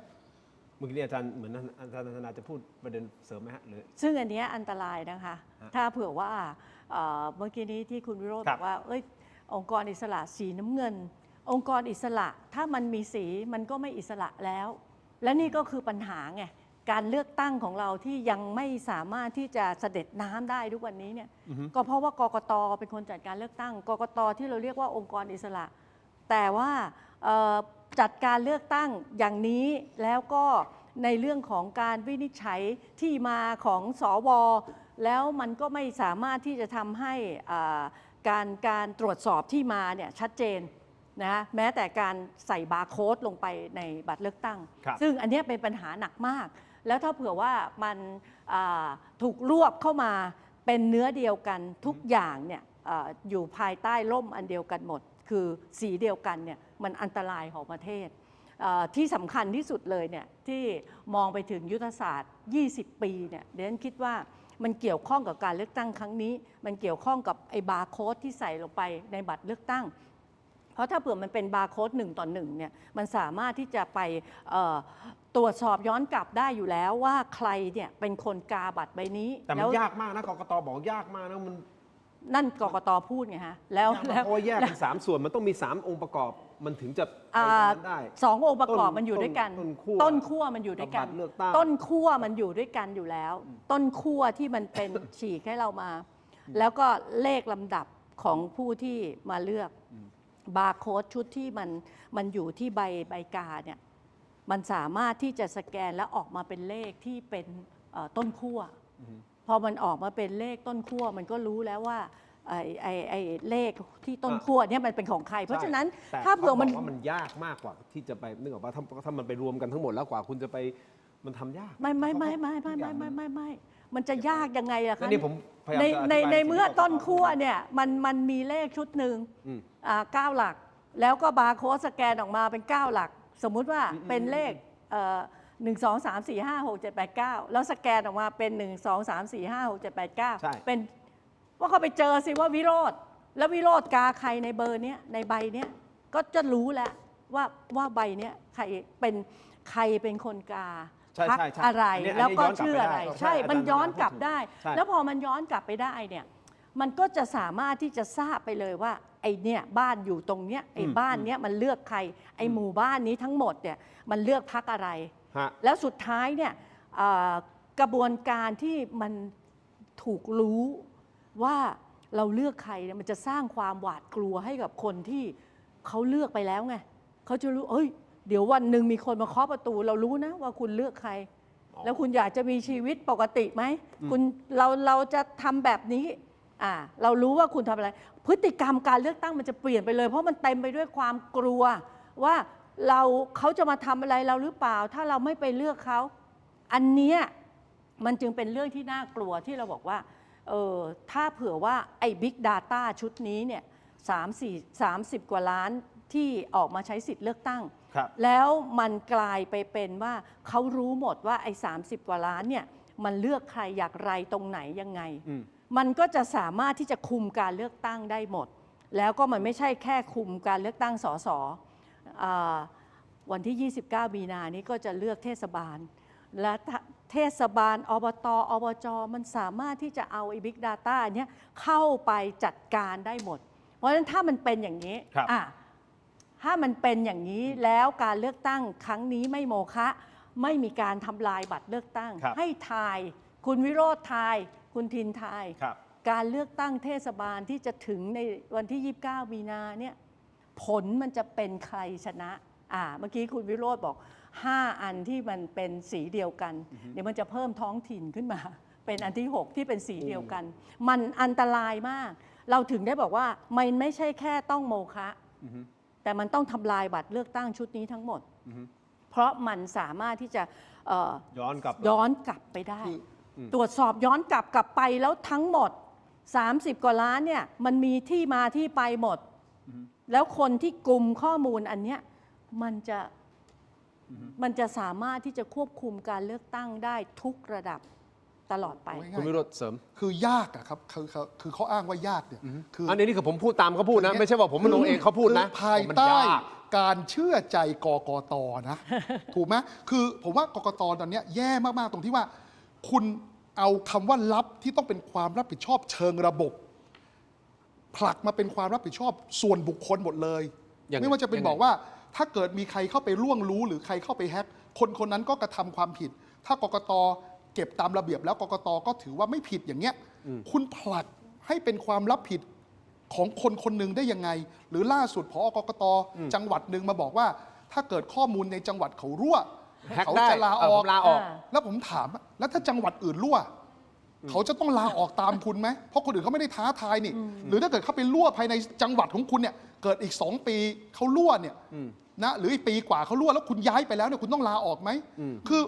เมื่อกี้อาจารย์เหมือนอาจารย์นันทนาจะพูดประเด็นเสริมไหมฮะหรือ ซึ่งอันเนี้ยอันตรายนะคะ ถ้าเผื่อว่าเมื่อกี้นี้ที่คุณวิโรจน์บอกว่าองค์กรอิสระสีน้ำเงิน องค์กรอิสระถ้ามันมีสีมันก็ไม่อิสระแล้ว และนี่ก็คือปัญหาไงการเลือกตั้งของเราที่ยังไม่สามารถที่จะเสด็จน้ำได้ทุกวันนี้เนี่ยก็เพราะว่ากกต.เป็นคนจัดการเลือกตั้งกกต.ที่เราเรียกว่าองค์กรอิสระ แต่ว่าจัดการเลือกตั้งอย่างนี้แล้วก็ในเรื่องของการวินิจฉัยที่มาของสว.แล้วมันก็ไม่สามารถที่จะทำให้การตรวจสอบที่มาเนี่ยชัดเจนนะแม้แต่การใส่บาร์โค้ดลงไปในบัตรเลือกตั้งซึ่งอันนี้เป็นปัญหาหนักมากแล้วถ้าเผื่อว่ามันถูกรวบเข้ามาเป็นเนื้อเดียวกันทุกอย่างเนี่ยอยู่ภายใต้ร่มอันเดียวกันหมดคือสีเดียวกันเนี่ยมันอันตรายของประเทศที่สำคัญที่สุดเลยเนี่ยที่มองไปถึงยุทธศาสตร์20 ปีเนี่ยเดนคิดว่ามันเกี่ยวข้องกับการเลือกตั้งครั้งนี้มันเกี่ยวข้องกับไอ้บาร์โค้ดที่ใส่ลงไปในบัตรเลือกตั้งเพราะถ้าเผื่อมันเป็นบาร์โค้ด1:1เนี่ยมันสามารถที่จะไปตรวจสอบย้อนกลับได้อยู่แล้วว่าใครเนี่ยเป็นคนกาบัตรใบนี้แต่มันยากมากนะกกต.บอกยากมากนะมันนั่นกกต.พูดไงฮะแล้วเพราะแยกเป็น3 ส่วนมันต้องมี3 องค์ประกอบมันถึงจะไปได้2 องค์ประกอบมันอยู่ด้วยกันต้นขั้วมันอยู่ด้วยกันต้นขั้วมันอยู่ด้วยกันอยู่แล้วต้นขั้วที่มันเป็นฉีกให้เรามาแล้วก็เลขลำดับของผู้ที่มาเลือกบาร์โค้ดชุดที่มันอยู่ที่ใบกาเนี่ยมันสามารถที่จะสแกนแล้วออกมาเป็นเลขที่เป็นต้นขั้วพอมันออกมาเป็นเลขต้นขั้วมันก็รู้แล้วว่าไอ้เลขที่ต้นขั้วเนี่ยมันเป็นของใครเพราะฉะนั้นถ้าเผื่อมันยากมากกว่าที่จะไปนึกออกป่ะถ้ามันไปรวมกันทั้งหมดแล้วกว่าคุณจะไปมันทำยากไม่มันจะยากยังไงอะคะนี่ผมพยายามในเมื่อต้นขั้วเนี่ยมันมีเลขชุดหนึ่ง9 หลักแล้วก็บาร์โค้ดสแกนออกมาเป็น9 หลักสมมุติว่าเป็นเลข1 2 3 4 5 6 7 8 9แล้วสแกนออกมาเป็น1 2 3 4 5 6 7 8 9เป็นว่าเขาไปเจอสิว่าวิโรจน์แล้ววิโรจน์กาใครในเบอร์เนี้ยในใบเนี้ยก็จะรู้แล้วว่าใบเนี้ยใครเป็นคนกาพักอะไรแล้วก็ชื่ออะไรใช่มันย้อนกลับได้แล้วพอมันย้อนกลับไปได้เนี่ยมันก็จะสามารถที่จะทราบไปเลยว่าไอ้เนี่ยบ้านอยู่ตรงเนี้ยไอ้บ้านเนี้ยมันเลือกใครไอ้หมู่บ้านนี้ทั้งหมดเนี่ยมันเลือกพรรคอะไรแล้วสุดท้ายเนี่ยกระบวนการที่มันถูกรู้ว่าเราเลือกใครเนี่ยมันจะสร้างความหวาดกลัวให้กับคนที่เขาเลือกไปแล้วไงเขาจะรู้เดี๋ยววันหนึ่งมีคนมาเคาะประตูเรารู้นะว่าคุณเลือกใครแล้วคุณอยากจะมีชีวิตปกติไหมเราจะทำแบบนี้เรารู้ว่าคุณทำอะไรพฤติกรรมการเลือกตั้งมันจะเปลี่ยนไปเลยเพราะมันเต็มไปด้วยความกลัวว่าเขาจะมาทำอะไรเราหรือเปล่าถ้าเราไม่ไปเลือกเขาอันเนี้ยมันจึงเป็นเรื่องที่น่ากลัวที่เราบอกว่าถ้าเผื่อว่าไอ้ Big Data ชุดนี้เนี่ย30 กว่าล้านที่ออกมาใช้สิทธิ์เลือกตั้งแล้วมันกลายไปเป็นว่าเขารู้หมดว่าไอ้30 กว่าล้านเนี่ยมันเลือกใครอยากไรตรงไหนยังไงมันก็จะสามารถที่จะคุมการเลือกตั้งได้หมดแล้วก็มันไม่ใช่แค่คุมการเลือกตั้งสสวันที่29 มีนานี้ก็จะเลือกเทศบาลและเทศบาลอบต.อบจ.มันสามารถที่จะเอาไอ้ Big Data เนี้ยเข้าไปจัดการได้หมดเพราะฉะนั้นถ้ามันเป็นอย่างนี้ถ้ามันเป็นอย่างนี้แล้วการเลือกตั้งครั้งนี้ไม่โมฆะไม่มีการทำลายบัตรเลือกตั้งให้ทายคุณวิโรจน์ทายคุณทินทายการเลือกตั้งเทศบาลที่จะถึงในวันที่29 มีนาเนี่ยผลมันจะเป็นใครชนะเมื่อกี้คุณวิโรจน์บอก5 อันที่มันเป็นสีเดียวกันเดี๋ยวมันจะเพิ่มท้องถิ่นขึ้นมาเป็นอันที่6ที่เป็นสีเดียวกันมันอันตรายมากเราถึงได้บอกว่ามันไม่ใช่แค่ต้องโมฆะแต่มันต้องทำลายบัตรเลือกตั้งชุดนี้ทั้งหมดเพราะมันสามารถที่จะย้อนกลับไปได้ตรวจสอบย้อนกลับไปแล้วทั้งหมด30 กว่าล้านเนี่ยมันมีที่มาที่ไปหมดแล้วคนที่กลุ่มข้อมูลอันเนี้ยมันจะสามารถที่จะควบคุมการเลือกตั้งได้ทุกระดับ ตลอดไป คุณวิโรจน์เสริม คือยากอะครับคือเขาอ้างว่ายากเนี่ยคือ อันนี้คือผมพูดตามเขาพูดนะ ไม่ใช่ว่าผมมโนเองเขาพูดนะ คือภายใต้การเชื่อใจกกตนะ ถูกไหมคือผมว่ากกตตอนนี้แย่มากๆตรงที่ว่า คุณเอาคำว่าลับที่ต้องเป็นความรับผิดชอบเชิงระบบผลักมาเป็นความรับผิดชอบส่วนบุคคลหมดเลย ไม่ว่าจะเป็นบอกว่าถ้าเกิดมีใครเข้าไปล่วงรู้หรือใครเข้าไปแฮ็กคนนั้นก็กระทำความผิด ถ้ากกตเก็บตามระเบียบแล้วกกตก็ถือว่าไม่ผิดอย่างเงี้ยคุณผลักให้เป็นความรับผิดของคนหนึ่งได้ยังไง หรือล่าสุดผอกกตจังหวัดหนึ่งมาบอกว่า ถ้าเกิดข้อมูลในจังหวัดเขารั่ว แฮ็ก เขา ได้ จะลาออก ลาออก แล้วผมถามแล้วถ้าจังหวัดอื่นรั่ว เขาจะต้องลาออกตามคุณไหมเพราะคนอื่นเขาไม่ได้ท้าทายนี่ หรือถ้าเกิดเขาไปรั่วภายในจังหวัดของคุณเนี่ยเกิดอีก2 ปีเขารั่วเนี่ยนะหรืออีกปีกว่าเขารั่วแล้วคุณย้ายไปแล้วเนี่ยคุณต้องลาออกไหมคือ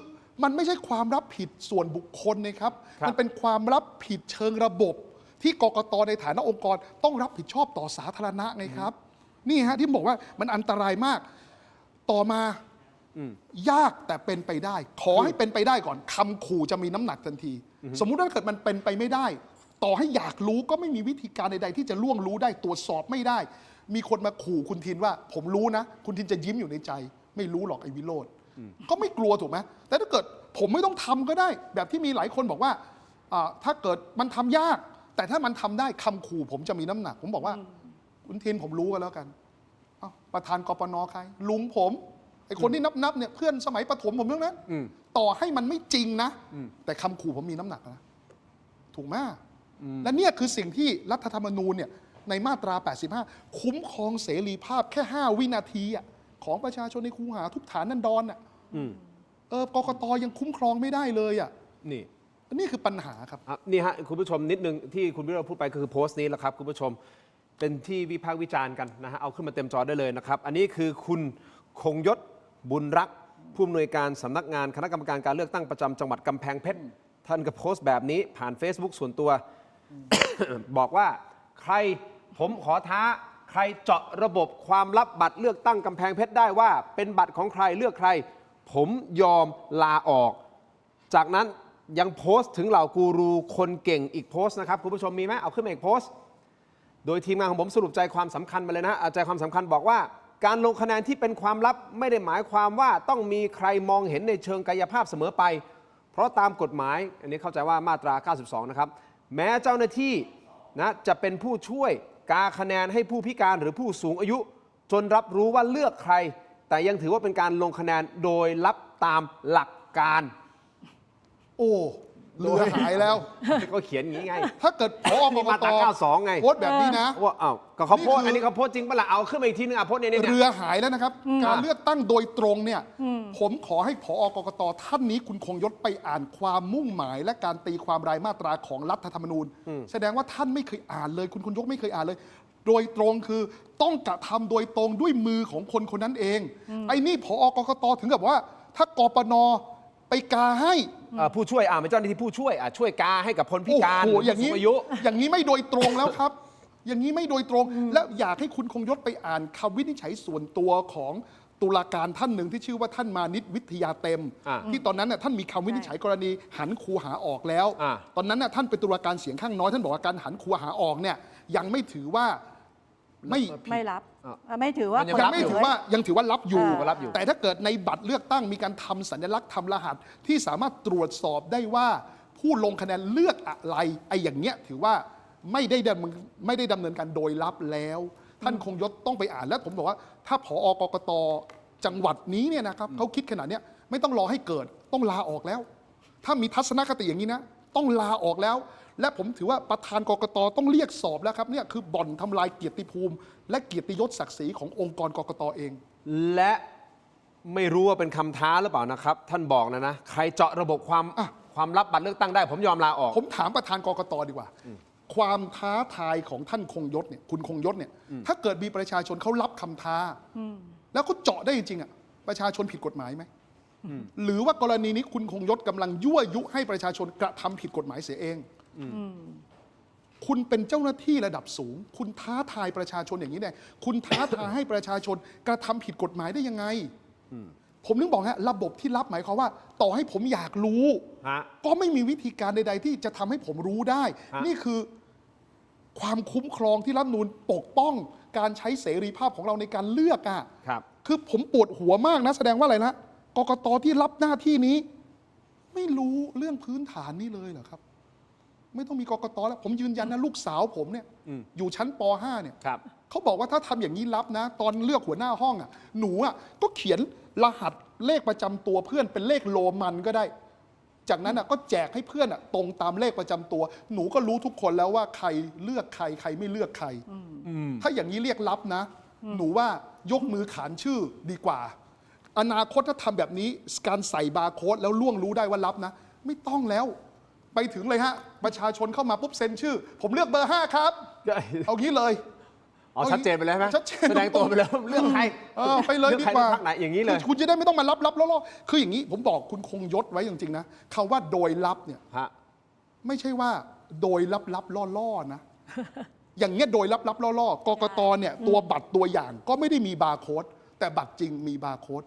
มันไม่ใช่ความรับผิดส่วนบุคคลนะครับ มันเป็นความรับผิดเชิงระบบ ที่กกตในฐานะองค์กรต้องรับผิดชอบต่อสาธารณะไงครับ นี่ฮะที่บอกว่ามันอันตรายมากต่อมายากแต่เป็นไปได้ ขอให้เป็นไปได้ก่อนคำขู่จะมีน้ำหนักทันที สมมุติว่าถ้าเกิดมันเป็นไปไม่ได้ ต่อให้อยากรู้ก็ไม่มีวิธีการใดๆที่จะล่วงรู้ได้ตรวจสอบไม่ได้ มีคนมาขู่คุณทินว่าผมรู้นะ คุณทินจะยิ้มอยู่ในใจ ไม่รู้หรอกไอ้วิโรจน์ก็ไม่กลัวถูกไหมแต่ถ้าเกิดผมไม่ต้องทำก็ได้ แบบที่มีหลายคนบอกว่าถ้าเกิดมันทำยาก แต่ถ้ามันทำได้คำขู่ผมจะมีน้ำหนัก ผมบอกว่าคุณทินผมรู้กันแล้วกันประธานกปนใครลุงผมไอ้คนที่นับเนี่ยเพื่อนสมัยประถมผมทั้งนั้นต่อให้มันไม่จริงนะแต่คำขู่ผมมีน้ำหนักนะถูกไหมและเนี่ยคือสิ่งที่รัฐธรรมนูญเนี่ยในมาตรา 85 คุ้มครองเสรีภาพแค่ 5 วินาทีของประชาชนในคูหาทุกฐานนันดรกกตยังคุ้มครองไม่ได้เลยนี่คือปัญหาครับนี่ฮะคุณผู้ชมนิดนึงที่คุณวิโรจน์พูดไปคือโพสต์นี้แหละครับคุณผู้ชมเป็นที่วิพากษ์วิจารณ์กันนะฮะเอาขึ้นมาเต็มจอได้เลยนะครับอันนี้คือคุณคงยศบุญรักผู้อำนวยการสำนักงานคณะกรรมการการเลือกตั้งประจำจังหวัดกำแพงเพชรท่านก็โพสต์แบบนี้ผ่าน Facebook ส่วนตัว บอกว่าใครผมขอท้าใครเจาะระบบความลับบัตรเลือกตั้งกำแพงเพชรได้ว่าเป็นบัตรของใครเลือกใครผมยอมลาออกจากนั้นยังโพสต์ถึงเหล่ากูรูคนเก่งอีกโพสต์นะครับคุณผู้ชมมีไหมเอาขึ้นมาอีกโพสต์โดยทีมงานของผมสรุปใจความสำคัญมาเลยนะใจความสำคัญบอกว่าการลงคะแนนที่เป็นความลับไม่ได้หมายความว่าต้องมีใครมองเห็นในเชิงกายภาพเสมอไปเพราะตามกฎหมายอันนี้เข้าใจว่ามาตรา 92 นะครับแม้เจ้าหน้าที่นะจะเป็นผู้ช่วยกาคะแนนให้ผู้พิการหรือผู้สูงอายุจนรับรู้ว่าเลือกใครแต่ยังถือว่าเป็นการลงคะแนนโดยลับตามหลักการโอ้เรือหายแล้วก็เขียนอย่างนี้ไงถ้าเกิดผอ.กกต. 92 ไงโพสต์แบบนี้นะว่าก็เขาโพสต์อันนี้เขาโพสต์จริงปะล่ะเอาขึ้นมาอีกทีนึงโพสต์เนี่ยเรือหายแล้วนะครับการเลือกตั้งโดยตรงเนี่ยผมขอให้ผอ.กกต.ท่านนี้คุณคงยศไปอ่านความมุ่งหมายและการตีความรายมาตราของรัฐธรรมนูญแสดงว่าท่านไม่เคยอ่านเลยคุณคงยศไม่เคยอ่านเลยโดยตรงคือต้องกระทำโดยตรงด้วยมือของคนคนนั้นเองไอ้นี่ผอ.กกต.ถึงกับว่าถ้ากปน.ไปกาให้ผู้ช่วยเป็นเจ้าหน้าที่ผู้ช่วยช่วยกาให้กับคนพิการหรือผู้สูงอายุอย่างนี้ไม่โดยตรงแล้วครับ อย่างนี้ไม่โดยตรงแล้วอยากให้คุณคงยศไปอ่านคำวินิจฉัยส่วนตัวของตุลาการท่านหนึ่งที่ชื่อว่าท่านมานิตวิทยาเต็มที่ตอนนั้นท่านมีคำวินิจฉัยกรณีหันคูหาออกแล้วตอนนั้นท่านเป็นตุลาการเสียงข้างน้อยท่านบอกว่าการหันคูหาออกเนี่ยยังไม่ถือว่าไม่รับไม่ถือว่ายังไม่ถือว่ายังถือว่ารับอยู่แต่ถ้าเกิดในบัตรเลือกตั้งมีการทำสัญลักษณ์ทำรหัสที่สามารถตรวจสอบได้ว่าผู้ลงคะแนนเลือกอะไรไอ้อย่างเงี้ยถือว่าไม่ได้ดำเนินการโดยลับแล้วท่านคงยศต้องไปอ่านแล้วผมบอกว่าถ้าผอ.กกต.จังหวัดนี้เนี่ยนะครับเขาคิดขนาดนี้ไม่ต้องรอให้เกิดต้องลาออกแล้วถ้ามีทัศนคติอย่างนี้นะต้องลาออกแล้วและผมถือว่าประธานกกต.ต้องเรียกสอบแล้วครับเนี่ยคือบ่อนทำลายเกียรติภูมิและเกียรติยศศักดิ์ศรีขององค์กรกกต.เองและไม่รู้ว่าเป็นคำท้าหรือเปล่านะครับท่านบอกนะใครเจาะระบบความลับบัตรเลือกตั้งได้ผมยอมลาออกผมถามประธานกกต.ดีกว่าความท้าทายของท่านคงยศเนี่ยคุณคงยศเนี่ยถ้าเกิดมีประชาชนเขารับคำท้าแล้วเขาเจาะได้จริงๆประชาชนผิดกฎหมายไหมหรือว่ากรณีนี้คุณคงยศกำลังยั่วยุให้ประชาชนกระทำผิดกฎหมายเสียเองคุณเป็นเจ้าหน้าที่ระดับสูงคุณท้าทายประชาชนอย่างนี้เนี่ยคุณท้าทายให้ประชาชนกระทำผิดกฎหมายได้ยังไง ผมนึกบอกฮะระบบที่รับหมายความว่า ต่อให้ผมอยากรู้ก็ไม่มีวิธีการใดๆที่จะทำให้ผมรู้ได้ นี่คือความคุ้มครองที่รัฐธรรมนูญปกป้องการใช้เสรีภาพของเราในการเลือกอ่ะคือผมปวดหัวมากนะแสดงว่าอะไรนะกกต.ที่รับหน้าที่นี้ ไม่รู้เรื่องพื้นฐานนี้เลยเหรอครับ ไม่ต้องมีกกต.แล้วผมยืนยันนะลูกสาวผมเนี่ยอยู่ชั้นป .5 เนี่ยเขาบอกว่าถ้าทำอย่างนี้รับนะตอนเลือกหัวหน้าห้องอ่ะหนูอ่ะก็เขียนรหัสเลขประจำตัวเพื่อนเป็นเลขโรมันก็ได้ จากนั้นก็แจกให้เพื่อนตรงตามเลขประจำตัว หนูก็รู้ทุกคนแล้วว่าใครเลือกใครใครไม่เลือกใครถ้าอย่างนี้เรียกรับนะหนูว่ายกมือขานชื่อดีกว่าอนาคตถ้าทำแบบนี้การใส่บาร์โค้ดแล้วล่วงรู้ได้ว่ารับนะไม่ต้องแล้วไปถึงเลยฮะประชาชนเข้ามาปุ๊บเซ็นชื่อผมเลือกเบอร์ 5ครับเอางี้เลยชัดเจนไปแล้วไหมแสดงตัวไปแล้วเลือกใครไปเลยดีกว่าไหนอย่างนี้เลยคุณจะได้ไม่ต้องมารับล่อๆคืออย่างนี้ผมบอกคุณคงยศไว้จริงๆนะคำว่าโดยลับเนี่ยไม่ใช่ว่าโดยลับล่อๆนะอย่างเงี้ยโดยลับล่อๆกกตเนี่ยตัวบัตรตัวอย่างก็ไม่ได้มีบาร์โค้ดแต่บัตรจริงมีบาร์โค้ด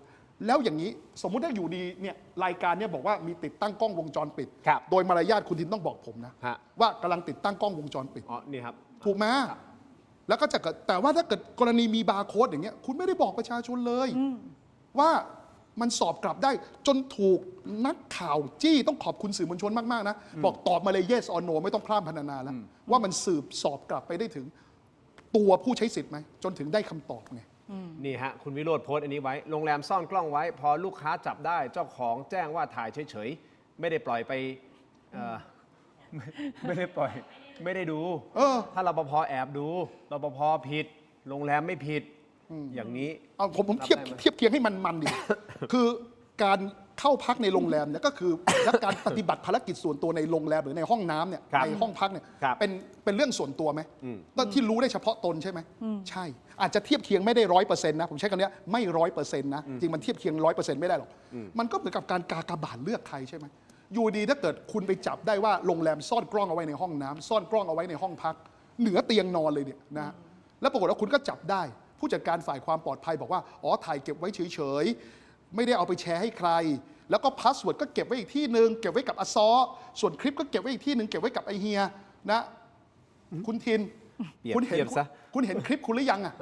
แล้วอย่างนี้สมมุติถ้าอยู่ดีเนี่ยรายการเนี่ยบอกว่ามีติดตั้งกล้องวงจรปิดโดยมารยาทคุณทินต้องบอกผมนะว่ากำลังติดตั้งกล้องวงจรปิดนี่ครับถูกไหมแล้วก็จะเกิดแต่ว่าถ้าเกิดกรณีมีบาร์โค้ดอย่างเงี้ยคุณไม่ได้บอกประชาชนเลยว่ามันสอบกลับได้จนถูกนักข่าวจี้ต้องขอบคุณสื่อมวลชนมากๆนะบอกตอบมาเลย yes or no ไม่ต้องพร่ำพรรณนาแล้วว่ามันสืบสอบกลับไปได้ถึงตัวผู้ใช้สิทธิ์ไหมจนถึงได้คำตอบไงนี่ฮะคุณวิโรจน์โพสต์อันนี้ไว้โรงแรมซ่อนกล้องไว้พอลูกค้าจับได้เจ้าของแจ้งว่าถ่ายเฉยๆไม่ได้ปล่อยไปไม่ได้ปล่อยไม่ได้ดูถ้ารปภแอบดูรปภผิดโรงแรมไม่ผิดอย่างนี้ผมเทียบเคียงให้มันดีคือการเข้าพักในโรงแรมเนี่ยก็คือและการปฏิบัติภารกิจส่วนตัวในโรงแรมหรือในห้องน้ำเนี่ยในห้องพักเนี่ยเป็นเรื่องส่วนตัวไหมที่รู้ได้เฉพาะตนใช่ไหมใช่อาจจะเทียบเคียงไม่ได้100%นะผมใช้คำนี้ไม่100%นะจริงมันเทียบเคียง100%ไม่ได้หรอกมันก็เหมือนกับการกากบาทเลือกใครใช่ไหมอยู่ดีถ้าเกิดคุณไปจับได้ว่าโรงแรมซ่อนกล้องเอาไว้ในห้องน้ำซ่อนกล้องเอาไว้ในห้องพักเหนือเตียงนอนเลยเนี่ยนะแล้วปรากฏว่าคุณก็จับได้ผู้จัดการฝ่ายความปลอดภัยบอกว่าถ่ายเก็บไว้เฉยๆไม่ได้เอาไปแชร์ให้ใครแล้วก็พาสเวิร์ดก็เก็บไว้อีกที่หนึ่งเก็บไว้กับอาซอส่วนคลิปก็เก็บไว้อีกที่หนึ่งเก็บไว้กับไอเฮียนะคุณทินคุณเห็นคลิปคุณหรือยังอ่ะ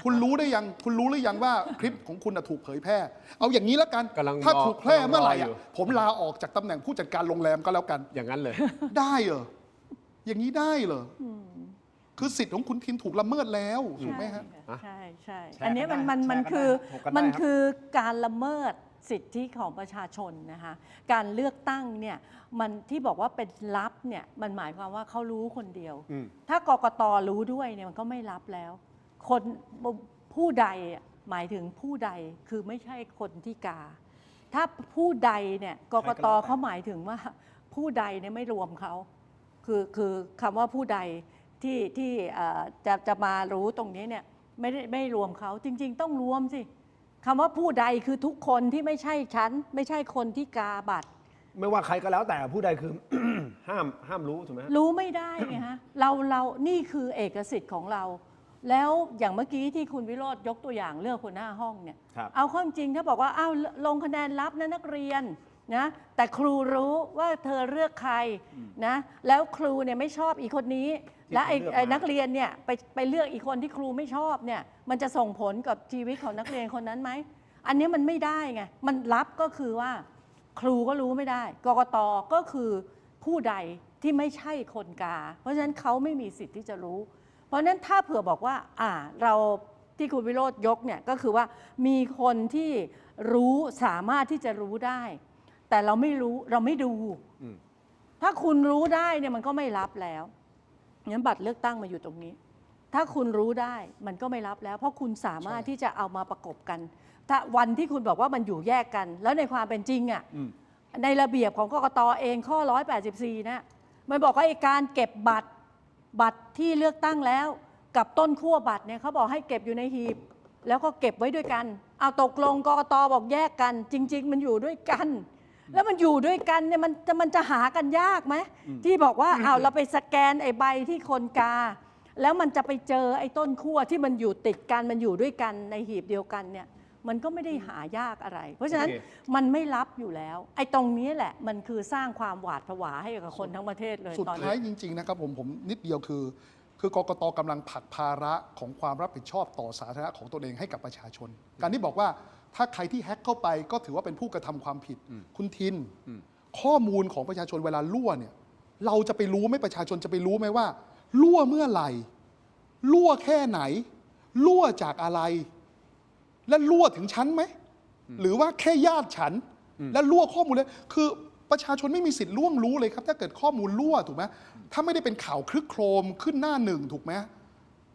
คุณรู้ได้ยังคุณรู้หรือยังว่าคลิปของคุณถูกเผยแพร่เอาอย่างนี้แล้วกันถ้าถูกแพร่เมื่อไหร่ผมลาออกจากตำแหน่งผู้จัดการโรงแรมก็แล้วกันอย่างนั้นเลยได้เหรออย่างนี้ได้เหรอคือสิทธิ์ของคุณทินถูกละเมิดแล้วถูกไหมฮะใช่อันนี้มันคือการละเมิดสิทธิของประชาชนนะคะการเลือกตั้งเนี่ยมันที่บอกว่าเป็นลับเนี่ยมันหมายความว่าเขารู้คนเดียวถ้ากกต.รู้ด้วยเนี่ยมันก็ไม่ลับแล้วคนผู้ใดหมายถึงผู้ใดคือไม่ใช่คนที่กาถ้าผู้ใดเนี่ยกกต.เขาหมายถึงว่าผู้ใดเนี่ยไม่รวมเขาคือคำว่าผู้ใดที่จะมารู้ตรงนี้เนี่ยไม่รวมเขาจริงๆต้องรวมสิคำว่าผู้ใดคือทุกคนที่ไม่ใช่ฉันไม่ใช่คนที่กาบัตรไม่ว่าใครก็แล้วแต่ผู้ใดคือ ห้ามรู้ถูกไหมรู้ไม่ได้ไงฮะเรานี่คือเอกสิทธิ์ของเราแล้วอย่างเมื่อกี้ที่คุณวิโรจน์ยกตัวอย่างเลือกหัวหน้าห้องเนี่ยเอาข้อจริงถ้าบอกว่าลงคะแนนลับนะนักเรียนนะแต่ครูรู้ว่าเธอเลือกใครนะแล้วครูเนี่ยไม่ชอบอีกคนนี้และไอ้นักเรียนเนี่ยไปเลือกอีกคนที่ครูไม่ชอบเนี่ยมันจะส่งผลกับชีวิตของนักเรียนคนนั้นไหมอันนี้มันไม่ได้ไงมันลับก็คือว่าครูก็รู้ไม่ได้กกต.ก็คือผู้ใดที่ไม่ใช่คนกาเพราะฉะนั้นเขาไม่มีสิทธิ์ที่จะรู้เพราะฉะนั้นถ้าเผื่อบอกว่าเราที่คุณวิโรจน์ยกเนี่ยก็คือว่ามีคนที่รู้สามารถที่จะรู้ได้แต่เราไม่รู้เราไม่ดูถ้าคุณรู้ได้เนี่ยมันก็ไม่รับแล้วงั้นบัตรเลือกตั้งมาอยู่ตรงนี้ถ้าคุณรู้ได้มันก็ไม่รับแล้วเพราะคุณสามารถที่จะเอามาประกบกันถ้าวันที่คุณบอกว่ามันอยู่แยกกันแล้วในความเป็นจริงอ่ะในระเบียบของกกต.เองข้อ184นะมันบอกว่าการเก็บบัตรที่เลือกตั้งแล้วกับต้นขั้วบัตรเนี่ยเขาบอกให้เก็บอยู่ในหีบแล้วก็เก็บไว้ด้วยกันเอาตกลงกกต.บอกแยกกันจริงๆมันอยู่ด้วยกันแล้วมันอยู่ด้วยกันเนี่ยมันจะหากันยากไหมที่บอกว่าเราไปสแกนไอ้ใบที่คนกาแล้วมันจะไปเจอไอ้ต้นขั้วที่มันอยู่ติดกันมันอยู่ด้วยกันในหีบเดียวกันเนี่ย มันก็ไม่ได้หายากอะไร เพราะฉะนั้น โอเค มันไม่รับอยู่แล้วไอ้ตรงนี้แหละมันคือสร้างความหวาดผวาให้กับคนทั้งประเทศเลย สุด ตอน ท้าย นี้ จริง ๆ นะครับผมนิดเดียวคือกกตกำลังผลักภาระของความรับผิดชอบต่อสาธารณะของตนเองให้กับประชาชน การที่บอกว่าถ้าใครที่แฮ็กเข้าไปก็ถือว่าเป็นผู้กระทำความผิด คุณทิน ข้อมูลของประชาชนเวลารั่วเนี่ยเราจะไปรู้ไหมประชาชนจะไปรู้ไหมว่ารั่วเมื่อไหร่รั่วแค่ไหนรั่วจากอะไร และรั่วถึงฉันไหมหรือว่าแค่ญาติฉัน และรั่วข้อมูลเลยคือประชาชนไม่มีสิทธิ์ล่วงรู้เลยครับถ้าเกิดข้อมูลรั่วถูกไหมถ้าไม่ได้เป็นข่าวคลึกโครมขึ้นหน้าหนึ่งถูกไหม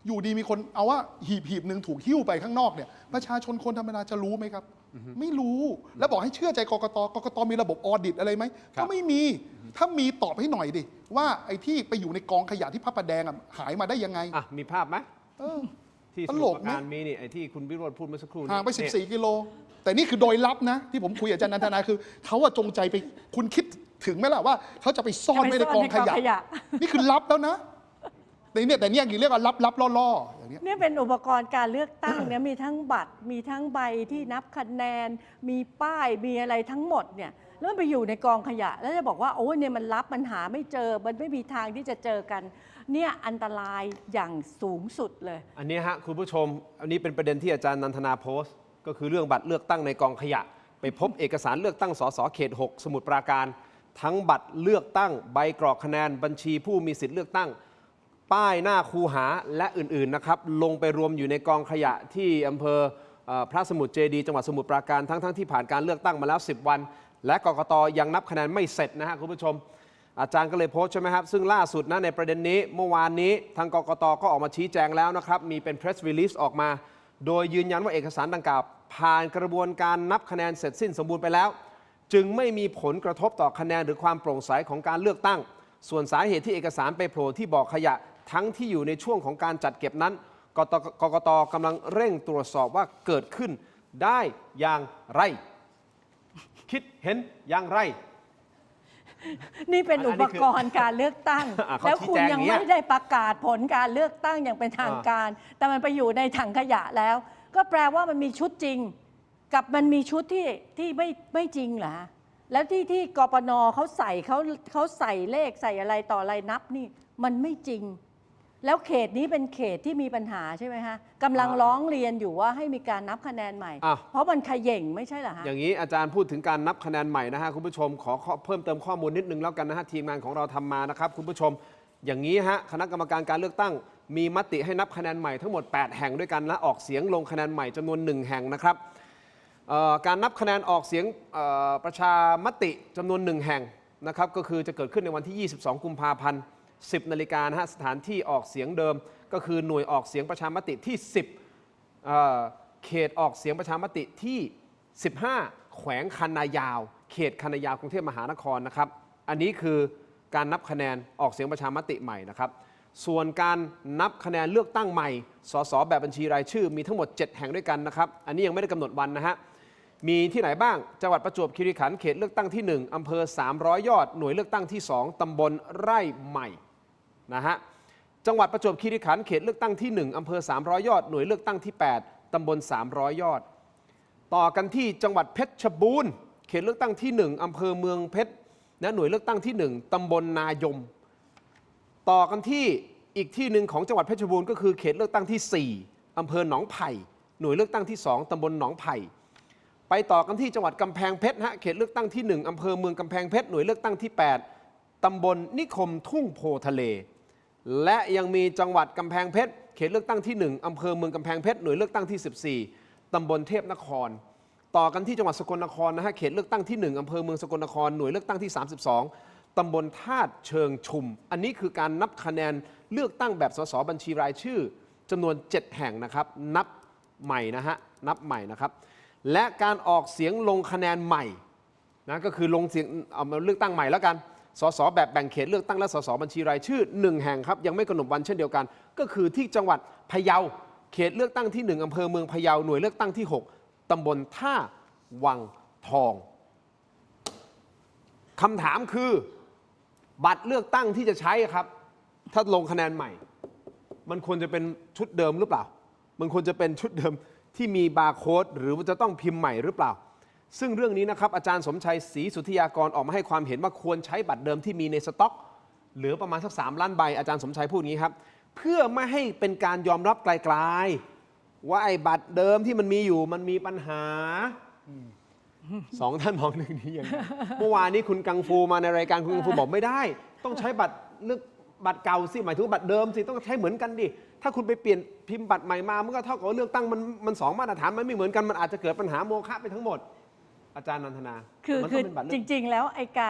อยู่ดีมีคนเอาว่าหีบหนึ่งถูกหิ้วไปข้างนอกเนี่ยประชาชนคนธรรมดาจะรู้ไหมครับ ไม่รู้แล้วบอกให้เชื่อใจกกตมีระบบออดิตอะไรไหมก็ไม่มีถ้ามีตอบให้หน่อยดิว่าไอ้ที่ไปอยู่ในกองขยะที่พระประแดงหายมาได้ยังไง มีภาพไหม ที่ส ต มุ ล ท ก รปรา นะ การมีนี่ไอ้ที่คุณวิโรจน์พูดเมื่อสักครู่ ห่างไป เนี่ย 14 กิโล แต่นี่คือโดยลับนะ ที่ผมคุยกับอาจารย์นันทนาคือเขาจงใจไปคุณคิดถึงไหมล่ะว่าเขาจะไปซ่อนไว้ในกองขยะ นี่คือลับแล้วนะแต่เนี่ยเรียกว่าลับล่อๆอย่างนี้ เนี่ยเป็นอุปกรณ์การเลือกตั้งเนี่ยมีทั้งบัตรมีทั้งใบที่นับคะแนน มีป้ายมีอะไรทั้งหมดเนี่ยแล้วมันไปอยู่ในกองขยะ แล้วจะบอกว่าโอ้ยเนี่ยมันลับมันหาไม่เจอมันไม่มีทางที่จะเจอกันเนี่ยอันตรายอย่างสูงสุดเลย อันนี้ฮะคุณผู้ชมอันนี้เป็นประเด็นที่อาจารย์นันทนาโพสต์ ก็คือเรื่องบัตรเลือกตั้งในกองขยะ ไปพบเอกสารเลือกตั้งสสเขต 6 สมุทรปราการ ทั้งบัตรเลือกตั้งใบกรอกคะแนนบัญชีผู้มีสิทธิ์เลือกตั้ง ป้ายหน้าคูหาและอื่นๆนะครับลงไปรวมอยู่ในกองขยะที่อำเภอพระสมุทรเจดีย์จังหวัดสมุทรปราการทั้งที่ผ่านการเลือกตั้งมาแล้ว10 วัน และกกตยังนับคะแนนไม่เสร็จนะฮะคุณผู้ชม อาจารย์ก็เลยโพสต์ใช่ไหมครับซึ่งล่าสุดนะในประเด็นนี้เมื่อวานนี้ทางกกตก็ออกมาชี้แจงแล้วนะครับมีเป็น press release ออกมา โดยยืนยันว่าเอกสารดังกล่าวผ่านกระบวนการนับคะแนนเสร็จสิ้นสมบูรณ์ไปแล้ว จึงไม่มีผลกระทบต่อคะแนนหรือความโปร่งใสของการเลือกตั้ง ส่วนสาเหตุที่เอกสารไปโผล่ที่บ่อขยะทั้งที่อยู่ในช่วงของการจัดเก็บนั้นกกตกำลังเร่งตรวจสอบว่าเกิดขึ้นได้อย่างไร คิดเห็นอย่างไร นี่เป็นอุปกรณ์การเลือกตั้ง เขา แล้วคุณ ชี้แจง ยัง อย่างเงี้ย ไม่ได้ประกาศผลการเลือกตั้งอย่างเป็นทางการ แต่มันไปอยู่ในถังขยะแล้ว ก็แปลว่ามันมีชุดจริง กับมันมีชุดที่ไม่จริงเหรอแล้วที่กปนเขาใส่เลขใส่อะไรต่ออะไรนับนี่มันไม่จริง แล้วเขตนี้เป็นเขตที่มีปัญหาใช่ไหมฮะกำลังร้องเรียนอยู่ว่าให้มีการนับคะแนนใหม่ เพราะมันเขย่งไม่ใช่เหรอฮะ อย่างนี้อาจารย์พูดถึงการนับคะแนนใหม่นะฮะคุณผู้ชมขอเพิ่มเติมข้อมูลนิดนึงแล้วกันนะฮะทีมงานของเราทำมานะครับคุณผู้ชมอย่างนี้ฮะคณะกรรมการการเลือกตั้งมีมติให้นับคะแนนใหม่ทั้งหมด8แห่งด้วยกันและออกเสียงลงคะแนนใหม่จำนวน1แห่งนะครับการนับคะแนนออกเสียงประชามติจำนวน1แห่งนะครับก็คือจะเกิดขึ้นในวันที่ 22 กุมภาพันธ์ 10 นาฬิกานะฮะสถานที่ออกเสียงเดิมก็คือหน่วยออกเสียงประชามติที่ 10เขตออกเสียงประชามติที่ 15 แขวงคันนายาวเขตคันนายาวกรุงเทพมหานครนะครับอันนี้คือการนับคะแนนออกเสียงประชามติใหม่นะครับส่วนการนับคะแนนเลือกตั้งใหม่สสแบบบัญชีรายชื่อมีทั้งหมด7แห่งด้วยกันนะครับอันนี้ยังไม่ได้กำหนดวันนะฮะมีที่ไหนบ้างจังหวัดประจวบคีรีขันธ์เขตเลือกตั้งที่ 1อำเภอ300 ยอดหน่วยเลือกตั้งที่ 2ตำบลไร่ใหม่นะฮะจังหวัดประจวบคีรีขันธ์เขตเลือกตั้งที่ 1อำเภอ300 ยอดหน่วยเลือกตั้งที่ 8ตำบล300 ยอดต่อกันที่จังหวัดเพชรบูรณ์เขตเลือกตั้งที่ 1อำเภอเมืองเพชรและหน่วยเลือกตั้งที่ 1ตำบลนายมต่อกันที่อีกที่หนึ่งของจังหวัดเพชรบูรณ์ก็คือเขตเลือกตั้งที่ 4อำเภอหนองไผ่หน่วยเลือกตั้งที่ 2ตำบลหนองไผ่ไปต่อกันที่จังหวัดกำแพงเพชรฮะเขตเลือกตั้งที่ 1อำเภอเมืองกำแพงเพชรหน่วยเลือกตั้งที่ 8ตำบลนิคมทุ่งโพทะเลและยังมีจังหวัดกำแพงเพชรเขตเลือกตั้งที่ 1อำเภอเมืองกำแพงเพชรหน่วยเลือกตั้งที่ 14ตำบลเทพนครต่อกันที่จังหวัดสกลนครนะฮะเขตเลือกตั้งที่ 1อำเภอเมืองสกลนครหน่วยเลือกตั้งที่ 32ตำบลธาตุเชิงชุมอันนี้คือการนับคะแนนเลือกตั้งแบบสสบัญชีรายชื่อจำนวน7แห่งนะครับนับใหม่นะฮะนับใหม่นะครับและการออกเสียงลงคะแนนใหม่นะก็คือลงเสียงเอามาเลือกตั้งใหม่แล้วกันสสแบบแบ่งเขตเลือกตั้งและสสบัญชีรายชื่อ1แห่งครับยังไม่กำหนดวันเช่นเดียวกันก็คือที่จังหวัดพะเยาเขตเลือกตั้งที่1อำเภอเมืองพะเยาหน่วยเลือกตั้งที่6ตำบลท่าวังทองคำถามคือบัตรเลือกตั้งที่จะใช้ครับถ้าลงคะแนนใหม่มันควรจะเป็นชุดเดิมหรือเปล่ามันควรจะเป็นชุดเดิม ที่มีบาร์โค้ดหรือว่าจะต้องพิมพ์ใหม่หรือเปล่า ซึ่งเรื่องนี้นะครับอาจารย์สมชัยศรีสุทธิยากรออกมาให้ความเห็นว่าควรใช้บัตรเดิมที่มีในสต็อกเหลือประมาณสัก3 ล้านใบอาจารย์สมชัยพูดอย่างนี้ครับเพื่อไม่ให้เป็นการยอมรับไกลๆว่าไอ้บัตรเดิมที่มันมีอยู่มันมีปัญหา2 ท่านมองเรื่องนี้อย่างไรเมื่อวานนี้คุณกังฟูมาในรายการคุณกังฟูบอกไม่ได้ต้องใช้บัตรเก่าสิหมายถึงบัตรเดิมสิต้องใช้เหมือนกันดิถ้าคุณไปเปลี่ยนพิมพ์บัตรใหม่มามันก็เท่ากับว่าเลือกตั้งมัน2 มาตรฐานมันไม่เหมือนกันมันอาจจะเกิดปัญหาโมฆะไปทั้งหมดอาจารย์นันทนาคือมันต้องเป็นบัตรเลือก จริงๆแล้วไอ้ก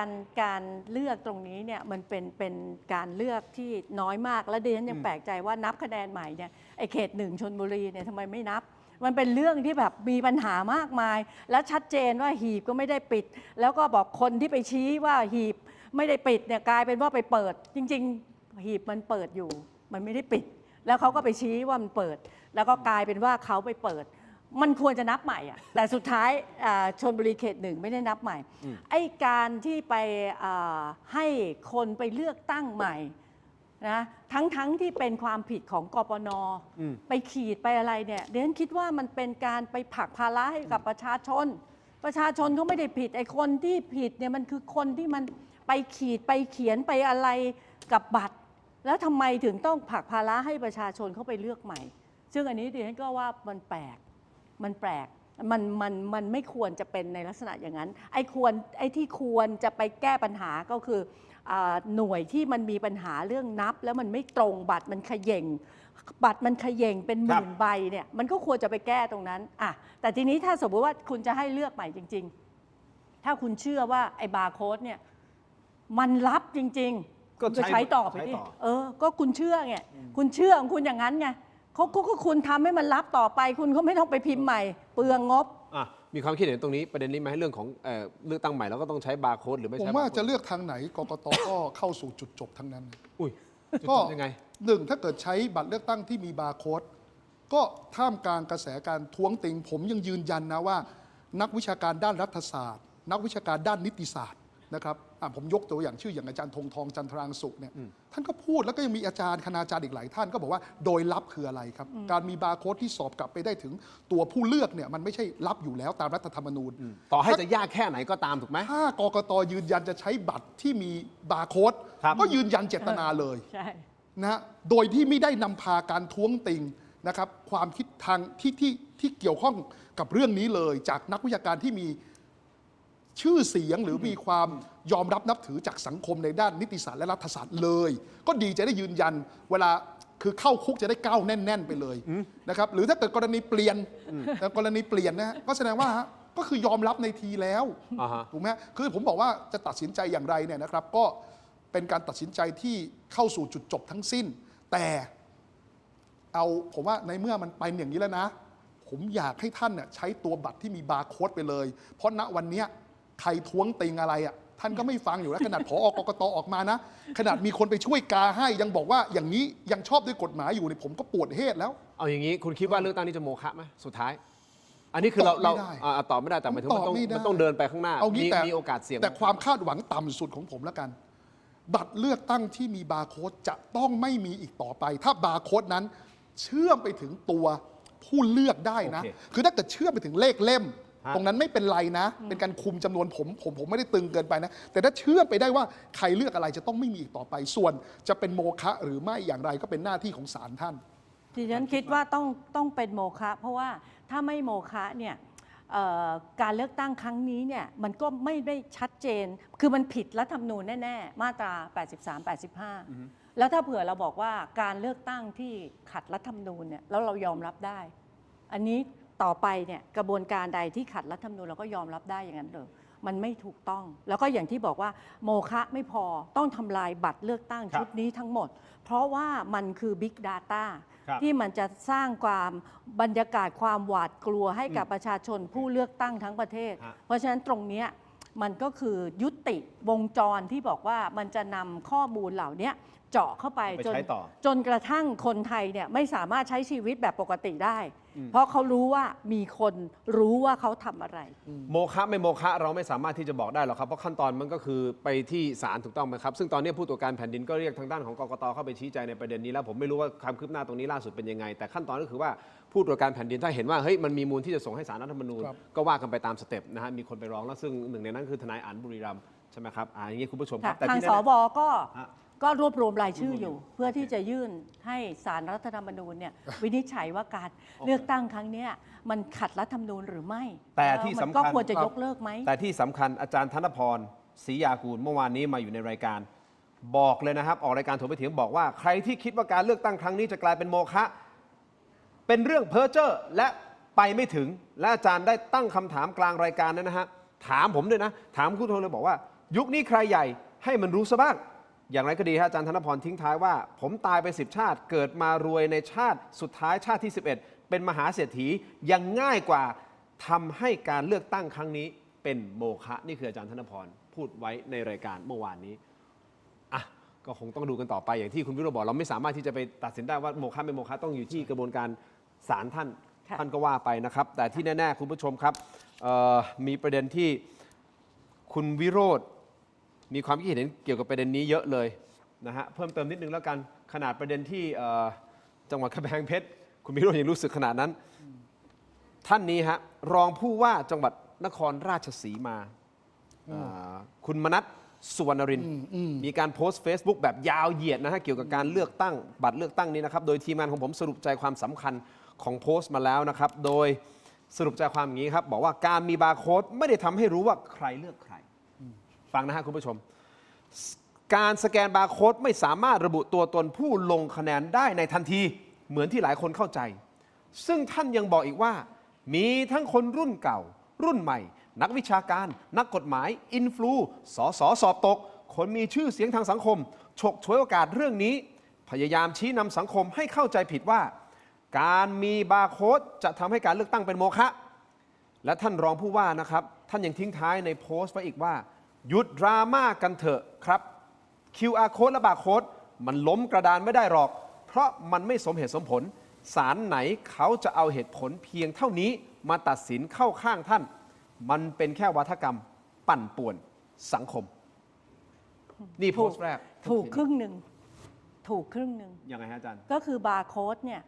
ารเลือกตรงนี้เนี่ยมันเป็นการเลือกที่น้อยมากและดิฉันยังแปลกใจว่านับคะแนนใหม่เนี่ยไอ้เขต 1ชลบุรีเนี่ยทำไมไม่นับมันเป็นเรื่องที่แบบมีปัญหามากมายและชัดเจนว่าหีบก็ไม่ได้ปิดแล้วก็บอกคนที่ไปชี้ว่าหีบไม่ได้ปิดเนี่ยกลายเป็นว่าไปเปิดจริงๆหีบมันเปิดอยู่มันไม่ได้ปิดแล้วเขาก็ไปชี้ว่ามันเปิดแล้วก็กลายเป็นว่าเขาไปเปิดมันควรจะนับใหม่อ่ะแต่สุดท้ายชลบุรีเขต 1ไม่ได้นับใหม่ไอ้การที่ไปให้คนไปเลือกตั้งใหม่นะทั้งที่เป็นความผิดของกปน.ไปขีดไปอะไรเนี่ยเดี๋ยวฉันคิดว่ามันเป็นการไปผลักภาระให้กับประชาชนเขาไม่ได้ผิดไอ้คนที่ผิดเนี่ยมันคือคนที่มันไปขีดไปเขียนไปอะไรกับบัตรแล้วทำไมถึงต้องผลักภาระให้ประชาชนเขาไปเลือกใหม่ซึ่งอันนี้ดิฉันก็ว่ามันแปลกมันไม่ควรจะเป็นในลักษณะอย่างนั้นไอ้ที่ควรจะไปแก้ปัญหาก็คือหน่วยที่มันมีปัญหาเรื่องนับแล้วมันไม่ตรงบัตรมันเขย่งเป็นหมื่นใบเนี่ยมันก็ควรจะไปแก้ตรงนั้นอ่ะแต่ทีนี้ถ้าสมมติว่าคุณจะให้เลือกใหม่จริงๆถ้าคุณเชื่อว่าไอ้บาร์โค้ดเนี่ยมันรับจริงๆก็ใช้ต่อไปดิก็คุณเชื่อไงคุณเชื่อของคุณอย่างนั้นไงเขาคุณทำให้มันรับต่อไปคุณก็ไม่ต้องไปพิมพ์ใหม่เปลืองงบมีความคิดเห็นตรงนี้ประเด็นนี้ไหมเรื่องของเลือกตั้งใหม่แล้วก็ต้องใช้บาร์โค้ดหรือไม่ใช่ผมว่าจะเลือกทางไหนกกตก็เข้าสู่จุดจบทั้งนั้นก็ยังไง1ถ้าเกิดใช้บัตรเลือกตั้งที่มีบาร์โค้ดก็ท่ามกลางกระแสการท้วงติงผมยังยืนยันนะว่านักวิชาการด้านรัฐศาสตร์นักวิชาการด้านนิติศาสตร์นะครับผมยกตัวอย่างชื่ออย่างอาจารย์ธงทองจันทรางสุเนี่ยท่านก็พูดแล้วก็ยังมีอาจารย์คณาจารย์อีกหลายท่านก็บอกว่าโดยลับคืออะไรครับการมีบาร์โค้ดที่สอบกลับไปได้ถึงตัวผู้เลือกเนี่ยมันไม่ใช่ลับอยู่แล้วตามรัฐธรรมนูญต่อให้จะยากแค่ไหนก็ตามถูกไหมถ้ากกตยืนยันจะใช้บัตรที่มีบาร์โค้ดก็ยืนยันเจตนาเลยนะโดยที่ไม่ได้นำพาการท้วงติงนะครับความคิดทางที่เกี่ยวข้องกับเรื่องนี้เลยจากนักวิชาการที่มีชื่อเสียงหรือมีความยอมรับนับถือจากสังคมในด้านนิติศาสตร์และรัฐศาสตร์เลยก็ดีจะได้ยืนยันเวลาคือเข้าคุกจะได้ก้าวแน่นๆไปเลยนะครับหรือถ้าเกิดกรณีเปลี่ยนนะฮะก็แสดงว่าก็คือยอมรับในทีแล้วถูกไหมคือผมบอกว่าจะตัดสินใจอย่างไรเนี่ยนะครับก็เป็นการตัดสินใจที่เข้าสู่จุดจบทั้งสิ้นแต่ผมว่าในเมื่อมันไปอย่างนี้แล้วนะผมอยากให้ท่านใช้ตัวบัตรที่มีบาร์โค้ดไปเลยเพราะณวันนี้ใครท้วงติงอะไรท่านก็ไม่ฟังอยู่แล้วขนาดผอกกตออกมานะขนาดมีคนไปช่วยกาให้ยังบอกว่าอย่างนี้ยังชอบด้วยกฎหมายอยู่เนี่ยผมก็ปวดเฮดแล้วเอาอย่างนี้คุณคิดว่าเลือกตั้งนี้จะโมฆะไหมสุดท้ายอันนี้คือเราตอบไม่ได้แต่หมายถึงว่ามันต้องเดินไปข้างหน้ามีโอกาสเสี่ยงแต่ความคาดหวังต่ำสุดของผมแล้วกันบัตรเลือกตั้งที่มีบาร์โค้ดจะต้องไม่มีอีกต่อไปถ้าบาร์โค้ดนั้นเชื่อมไปถึงตัวผู้เลือกได้นะคือถ้าเกิดเชื่อมไปถึงเลขเล่มตรงนั้นไม่เป็นไรนะเป็นการคุมจำนวนผมไม่ได้ตึงเกินไปนะแต่ถ้าเชื่อมไปได้ว่าใครเลือกอะไรจะต้องไม่มีอีกต่อไปส่วนจะเป็นโมฆะหรือไม่อย่างไรก็เป็นหน้าที่ของศาลท่านดิฉันคิดว่าต้องเป็นโมฆะเพราะว่าถ้าไม่โมฆะเนี่ยการเลือกตั้งครั้งนี้เนี่ยมันก็ไม่ได้ชัดเจนคือมันผิดรัฐธรรมนูญแน่ๆมาตรา83-85แล้วถ้าเผื่อเราบอกว่าการเลือกตั้งที่ขัดรัฐธรรมนูญเนี่ยแล้วเรายอมรับได้อันนี้ต่อไปเนี่ยกระบวนการใดที่ขัดรัฐธรรมนูญเราก็ยอมรับได้อย่างนั้นเลยมันไม่ถูกต้องแล้วก็อย่างที่บอกว่าโมฆะไม่พอต้องทำลายบัตรเลือกตั้งชุดนี้ทั้งหมดเพราะว่ามันคือ Big Data ที่มันจะสร้างความบรรยากาศความหวาดกลัวให้กับประชาชนผู้เลือกตั้งทั้งประเทศเพราะฉะนั้นตรงนี้มันก็คือยุติวงจรที่บอกว่ามันจะนำข้อมูลเหล่านี้เจาะเข้าไปจนกระทั่งคนไทยเนี่ยไม่สามารถใช้ชีวิตแบบปกติได้ เพราะเขารู้ว่ามีคนรู้ว่าเขาทำอะไร โมฆะไม่โมฆะเราไม่สามารถที่จะบอกได้หรอกครับเพราะขั้นตอนมันก็คือไปที่ศาลถูกต้องไหมครับซึ่งตอนนี้ผู้ตรวจการแผ่นดินก็เรียกทางด้านของกกตเข้าไปชี้แจงในประเด็นนี้แล้วผมไม่รู้ว่าความคืบหน้าตรงนี้ล่าสุดเป็นยังไงแต่ขั้นตอนก็คือว่าผู้ตรวจการแผ่นดินถ้าเห็นว่าเฮ้ยมันมีมูลที่จะส่งให้ศาลรัฐธรรมนูญก็ว่ากันไปตามสเต็ปนะฮะมีคนไปร้องแล้วซึ่งหนึ่งในนั้นคือทนายอั๋นบุรีรัมย์ใช่ไหมครับอย่างนี้คุณผู้ชมครับแต่ ทาง ที่ ส แน่ บ ฮะ ก็รวบรวมรายชื่ออยู่ เพื่อที่จะยื่นให้ศาลรัฐธรรมนูญเนี่ยวินิจฉัยว่าการเลือกตั้งครั้งเนี้ยมันขัดรัฐธรรมนูญหรือไม่ แต่ที่ ล้ว สำ มัน คั ก็ ญ ควรจะยกเลิกไหม แต่ที่สำคัญอาจารย์ธนพรศรียากูลเมื่อวานนี้มาอยู่ในรายการ บอกเลยนะครับ ออกรายการโถไปเถียงบอกว่าใครที่คิดว่าการเลือกตั้งครั้งนี้จะกลายเป็นโมฆะเป็นเรื่องเพ้อเจ้อและไปไม่ถึงและอาจารย์ได้ตั้งคำถามกลางรายการนั้นนะฮะถามผมด้วยนะถามคุณโทเลยบอกว่า ยุคนี้ใครใหญ่ให้มันรู้ซะบ้างอย่างไรก็ดีฮะอาจารย์ธนพรทิ้งท้ายว่าผมตายไป10 ชาติเกิดมารวยในชาติสุดท้ายชาติที่ 11 เป็นมหาเศรษฐียังง่ายกว่าทำให้การเลือกตั้งครั้งนี้เป็นโมฆะนี่คืออาจารย์ธนพรพูดไว้ในรายการเมื่อวานนี้อ่ะก็คงต้องดูกันต่อไปอย่างที่คุณวิโรจน์บอกเราไม่สามารถที่จะไปตัดสินได้ว่าโมฆะไม่โมฆะต้องอยู่ที่กระบวนการศาลท่านก็ว่าไปนะครับแต่ที่แน่ๆคุณผู้ชมครับมีประเด็นที่คุณวิโรจน์มีความคิดเห็นเกี่ยวกับประเด็นนี้เยอะเลยนะฮะเพิ่มเติมนิดนึงแล้วกันขนาดประเด็นที่จังหวัดกำแพงเพชรคุณวิโรจน์ยังรู้สึกขนาดนั้นท่านนี้ฮะรองผู้ว่าจังหวัดนครราชสีมาคุณมนัสสุวรรณรินทร์มีการโพสต์ Facebook แบบยาวเหยียดนะฮะเกี่ยวกับการเลือกตั้งบัตรเลือกตั้งนี้นะครับโดยทีมงานของผมสรุปใจความสำคัญของโพสต์มาแล้วนะครับโดยสรุปใจความอย่างนี้ครับบอกว่าการมีบาร์โค้ดไม่ได้ทำให้รู้ว่าใครเลือกใครฟังนะฮะคุณผู้ชมการสแกนบาร์โค้ดไม่สามารถระบุตัวตนผู้ลงคะแนนได้ในทันทีเหมือนที่หลายคนเข้าใจซึ่งท่านยังบอกอีกว่ามีทั้งคนรุ่นเก่ารุ่นใหม่นักวิชาการนักกฎหมายอินฟลูสสอบตกคนมีชื่อเสียงทางสังคมฉกฉวยโอกาสเรื่องนี้พยายามชี้นำสังคมให้เข้าใจผิดว่าการมีบาร์โค้ดจะทำให้การเลือกตั้งเป็นโมฆะและท่านรองผู้ว่านะครับท่านยังทิ้งท้ายในโพสต์ไว้อีกว่าหยุดดราม่ากันเถอะครับ QR code และบาร์โค้ดมันล้มกระดานไม่ได้หรอกเพราะมันไม่สมเหตุสมผลศาลไหนเขาจะเอาเหตุผลเพียงเท่านี้มาตัดสินเข้าข้างท่านมันเป็นแค่วาทกรรมปั่นป่วนสังคมนี่โพสต์แรกถูกครึ่งหนึ่งยังไงฮะอาจารย์ก็คือบาร์โค้ดเนี่ย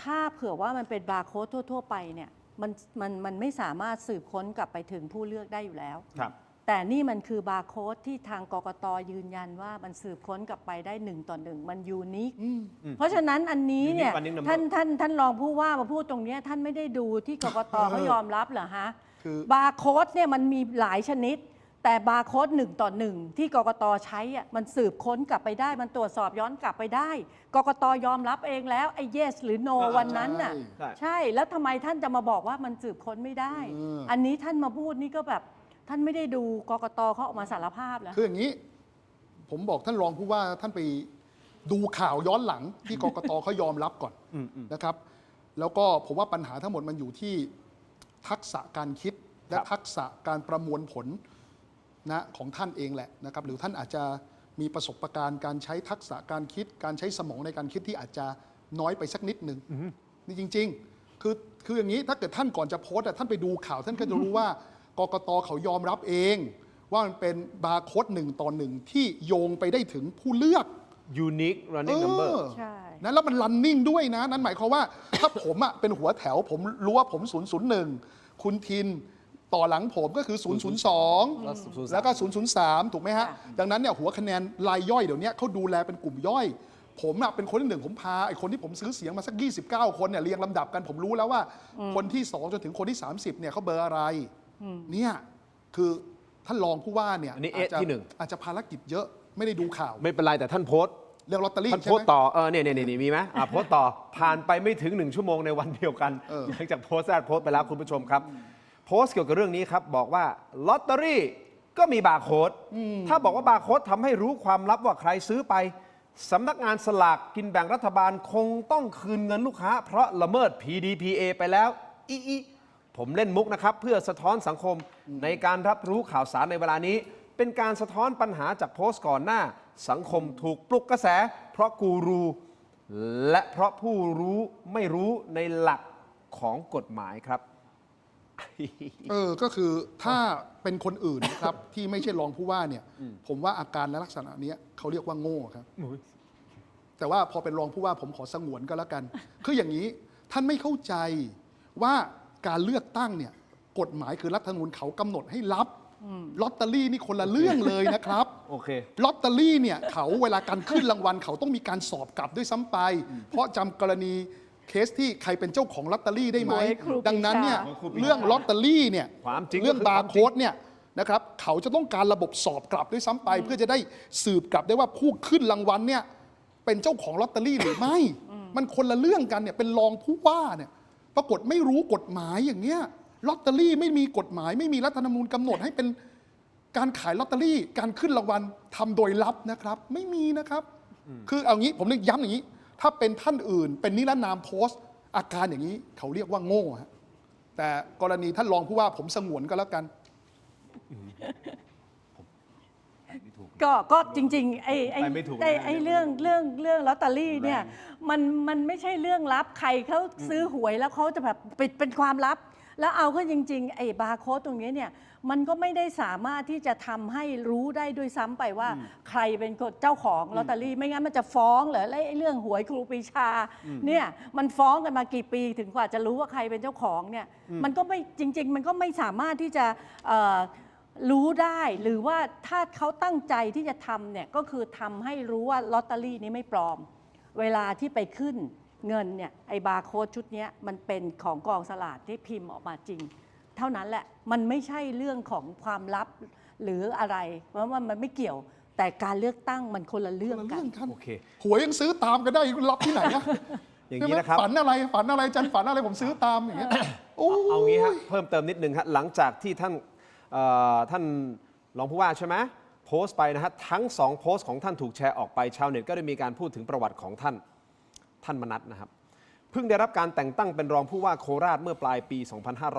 ถ้าเผื่อว่ามันเป็นบาร์โค้ดทั่วๆไปเนี่ยมันไม่สามารถสืบค้นกลับไปถึงผู้เลือกได้อยู่แล้วแต่นี่มันคือบาร์โค้ดที่ทางกกต.ยืนยันว่ามันสืบค้นกลับไปได้1 ต่อ 1มันยูนิคเพราะฉะนั้นอันนี้เนี่ยท่านรองผู้ว่ามาพูดตรงนี้ท่านไม่ได้ดูที่กกต.เขายอมรับเหรอฮะบาร์โค้ดเนี่ยมันมีหลายชนิดแต่บาร์โค้ด1 ต่อ 1ที่กกต.ใช้อ่ะมันสืบค้นกลับไปได้มันตรวจสอบย้อนกลับไปได้กกต.ยอมรับเองแล้วไอ้ yes หรือ no วันนั้นน่ะใช่แล้วทำไมท่านจะมาบอกว่ามันสืบค้นไม่ได้อันนี้ท่านมาพูดนี่ก็แบบท่านไม่ได้ดูกกต.เขาออกมาสารภาพแล้วคืออย่างนี้ผมบอกท่านรองผู้ว่าท่านไปดูข่าวย้อนหลังที่กกต.เขายอมรับก่อนนะครับแล้วก็ผมว่าปัญหาทั้งหมดมันอยู่ที่ทักษะการคิดและทักษะการประมวลผลนะของท่านเองแหละนะครับหรือท่านอาจจะมีประสบการณ์การใช้ทักษะการคิดการใช้สมองในการคิดที่อาจจะน้อยไปสักนิดนึงนี่จริงๆคืออย่างนี้ถ้าเกิดท่านก่อนจะโพสต์ท่านไปดูข่าวท่านก็จะรู้ว่ากกต.เขายอมรับเองว่ามันเป็นบาร์โค้ด1 ต่อ 1ที่โยงไปได้ถึงผู้เลือก unique running number ใช่นะแล้วมัน running ด้วยนะนั่นหมายความว่าถ้าผมเป็นหัวแถวผมรู้ว่าผม001คุณทินต่อหลังผมก็คือ002แล้วก็003ถูกไหมฮะดังนั้นเนี่ยหัวคะแนนรายย่อยเดี๋ยวนี้เขาดูแลเป็นกลุ่มย่อยผมเป็นคนที่1ผมพาไอ้คนที่ผมซื้อเสียงมาสัก29คนเนี่ยเรียงลำดับกันผมรู้แล้วว่าคนที่2จนถึงคนที่30เนี่ยเขาเบอร์อะไรเนี่ยคือท่านรองผู้ว่าเนี่ยอาจจะภารกิจเยอะไม่ได้ดูข่าวไม่เป็นไรแต่ท่านโพสต์เรื่องลอตเตอรี่ท่านโพสต์ต่อเนี่ยมีไหมโพสต์ต่อผ่านไปไม่ถึง1 ชั่วโมงในวันเดียวกันหลังจากโพสต์ไปแล้วคุณผู้ชมครับโพสต์เกี่ยวกับเรื่องนี้ครับบอกว่าลอตเตอรี่ก็มีบาร์โค้ดถ้าบอกว่าบาร์โค้ดทำให้รู้ความลับว่าใครซื้อไปสำนักงานสลากกินแบ่งรัฐบาลคงต้องคืนเงินลูกค้าเพราะละเมิด PDPA ไปแล้วผมเล่นมุกนะครับเพื่อสะท้อนสังคมในการรับรู้ข่าวสารในเวลานี้เป็นการสะท้อนปัญหาจากโพสต์ก่อนหน้าสังคมถูกปลุกกระแสเพราะกูรูและเพราะผู้รู้ไม่รู้ในหลัก ของกฎหมายครับ ก็คือถ้าเป็นคนอื่นนะครับ ที่ไม่ใช่รองผู้ว่าเนี่ย ผมว่าอาการและลักษณะเนี้ยเขาเรียกว่าโง่ครับ แต่ว่าพอเป็นรองผู้ว่าผมขอสงวนก็แล้วกัน คืออย่างนี้ท่านไม่เข้าใจว่าการเลือกตั้งเนี่ยกฎหมายคือรัฐธรรมนูญเขากำหนดให้รับลอตเตอรี่นี่คนละเรื่องเลยนะครับ โอเค ลอตเตอรี่เนี่ยเขาเวลาการขึ้นรางวัลเขาต้องมีการสอบกลับด้วยซ้ำไป เพราะจำกรณีเคสที่ใครเป็นเจ้าของลอตเตอรี่ได้ไหม ดังนั้นเนี่ยเรื่องลอตเตอรี่เนี่ย ความจริง เรื่องบาร์โค้ดเนี่ยนะครับเขาจะต้องการระบบสอบกลับด้วยซ้ำไป เพื่อจะได้สืบกลับได้ว่าผู้ขึ้นรางวัลเนี่ยเป็นเจ้าของลอตเตอรี่หรือไม่ มันคนละเรื่องกันเนี่ยเป็นรองผู้ว่าเนี่ยปรากฏไม่รู้กฎหมายอย่างเงี้ยลอตเตอรี่ไม่มีกฎหมายไม่มีรัฐธรรมนูญกำหนดให้เป็นการขายลอตเตอรี่การขึ้นรางวัลทำโดยลับนะครับไม่มีนะครับคือเอางี้ผมนึกย้ำอย่างนี้ ถ้าเป็นท่านอื่นเป็นนิรนามโพสต์อาการอย่างนี้เขาเรียกว่าโง่ฮะแต่กรณีท่านรองผู้ว่าผมสงวนก็แล้วกัน ก็จริงๆไอ้ ไปไม่ถูก เรื่องลอตเตอรี่เนี่ยมันไม่ใช่เรื่องลับใครเขาซื้อหวยแล้วเขาจะแบบเป็นความลับ แล้วเอาเข้าจริงๆไอ้บาร์โค้ดตรงนี้เนี่ยมันก็ไม่ได้สามารถที่จะทำให้รู้ได้ด้วยซ้ำไปว่าใครเป็นคนเจ้าของลอตเตอรี่ไม่งั้นมันจะฟ้องเหรอและไอ้เรื่องหวยครูปรีชาเนี่ยมันฟ้องกันมากี่ปีถึงกว่าจะรู้ว่าใครเป็นเจ้าของเนี่ยมันก็ไม่จริงๆมันก็ไม่สามารถที่จะรู้ได้หรือว่าถ้าเขาตั้งใจที่จะทำเนี่ยก็คือทำให้รู้ว่าลอตเตอรี่นี้ไม่ปลอมเวลาที่ไปขึ้นเงินเนี่ยไอ้บาร์โค้ดชุดนี้มันเป็นของกองสลากที่พิมพ์ออกมาจริงเท่านั้นแหละมันไม่ใช่เรื่องของความลับหรืออะไรเพราะว่ามันไม่เกี่ยวแต่การเลือกตั้งมันคนละเรื่องกัน โอเค หวยยังซื้อตามกันได้รับที่ไหนนะ อย่างนี้นะครับ ฝันอะไรจันฝันอะไรผมซื้อตามอย่างเงี้ย เอางี้ฮะเพิ่มเติมนิดนึงฮะหลังจากที่ท่านรองผู้ว่าใช่ไหมโพสต์ไปนะฮะทั้ง2โพสต์ของท่านถูกแชร์ออกไปชาวเน็ตก็ได้มีการพูดถึงประวัติของท่านมนัสนะครับเพิ่งได้รับการแต่งตั้งเป็นรองผู้ว่าโคราชเมื่อปลายปี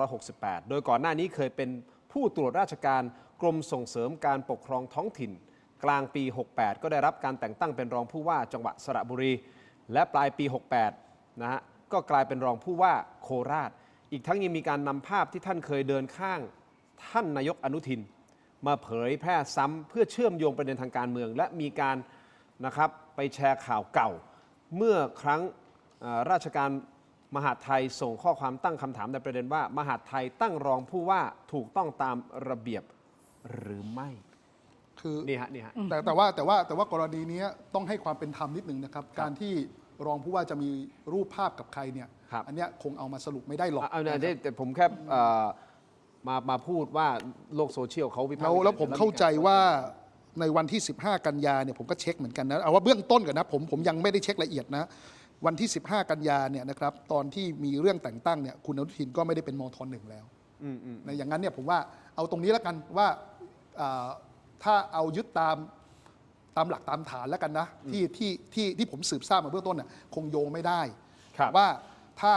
2568 โดยก่อนหน้านี้เคยเป็นผู้ตรวจราชการกรมส่งเสริมการปกครองท้องถิ่นกลางปี 68 ก็ได้รับการแต่งตั้งเป็นรองผู้ว่าจังหวัดสระบุรี และปลายปี 68 นะฮะก็กลายเป็นรองผู้ว่าโคราชอีกทั้งยังมีการนำภาพที่ท่านเคยเดินข้างท่านนายกอนุทินมาเผยแพร่ซ้ำเพื่อเชื่อมโยงประเด็นทางการเมืองและมีการนะครับไปแชร์ข่าวเก่าเมื่อครั้งราชการมหาดไทยส่งข้อความตั้งคำถามในประเด็นว่ามหาดไทยตั้งรองผู้ว่าถูกต้องตามระเบียบหรือไม่คือนี่ฮะแต่ว่ากรณีนี้ต้องให้ความเป็นธรรมนิดนึงนะครับการที่รองผู้ว่าจะมีรูปภาพกับใครเนี่ยอันนี้คงเอามาสรุปไม่ได้หรอกแต่ผมแค่มาพูดว่าโลกโซเชียลเขาวิพากษ์แล้วผมเข้าใจว่าในวันที่15กันยาเนี่ยผมก็เช็คเหมือนกันนะเอาว่าเบื้องต้นก่อนนะผมยังไม่ได้เช็คละเอียดนะวันที่15กันยาเนี่ยนะครับตอนที่มีเรื่องแต่งตั้งเนี่ยคุณอนุทินก็ไม่ได้เป็นมท.1แล้วในอย่างนั้นเนี่ยผมว่าเอาตรงนี้แล้วกันว่าถ้าเอายึดตามหลักตามฐานแล้วกันนะที่ผมสืบทราบมาเบื้องต้นน่ะคงโยงไม่ได้ว่าถ้า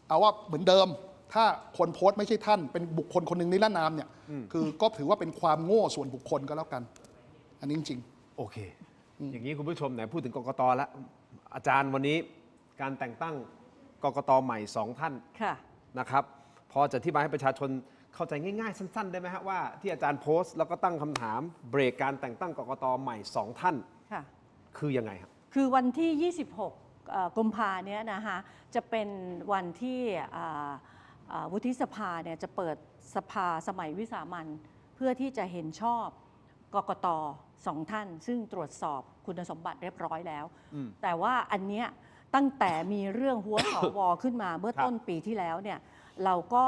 เอาว่าเหมือนเดิมถ้าคนโพสต์ไม่ใช่ท่านเป็นบุคคลคนหนึ่งนิรนามเนี่ยคือก็ถือว่าเป็นความโง่ส่วนบุคคลก็แล้วกันอันนี้จริงโอเคอย่างนี้คุณผู้ชมไหนพูดถึงกกตแล้วอาจารย์วันนี้การแต่งตั้งกกตใหม่2ท่านนะครับพอจะอธิบายให้ประชาชนเข้าใจง่ายๆสั้นๆได้ไหมฮะว่าที่อาจารย์โพสต์แล้วก็ตั้งคำถามเบรกการแต่งตั้งกกตใหม่2ท่านคือยังไงครับคือวันที่26กุมภาเนี้ยนะคะจะเป็นวันที่วุฒิสภาเนี่ยจะเปิดสภาสมัยวิสามัญเพื่อที่จะเห็นชอบกกต2ท่านซึ่งตรวจสอบคุณสมบัติเรียบร้อยแล้วแต่ว่าอันเนี้ยตั้งแต่มีเรื่องหัวสวขึ้นมาเมื่อต้นปีที่แล้วเนี่ยเราก็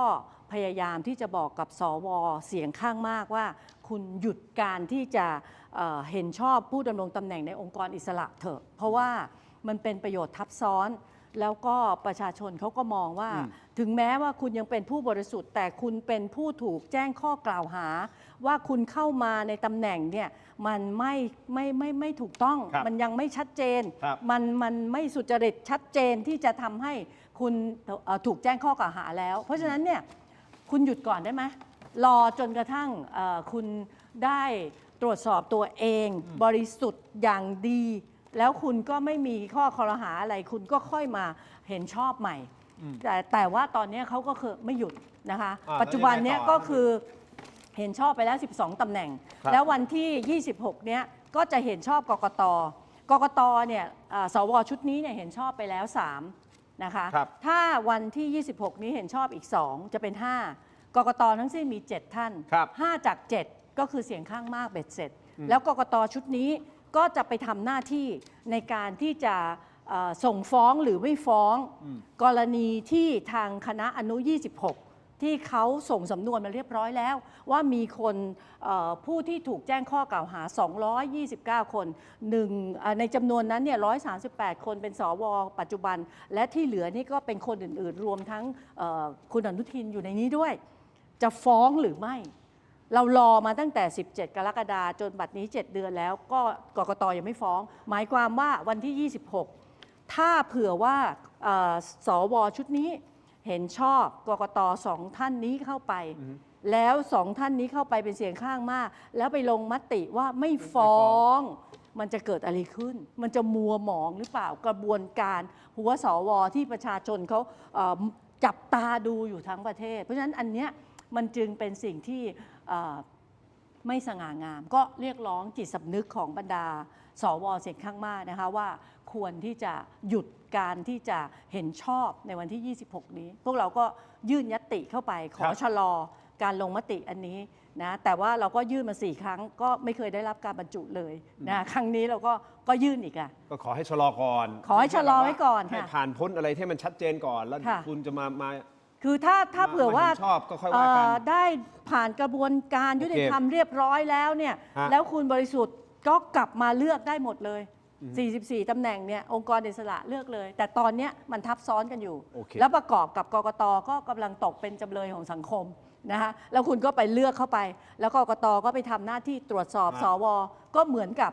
พยายามที่จะบอกกับสวเสียงข้างมากว่าคุณหยุดการที่จะเห็นชอบผู้ดำรงตำแหน่งในองค์กรอิสระเถอะเพราะว่ามันเป็นประโยชน์ทับซ้อนแล้วก็ประชาชนเขาก็มองว่าถึงแม้ว่าคุณยังเป็นผู้บริสุทธิ์แต่คุณเป็นผู้ถูกแจ้งข้อกล่าวหาว่าคุณเข้ามาในตำแหน่งเนี่ยมันไม่ถูกต้องมันยังไม่ชัดเจนมันไม่สุจริตชัดเจนที่จะทำให้คุณถูกแจ้งข้อกล่าวหาแล้วเพราะฉะนั้นเนี่ยคุณหยุดก่อนได้ไหมรอจนกระทั่งคุณได้ตรวจสอบตัวเองบริสุทธิ์อย่างดีแล้วคุณก็ไม่มีข้อคอรหาอะไรคุณก็ค่อยมาเห็นชอบใหม่ แต่ว่าตอนนี้เขาก็คือไม่หยุดนะคะ แล้ว ปัจจุบันเนี้ย ยังไงต่อ ก็คือเห็นชอบไปแล้ว 12 ตำแหน่ง ครับ แล้ววันที่ 26 เนี้ยก็จะเห็นชอบกกตเนี่ยสวชุดนี้เนี่ยเห็นชอบไปแล้ว 3 นะคะ ครับ ถ้าวันที่ 26 นี้เห็นชอบอีก 2 จะเป็น 5 กกตทั้งสิ้นมี 7 ท่าน ครับ 5 จาก 7 ก็คือเสียงข้างมากเบ็ดเสร็จ แล้วกกตชุดนี้ก็จะไปทำหน้าที่ในการที่จะส่งฟ้องหรือไม่ฟ้อง กรณีที่ทางคณะอนุ 26 ที่เขาส่งสำนวนมาเรียบร้อยแล้ว ว่ามีคนผู้ที่ถูกแจ้งข้อกล่าวหา 229 คนในจำนวนนั้นเนี่ย138 คนเป็นสวปัจจุบัน และที่เหลือนี่ก็เป็นคนอื่นๆ รวมทั้งคุณอนุทินอยู่ในนี้ด้วย จะฟ้องหรือไม่ เรารอมาตั้งแต่ 17 กรกฎาคมจนบัดนี้ 7 เดือนแล้วก็กกตยังไม่ฟ้อง หมายความว่าวันที่ 26 ถ้าเผื่อว่าสวชุดนี้เห็นชอบกกต2 ท่านนี้เข้าไป แล้ว 2 ท่านนี้เข้าไปเป็นเสียงข้างมาก แล้วไปลงมติว่าไม่ฟ้อง มันจะเกิดอะไรขึ้น มันจะมัวหมองหรือเปล่ากระบวนการหัวสวที่ประชาชนเขาจับตาดูอยู่ทั้งประเทศ เพราะฉะนั้นอันเนี้ยมันจึงเป็นสิ่งที่ไม่สง่างาม ก็เรียกร้องจิตสำนึกของบรรดาสวเสียงข้างมากนะคะว่าควรที่จะหยุดการที่จะเห็นชอบในวันที่ 26 นี้ พวกเราก็ยื่นญัตติเข้าไปขอชะลอการลงมติอันนี้นะแต่ว่าเราก็ยื่นมา 4 ครั้งก็ไม่เคยได้รับการบรรจุเลยนะครั้งนี้เราก็ยื่นอีกอะ ก็ขอให้ชะลอก่อน ขอให้ชะลอไว้ก่อน ให้ ค่ะ ผ่านพ้นอะไรที่มันชัดเจนก่อนแล้ว ค่ะ คุณจะมา คือถ้าเผื่อว่า เห็นชอบก็ค่อยว่ากัน ได้ผ่านกระบวนการยุติธรรมเรียบร้อยแล้วเนี่ย ฮะ แล้วคุณบริสุทธิ์ก็กลับมาเลือกได้หมดเลย 44 ตำแหน่งเนี่ยองค์กรอิสระเลือกเลย แต่ตอนเนี้ยมันทับซ้อนกันอยู่ โอเค แล้วประกอบกับกกตก็กำลังตกเป็นจำเลยของสังคมนะคะแล้วคุณก็ไปเลือกเข้าไป แล้วกกตก็ไปทำหน้าที่ตรวจสอบสวก็เหมือนกับ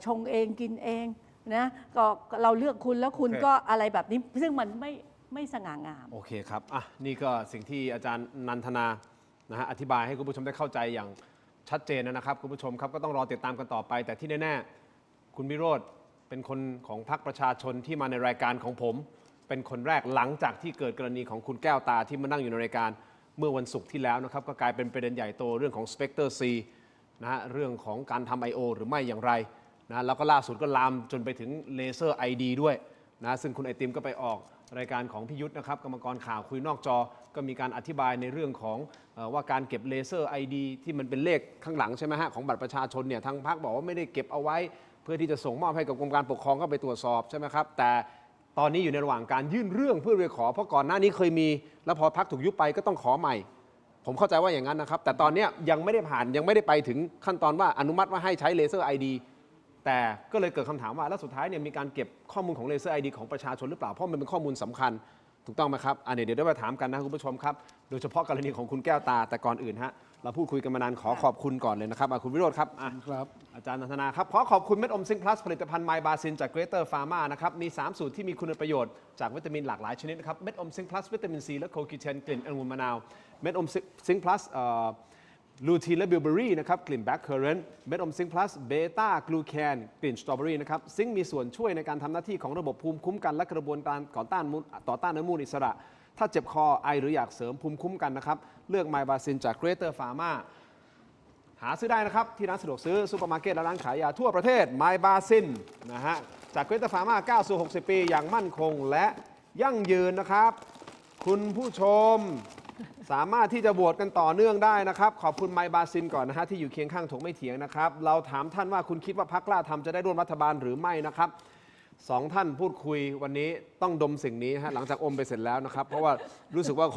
ชงเองกินเองนะก็เราเลือกคุณแล้วคุณก็อะไรแบบนี้ซึ่งมันไม่สง่างาม โอเคครับอ่ะนี่ก็สิ่งที่อาจารย์นันทนานะฮะอธิบายให้คุณผู้ชมได้เข้าใจอย่างชัดเจนนะครับคุณผู้ชมครับก็ต้องรอติดตามกันต่อไป แต่ที่แน่ๆคุณวิโรธเป็นคนของพรรคประชาชนที่มาในรายการของผม เป็นคนแรกหลังจากที่เกิดกรณีของคุณแก้วตาที่มานั่งอยู่ในรายการเมื่อวันศุกร์ที่แล้วนะครับก็กลายเป็นประเด็นใหญ่โตเรื่องของ Spectre C นะฮะเรื่องของการทำ I.O. หรือไม่อย่างไรนะแล้วก็ล่าสุดก็ลามจนไปถึงเลเซอร์ ID ด้วยนะซึ่งคุณไอติมก็ไปออกรายการของพี่ยุทธนะครับกรรมกรข่าวคุยนอกจอก็มีการอธิบายในเรื่องของว่าการเก็บเลเซอร์ ID ที่มันเป็นเลขข้างหลังใช่ไหมฮะของบัตรประชาชนเนี่ยทางพรรคบอกว่าไม่ได้เก็บเอาไว้เพื่อที่จะส่งมอบให้กับกรมการปกครองก็ไปตรวจสอบใช่ไหมครับแต่ตอนนี้อยู่ในระหว่างการยื่นเรื่องเพื่อไปขอเพราะก่อนหน้านี้เคยมีแล้วพอพรรคถูกยุบไปก็ต้องขอใหม่ผมเข้าใจว่าอย่างนั้นนะครับแต่ตอนนี้ยังไม่ได้ผ่านยังไม่ได้ไปถึงขั้นตอนว่าอนุมัติว่าให้ใช้เลเซอร์ ID แต่ก็เลยเกิดคำถามว่าแล้วสุดท้ายเนี่ยมีการเก็บข้อมูลของเลเซอร์ ID ของประชาชนหรือเปล่าเพราะมันเป็นข้อมูลสำคัญถูกต้องไหมครับเดี๋ยวได้มาถามกันนะคุณผู้ชมครับโดยเฉพาะกรณีของคุณแก้วตาแต่ก่อนอื่นฮะเราพูดคุยกันมานานขอขอบคุณก่อนเลยนะครับคุณวิโรจน์ครับ ครับ อาจารย์นันทนาครับขอขอบคุณเม็ดอมซิงค์พลัสผลิตภัณฑ์ไมบาซินจากเกรเตอร์ฟาร์มานะครับมี3สูตรที่มีคุณประโยชน์จากวิตามินหลากหลายชนิดนะครับเม็ดอมซิงค์พลัสวิตามินซีและโคคิเทนกลิ่นองุ่นมะนาวเม็ดอมซิงค์พลัสลูทีนและบิลเบอรี่นะครับกลิ่นแบล็คเคอร์เรนต์เม็ดอมซิงค์พลัสเบต้ากลูแคนกลิ่นสตรอเบอรี่นะครับซิงค์มีส่วนช่วยในการทำหน้าที่ของระบบภูมิคุ้มกันและกระบวนการต่อต้านอนุมูลอิสระถ้าเจ็บคอไอหรืออยากเสริมภูมิคุ้มกันนะครับเลือกไมบาซินจากเกรเตอร์ฟาร์มาหาซื้อได้นะครับที่ร้านสะดวกซื้อซูเปอร์มาร์เก็ตและร้านขายยาทั่วประเทศไมบาซินนะฮะจากเกรเตอร์ฟาร์มาก้าวสู่60 ปีอย่างมั่นคงและยั่งยืนนะครับคุณผู้ชมสามารถที่จะโหวตกันต่อเนื่องได้นะครับขอบคุณไมบาซินก่อนนะฮะที่อยู่เคียงข้างถกไม่เถียงนะครับเราถามท่านว่าคุณคิดว่าพรรคกล้าทำจะได้ร่วมรัฐบาลหรือไม่นะครับ2 ท่านพูดคุยวันนี้ต้องดมสิ่งนี้ฮะหลังจากอมไปเสร็จแล้วนะครับเพราะว่ารู้สึกว่า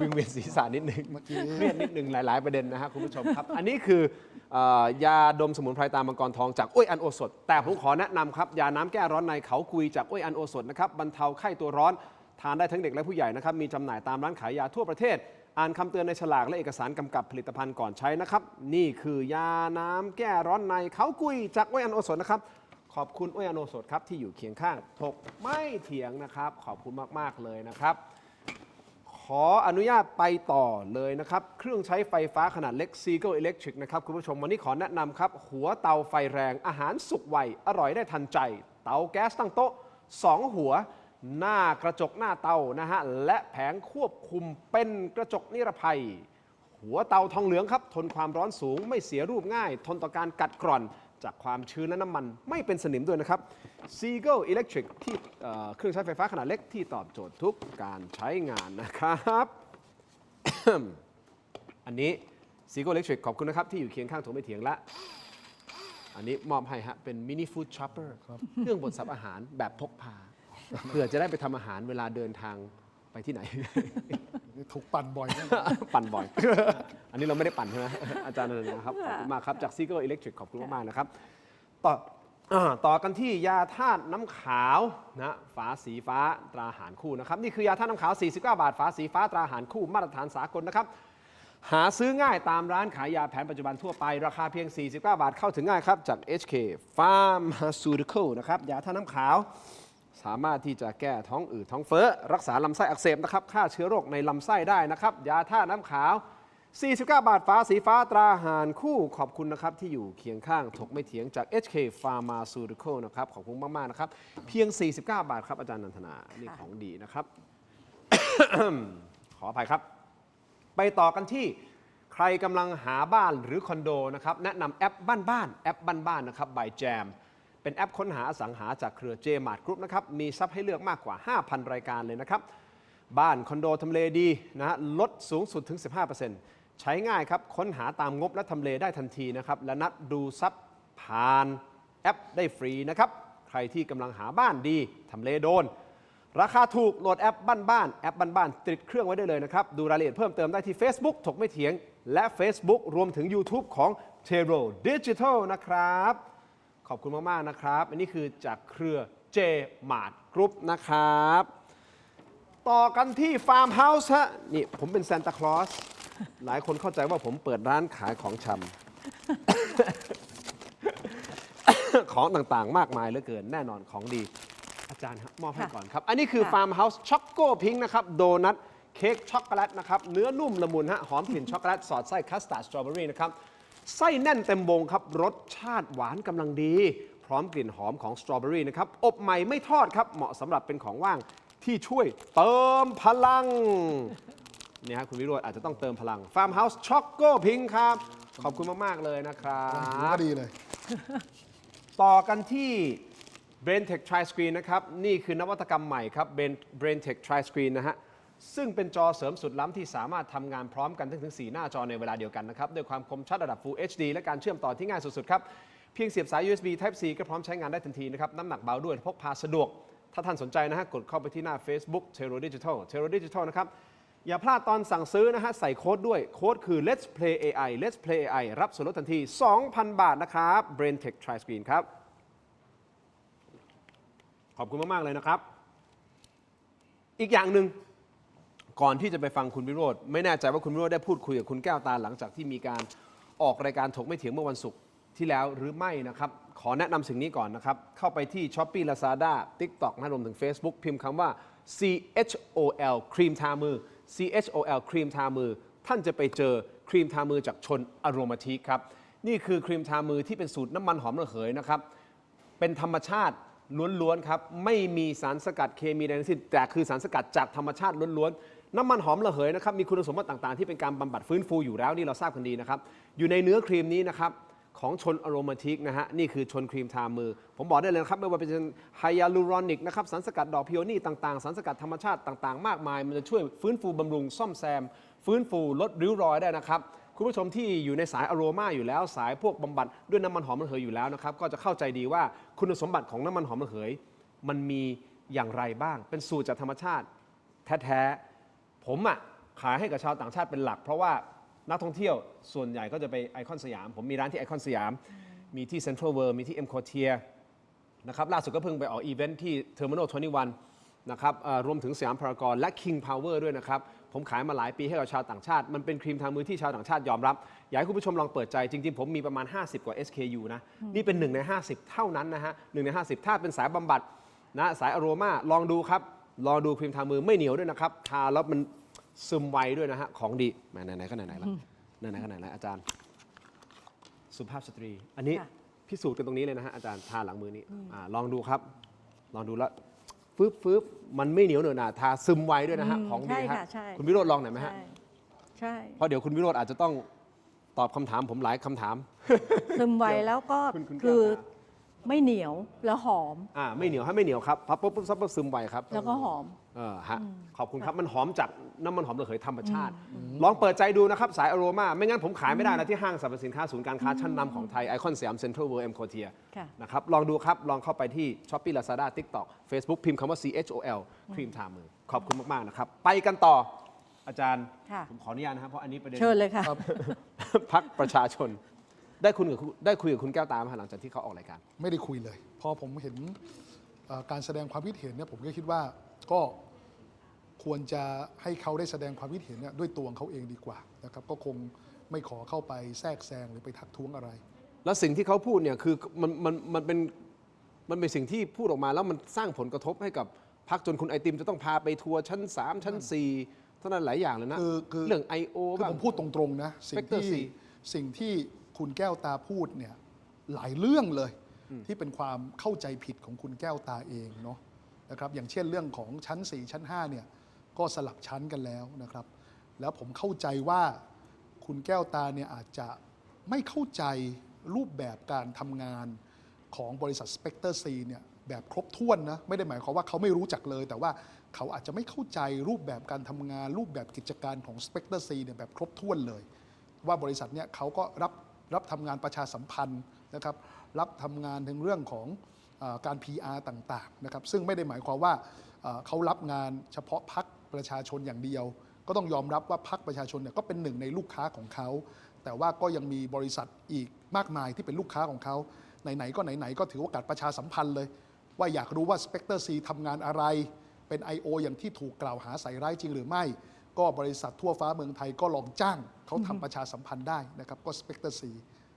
วิงเวียนศีรษะนิดนึงเครียดนิดนึงหลายๆประเด็นนะฮะคุณผู้ชมครับอันนี้คือยาดมสมุนไพรตามังกรทองจากอ้วยอันโอสถแต่ผมขอแนะนำครับยาน้ำแก้ร้อนในเขากุยจากอ้วยอันโอสถนะครับบรรเทาไข้ตัวร้อนทานได้ทั้งเด็กและผู้ใหญ่นะครับมีจำหน่ายตามร้านขายยาทั่วประเทศอ่านคำเตือนในฉลากและเอกสารกำกับผลิตภัณฑ์ก่อนใช้นะครับนี่คือยาน้ำแก้ร้อนในเขากุยจากอ้วยอันโอสถนะครับขอบคุณอ้วยอันโอสถครับที่อยู่เคียงข้างถกไม่เถียงนะครับขอบคุณมากๆเลยนะครับขออนุญาตไปต่อเลยนะครับเครื่องใช้ไฟฟ้าขนาดเล็ก Seagull Electric นะครับคุณผู้ชมวันนี้ขอแนะนำครับหัวเตาไฟแรงอาหารสุกไวอร่อยได้ทันใจเตาแก๊สตั้งโต๊ะ2 หัว หน้ากระจกหน้าเตานะฮะและแผงควบคุมเป็นกระจกนิรภัย หัวเตาทองเหลืองครับทนความร้อนสูงไม่เสียรูปง่าย ทนต่อการกัดกร่อนจากความชื้นและน้ำมันไม่เป็นสนิมด้วยนะครับ Seagull Electric ที่เครื่องใช้ไฟฟ้าขนาดเล็กที่ตอบโจทย์ทุกการใช้งานนะครับ อันนี้ Seagull Electric ขอบคุณนะครับที่อยู่เคียงข้างถกไม่เถียงและอันนี้มอบให้ฮะเป็นมินิฟู้ดช็อปเปอร์เครื่องบดสับอาหารแบบพกพาเพื่อจะได้ไปทำอาหารเวลาเดินทางไปที่ไหน ถูกปั่นบ่อยนะ ปั่นบ่อย อันนี้เราไม่ได้ปั่นใช่ไหมอาจารย์นันท์นะครับขอบคุณมากครับจาก Seagull Electric ขอบคุณมากๆนะครับต่อกันที่ยาธาตุน้ำขาวนะฝาสีฟ้าตราหารคู่นะครับนี่คือยาธาตุน้ำขาว49 บาทฝาสีฟ้าตราหารคู่มาตรฐานสากลนะครับหาซื้อง่ายตามร้านขายยาแผนปัจจุบันทั่วไปราคาเพียง49 บาทเข้าถึงง่ายครับจาก HK Pharmaceutical นะครับยาธาตุน้ำขาวสามารถที่จะแก้ท้องอืดท้องเฟ้อรักษาลำไส้อักเสบนะครับฆ่าเชื้อโรคในลำไส้ได้นะครับยาธาตุน้ำขาว49 บาทฝาสีฟ้าตราหารคู่ขอบคุณนะครับที่อยู่เคียงข้างถกไม่เถียงจาก HK Pharmaceutical นะครับขอบคุณมากๆนะครับเพียง49 บาทครับอาจารย์นันทนานี่ของดีนะครับ ขออภัยครับไปต่อกันที่ใครกำลังหาบ้านหรือคอนโดนะครับแนะนำแอปบ้านแอปบ้านนะครับ by Jam เป็นแอปค้นหาอสังหาจากเครือ Jmart Group นะครับมีทรัพย์ให้เลือกมากกว่า 5,000 รายการเลยนะครับบ้านคอนโดทำเลดีนะฮะลดสูงสุดถึง 15%ใช้ง่ายครับค้นหาตามงบและทำเลได้ทันทีนะครับและนัดดูทรัพย์ผ่านแอปได้ฟรีนะครับใครที่กำลังหาบ้านดีทำเลโดนราคาถูกโหลดแอปบ้านแอปบ้านติดเครื่องไว้ได้เลยนะครับดูรายละเอียดเพิ่มเติมได้ที่ Facebook ถกไม่เถียงและ Facebook รวมถึง YouTube ของ Tero Digital นะครับขอบคุณมากๆนะครับอันนี้คือจากเครือ Jmart Group นะครับต่อกันที่ Farm House ฮะนี่ผมเป็นซานตาคลอสหลายคนเข้าใจว่าผมเปิดร้านขายของชำ ของต่างๆมากมายเหลือเกินแน่นอนของดีอาจารย์ครับมอบให้ก่อนครับอันนี้คือ Farm House Choco Pink นะครับโดนัทเค้กช็อกโกแลตนะครับเนื้อนุ่มละมุนฮะหอมกลิ่นช็อกโกแลตสอดไส้คัสตาร์ดสตรอเบอรี่นะครับไส้แน่นเต็มวงครับรสชาติหวานกำลังดีพร้อมกลิ่นหอมของสตรอเบอรี่นะครับอบใหม่ไม่ทอดครับเหมาะสำหรับเป็นของว่างที่ช่วยเติมพลังเนี่ยฮะคุณวิโรจน์อาจจะต้องเติมพลัง Farm House Choco Pink ครับขอบคุณมากๆเลยนะครับก็ดีเลย ต่อกันที่ BrainTech Tri-Screen นะครับนี่คือนวัตกรรมใหม่ครับ BrainTech Tri-Screen นะฮะซึ่งเป็นจอเสริมสุดล้ำที่สามารถทำงานพร้อมกันถึง4 หน้าจอในเวลาเดียวกันนะครับด้วยความคมชัดระดับ Full HD และการเชื่อมต่อที่ง่ายสุดๆครับเพียงเสียบสาย USB Type C ก็พร้อมใช้งานได้ทันทีนะครับน้ำหนักเบาด้วยพกพาสะดวกถ้าท่านสนใจนะฮะกดเข้าไปที่หน้า Facebook Tero Digital นะครับอย่าพลาดตอนสั่งซื้อนะฮะใส่โค้ดด้วยโค้ดคือ Let's Play AI Let's Play AI รับส่วนลดทันที 2,000 บาทนะครับ BrainTech Tri-Screen ครับขอบคุณมากๆเลยนะครับอีกอย่างหนึ่งก่อนที่จะไปฟังคุณวิโรจน์ไม่แน่ใจว่าคุณวิโรจน์ได้พูดคุยกับคุณแก้วตาหลังจากที่มีการออกรายการถกไม่เถียงเมื่อวันศุกร์ที่แล้วหรือไม่นะครับขอแนะนำสิ่งนี้ก่อนนะครับเข้าไปที่ Shopee Lazada TikTok นะรวมถึง Facebook พิมพ์คำว่า CHOL ครีมทามือ CHOL ครีมทามือท่านจะไปเจอครีมทามือจากชนอโรมาทิกครับนี่คือครีมทามือที่เป็นสูตรน้ำมันหอมระเหยนะครับเป็นธรรมชาติล้วนๆครับไม่มีสารสกัดเคมีใดทั้งสิ้นแต่คือสารสกัดจากธรรมชาติล้วนๆน้ำมันหอมระเหยนะครับมีคุณสมบัติต่างๆที่เป็นการบำบัดฟื้นฟูอยู่แล้วนี่เราทราบกันดีนะครับอยู่ในเนื้อครีมนี้นะครับของชนอโรมาทิกนะฮะนี่คือชนครีมทามือผมบอกได้เลยนะครับไม่ว่าเป็นไฮยาลูรอนิกนะครับสารสกัดดอกพิโอนี่ต่างๆสารสกัดธรรมชาติต่างๆมากมายมันจะช่วยฟื้นฟูบำรุงซ่อมแซมฟื้นฟูลดริ้วรอยได้นะครับคุณผู้ชมที่อยู่ในสายอโรมาอยู่แล้วสายพวกบำบัดด้วยน้ำมันหอมระเหยอยู่แล้วนะครับก็จะเข้าใจดีว่าคุณสมบัติของน้ำมันหอมระเหยมันมีอย่างไรบ้างเป็นสูตรจากธรรมชาติแท้ๆผมขายให้กับชาวต่างชาติเป็นหลักเพราะว่านักท่องเที่ยวส่วนใหญ่ก็จะไปไอคอนสยามผมมีร้านที่ไอคอนสยามมีที่เซ็นทรัลเวิลด์มีที่เอ็มคอร์เทียนะครับล่าสุดก็เพิ่งไปออกอีเวนท์ที่เทอร์มินอล21นะครับรวมถึงสยามพารากอนและ King Power ด้วยนะครับผมขายมาหลายปีให้กับชาวต่างชาติมันเป็นครีมทามือที่ชาวต่างชาติยอมรับอยากให้คุณผู้ชมลองเปิดใจจริงๆผมมีประมาณ50กว่า SKU นะนี่เป็น1ใน50เท่านั้นนะฮะ1ใน50ถ้าเป็นสายบำบัดนะสายอโรมาลองดูครับลองดูครีมทามือไม่เหนียวด้วยนะครับทาแล้วมันซึมไวด้วยนะฮะของดีไหนๆก็ไหนๆแล้วไหนๆก็ไหนๆอาจารย์สุภาพสตรีอันนี้พิสูจน์กันตรงนี้เลยนะฮะอาจารย์ทาหลังมือนี้ลองดูครับลองดูแล้ว ฟืบมันไม่เหนียวเหนอะหนาทาซึมไวด้วยนะฮะของดี ใช่ ฮะ ค่ะใช่ คุณวิโรจน์ลองหน่อยไหมฮะ ใช่ เพราะเดี๋ยวคุณวิโรจน์อาจจะต้องตอบคำถามผมหลายคำถาม ซึมไวแล้วก็ คุณ คือ แก้วตา ไม่เหนียวแล้วหอม ไม่เหนียวให้ไม่เหนียวครับพับปุ๊บซับซึมไวครับ แล้วก็หอม ฮะขอบคุณครับมันหอมจากน้ำมันหอมระเหยธรรมชาติ ลองเปิดใจดูนะครับสายอโรมาไม่งั้นผมขายไม่ได้นะที่ห้างสรรพสินค้าศูนย์การค้าชั้นนำของไทยไอคอนสยามเซ็นทรัลเวิลด์เอ็มโคเทีย ค่ะ นะครับลองดูครับลองเข้าไปที่ Shopee Lazada TikTok Facebook พิมพ์คำว่า CHOL ครีมทามือขอบคุณมากๆนะครับไปกันต่ออาจารย์ ค่ะ ผมขออนุญาตนะครับเพราะอันนี้ประเด็น เชิญเลยค่ะ พรรคประชาชนได้คุยกับคุณแก้วตาไหมหลังจากที่เขาออกรายการ ไม่ได้คุยเลย พอผมเห็นการแสดงความคิดเห็นเนี่ยผมก็คิดว่าก็ควรจะให้เขาได้แสดงความคิดเห็นเนี่ยด้วยตัวของเขาเองดีกว่านะครับก็คงไม่ขอเข้าไปแทรกแซงหรือไปทักท้วงอะไร แล้วสิ่งที่เขาพูดเนี่ยคือมันเป็นสิ่งที่พูดออกมาแล้วมันสร้างผลกระทบให้กับพรรคจนคุณไอติมจะต้องพาไปทัวร์ชั้น 3 ชั้น 4 เท่านั้นหลายอย่างเลยนะ คือ เรื่อง I.O. คือผมพูดตรงๆนะสิ่งที่คุณแก้วตาพูดเนี่ยหลายเรื่องเลยที่เป็นความเข้าใจผิดของคุณแก้วตาเองเนาะนะครับอย่างเช่นเรื่องของชั้น 4 ชั้น 5เนี่ยก็สลับชั้นกันแล้วนะครับแล้วผมเข้าใจว่าคุณแก้วตาเนี่ยอาจจะไม่เข้าใจรูปแบบการทำงานของบริษัท Spectre C เนี่ยแบบครบถ้วนนะไม่ได้หมายความว่าเขาไม่รู้จักเลยแต่ว่าเขาอาจจะไม่เข้าใจรูปแบบการทำงานรูปแบบกิจการของ Spectre C เนี่ยแบบครบถ้วนเลยว่าบริษัทเนี่ยเขาก็รับทำงานประชาสัมพันธ์นะครับรับทำงานถึงเรื่องของการ PR ต่างๆนะครับซึ่งไม่ได้หมายความว่าเขารับงานเฉพาะพรรคประชาชนอย่างเดียวก็ต้องยอมรับว่าพรรคประชาชนเนี่ยก็เป็นหนึ่งในลูกค้าของเขาแต่ว่าก็ยังมีบริษัทอีกมากมายที่เป็นลูกค้าของเขาไหนๆก็ไหนๆก็ถือโอกาสประชาสัมพันธ์เลยว่าอยากรู้ว่า Spectre C ทำงานอะไรเป็น I.O. อย่างที่ถูกกล่าวหาใส่ร้ายจริงหรือไม่ก็บริษัททั่วฟ้าเมืองไทยก็ลองจ้างเขาทำประชาสัมพันธ์ได้นะครับก็ Spectre C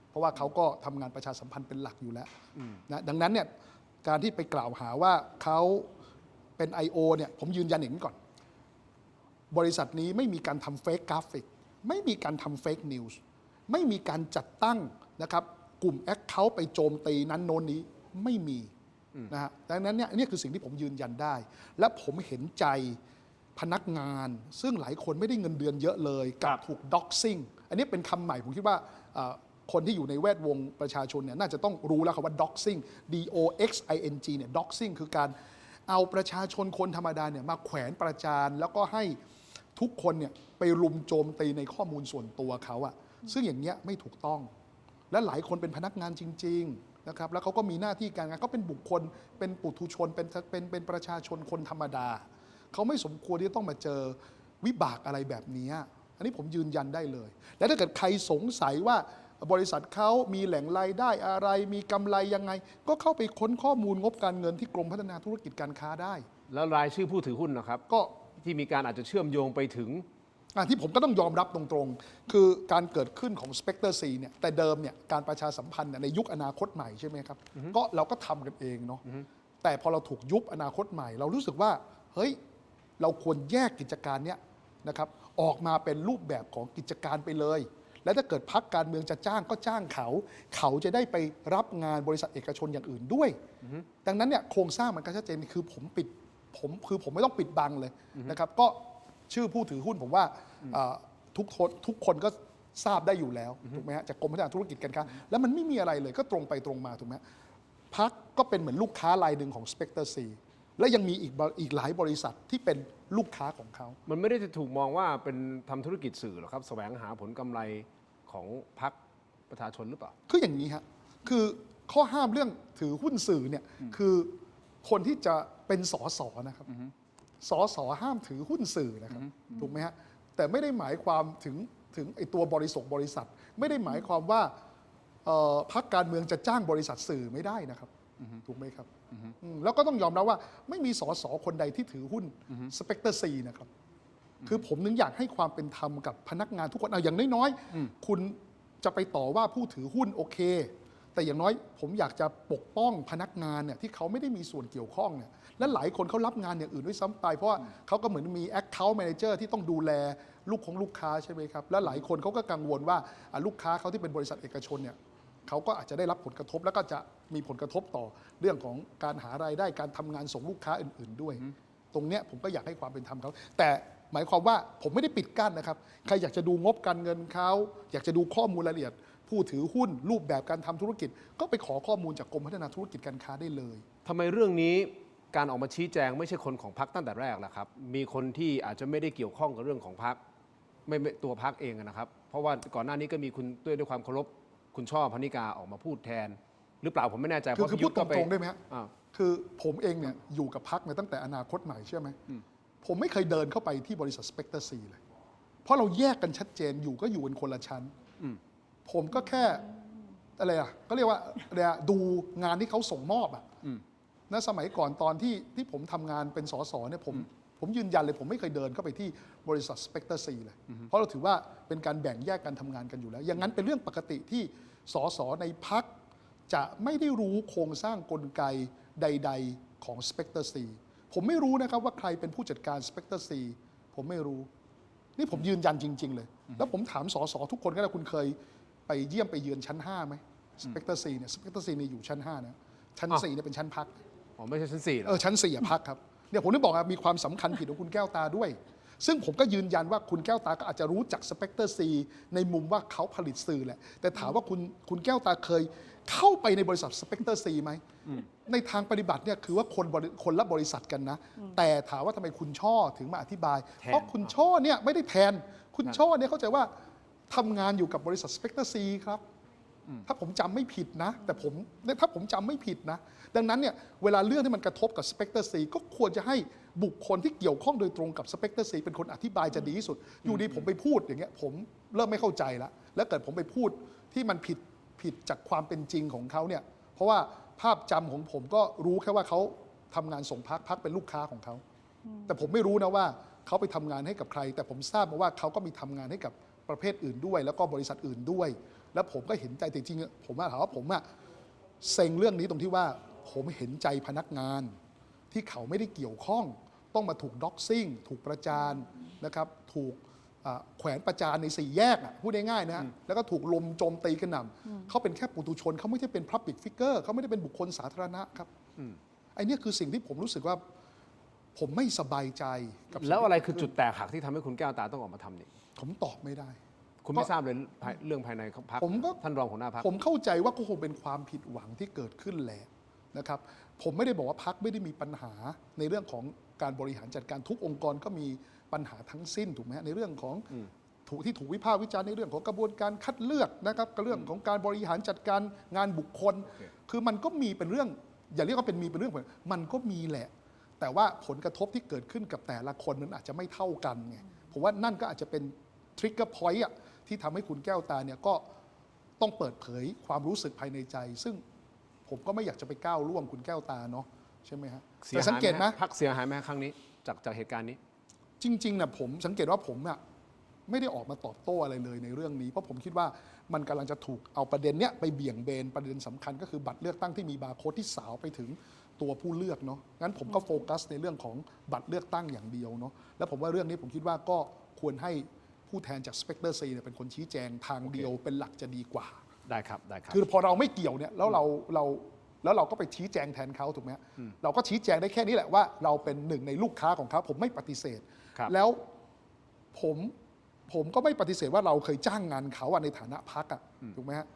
เพราะว่าเขาก็ทำงานประชาสัมพันธ์เป็นหลักอยู่แล้วนะดังนั้นเนี่ยการที่ไปกล่าวหาว่าเขาเป็น I.O. เนี่ยผมยืนยันอย่างนี้ก่อนบริษัทนี้ไม่มีการทำเฟกกราฟิกไม่มีการทำเฟกนิวส์ไม่มีการจัดตั้งนะครับกลุ่มแอคเคาท์ไปโจมตีนั้นโน้นนี้ไม่มีนะฮะดังนั้นเนี่ยนี่คือสิ่งที่ผมยืนยันได้และผมเห็นใจพนักงานซึ่งหลายคนไม่ได้เงินเดือนเยอะเลยกับถูกด็อกซิ่งอันนี้เป็นคำใหม่ผมคิดว่าคนที่อยู่ในแวดวงประชาชนเนี่ยน่าจะต้องรู้แล้วครับว่า doxing DOXING เนี่ย doxing คือการเอาประชาชนคนธรรมดาเนี่ยมาแขวนประจานแล้วก็ให้ทุกคนเนี่ยไปรุมโจมตีในข้อมูลส่วนตัวเขาอะซึ่งอย่างเงี้ยไม่ถูกต้องและหลายคนเป็นพนักงานจริงๆนะครับแล้วเขาก็มีหน้าที่การงานเขาเป็นบุคคลเป็นปุถุชนเป็นประชาชนคนธรรมดาเขาไม่สมควรที่จะต้องมาเจอวิบากอะไรแบบนี้อันนี้ผมยืนยันได้เลยและถ้าเกิดใครสงสัยว่าบริษัทเขามีแหล่งรายได้อะไรมีกำไรยังไงก็เข้าไปค้นข้อมูลงบการเงินที่กรมพัฒนาธุรกิจการค้าได้แล้วรายชื่อผู้ถือหุ้นนะครับก็ที่มีการอาจจะเชื่อมโยงไปถึงที่ผมก็ต้องยอมรับตรงๆคือการเกิดขึ้นของ Spectre C เนี่ยแต่เดิมเนี่ยการประชาสัมพันธ์ในยุคอนาคตใหม่ใช่ไหมครับก็เราก็ทำกันเองเนาะแต่พอเราถูกยุบอนาคตใหม่เรารู้สึกว่าเฮ้ยเราควรแยกกิจการเนี้ยนะครับออกมาเป็นรูปแบบของกิจการไปเลยและถ้าเกิดพรรคการเมืองจะจ้างก็จ้างเขาจะได้ไปรับงานบริษัทเอกชนอย่างอื่นด้วยดังนั้นเนี่ยโครงสร้างมันก็ชัดเจนคือผมไม่ต้องปิดบังเลยนะครับก็ชื่อผู้ถือหุ้นผมว่าทุกคนก็ทราบได้อยู่แล้วถูกไหมฮะจากกรมพัฒนาธุรกิจการค้าแล้วมันไม่มีอะไรเลยก็ตรงไปตรงมาถูกไหมพรรคก็เป็นเหมือนลูกค้ารายหนึ่งของ Spectre C และยังมีอีกหลายบริษัทที่เป็นลูกค้าของเขามันไม่ได้ถูกมองว่าเป็นทำธุรกิจสื่อหรอครับแสวงหาผลกำไรของพรรคประชาชนหรือเปล่าคืออย่างนี้ฮะคือข้อห้ามเรื่องถือหุ้นสื่อเนี่ยคือคนที่จะเป็นสสนะครับสสห้ามถือหุ้นสื่อนะครับถูกไหมฮะแต่ไม่ได้หมายความถึงไอ้ตัวบริษัทไม่ได้หมายความว่าพรรคการเมืองจะจ้างบริษัทสื่อไม่ได้นะครับถูกไหมครับแล้วก็ต้องยอมรับว่าไม่มีสสคนใดที่ถือหุ้น Spectre C นะครับคือผมนึกอยากให้ความเป็นธรรมกับพนักงานทุกคนอย่างน้อยๆคุณจะไปต่อว่าผู้ถือหุ้นโอเคแต่อย่างน้อยผมอยากจะปกป้องพนักงานเนี่ยที่เขาไม่ได้มีส่วนเกี่ยวข้องเนี่ยและหลายคนเขารับงานอย่างอื่นด้วยซ้ำไปเพราะว่าเขาก็เหมือนมี Account Manager ที่ต้องดูแลลูกค้าใช่ไหมครับและหลายคนเขาก็กังวลว่าลูกค้าเขาที่เป็นบริษัทเอกชนเนี่ย เขาก็อาจจะได้รับผลกระทบแล้วก็จะมีผลกระทบต่อเรื่องของการหารายได้การทำงานส่งลูกค้าอื่นๆด้วย ตรงเนี้ยผมก็อยากให้ความเป็นธรรมเขาแต่หมายความว่าผมไม่ได้ปิดกั้นนะครับใครอยากจะดูงบการเงินเขาอยากจะดูข้อมูลรายละเอียดผู้ถือหุ้นรูปแบบการทำธุรกิจก็ไปขอข้อมูลจากกรมพัฒนาธุรกิจการค้าได้เลย ทำไมเรื่องนี้การออกมาชี้แจงไม่ใช่คนของพรรคตั้งแต่แรกล่ะครับมีคนที่อาจจะไม่ได้เกี่ยวข้องกับเรื่องของพรรคไม่ตัวพรรคเองนะครับเพราะว่าก่อนหน้านี้ก็มีคุณด้วยความเคารพคุณช่อพนิกาออกมาพูดแทนหรือเปล่าผมไม่แน่ใจคือพูดตรงๆได้ไหมฮะ อ่า คือผมเองเนี่ยอยู่กับพรรคมาตั้งแต่อนาคตใหม่เชื่อไหมผมไม่เคยเดินเข้าไปที่บริษัทสเปกเตอร์ซีเลยเพราะเราแยกกันชัดเจนอยู่ก็อยู่กันคนละชั้นผมก็แค่อะไรอ่ะก็เรียกว่าอะไรอ่ะดูงานที่เขาส่งมอบอ่ะนะสมัยก่อนตอนที่ผมทำงานเป็นสสเนี่ยผมยืนยันเลยผมไม่เคยเดินเข้าไปที่บริษัทสเปกเตอร์ซีเลยเพราะเราถือว่าเป็นการแบ่งแยกการทำงานกันอยู่แล้วอย่างนั้นเป็นเรื่องปกติที่สสในพรรคจะไม่ได้รู้โครงสร้างกลไกใดๆของ Spectre C ผมไม่รู้นะครับว่าใครเป็นผู้จัดการ Spectre C ผมไม่รู้นี่ผมยืนยันจริงๆเลยแล้วผมถามสสทุกคนก็ได้คุณเคยไปเยี่ยมไปเยือนชั้น5ไหม Spectre C เนี่ย Spectre C เนี่ยอยู่ชั้น5นะชั้น4เนี่ยเป็นชั้นพักอ๋อไม่ใช่ชั้น4หรอชั้น4อ่ะพักครับเนี่ยผมได้บอกมีความสำคัญผิดของคุณแก้วตาด้วยซึ่งผมก็ยืนยันว่าคุณแก้วตาก็อาจจะรู้จัก Spectre C ในมุมว่าเขาผลิตสื่อแหละแต่ถามว่าคุณแก้วตาเคยเข้าไปในบริษัท Spectre C ไหมในทางปฏิบัติเนี่ยคือว่าคนละบริษัทกันนะแต่ถามว่าทำไมคุณช่อถึงมาอธิบายเพราะคุณช่อเนี่ยไม่ได้แทนคุณช่อเนี่ยเข้าใจว่าทำงานอยู่กับบริษัท Spectre C ครับถ้าผมจำไม่ผิดนะแต่ถ้าผมจำไม่ผิดนะดังนั้นเนี่ยเวลาเรื่องที่มันกระทบกับ Spectre C ก็ควรจะให้บุคคลที่เกี่ยวข้องโดยตรงกับ Spectre C เป็นคนอธิบายจะดีที่สุดอยู่ดีผมไปพูดอย่างเงี้ยผมเริ่มไม่เข้าใจแล้วแล้วเกิดผมไปพูดที่มันผิดจากความเป็นจริงของเขาเนี่ยเพราะว่าภาพจำของผมก็รู้แค่ว่าเขาทำงานส่งพักเป็นลูกค้าของเขาแต่ผมไม่รู้นะว่าเขาไปทำงานให้กับใครแต่ผมทราบมาว่าเขาก็มีทำงานให้กับประเภทอื่นด้วยแล้วก็บริษัทอื่นด้วยแล้วผมก็เห็นใจจริงๆผมถามว่าผมเซ็งเรื่องนี้ตรงที่ว่าผมเห็นใจพนักงานที่เขาไม่ได้เกี่ยวข้องต้องมาถูกด็อกซิ่งถูกประจานนะครับถูกแขวนประจานใน4แยกพูดง่ายๆนะแล้วก็ถูกลมโจมตีกระหน่ำเขาเป็นแค่ปุถุชนเขาไม่ใช่เป็น Public Figure เขาไม่ได้เป็นบุคคลสาธารณะครับไอ้นี่คือสิ่งที่ผมรู้สึกว่าผมไม่สบายใจกับแล้วอะไรคือจุดแตกหักที่ทำให้คุณแก้วตาต้องออกมาทำนี่ผมตอบไม่ได้คุณไม่ทราบเลยเรื่องภายในพรรคท่านรองหัวหน้าพรรคผมเข้าใจว่าก็คงเป็นความผิดหวังที่เกิดขึ้นแหละนะครับผมไม่ได้บอกว่าพรรคไม่ได้มีปัญหาในเรื่องของการบริหารจัดการทุกองค์กรก็มีปัญหาทั้งสิ้นถูกไหมในเรื่องของถูกวิพากษ์วิจารณ์ในเรื่องของกระบวนการคัดเลือกนะครับเรื่องของการบริหารจัดการงานบุคคลคือมันก็มีเป็นเรื่องอย่าเรียกว่าเป็นเรื่องมันก็มีแหละแต่ว่าผลกระทบที่เกิดขึ้นกับแต่ละคนมันอาจจะไม่เท่ากันไงผมว่านั่นก็อาจจะเป็นทริกเกอร์พอยต์ที่ทำให้คุณแก้วตาเนี่ยก็ต้องเปิดเผยความรู้สึกภายในใจซึ่งผมก็ไม่อยากจะไปก้าวล่วงคุณแก้วตาเนาะใช่ไหมฮะแต่สังเกตไหมพรรคเสียหายไหมครั้งนี้จากเหตุการณ์นี้จริงๆนะผมสังเกตว่าผมไม่ได้ออกมาตอบโต้อะไรเลยในเรื่องนี้เพราะผมคิดว่ามันกำลังจะถูกเอาประเด็นเนี้ยไปเบี่ยงเบนประเด็นสำคัญก็คือบัตรเลือกตั้งที่มีบาร์โค้ดที่สาวไปถึงตัวผู้เลือกเนาะงั้นผมก็โฟกัสในเรื่องของบัตรเลือกตั้งอย่างเดียวเนาะแล้วผมว่าเรื่องนี้ผมคิดว่าก็ควรให้ผู้แทนจาก Spectre C เนี่ยเป็นคนชี้แจงทางเดียวเป็นหลักจะดีกว่าได้ครับคือพอเราไม่เกี่ยวเนี่ยแล้วเราก็ไปชี้แจงแทนเขาถูกไหมเราก็ชี้แจงได้แค่นี้แหละว่าเราเป็นหนึ่งในลูกค้าของเขาผมไม่ปฏิเสธแล้วผมก็ไม่ปฏิเสธว่าเราเคยจ้างงานเขาในฐานะพรรคถูกไหมฮะ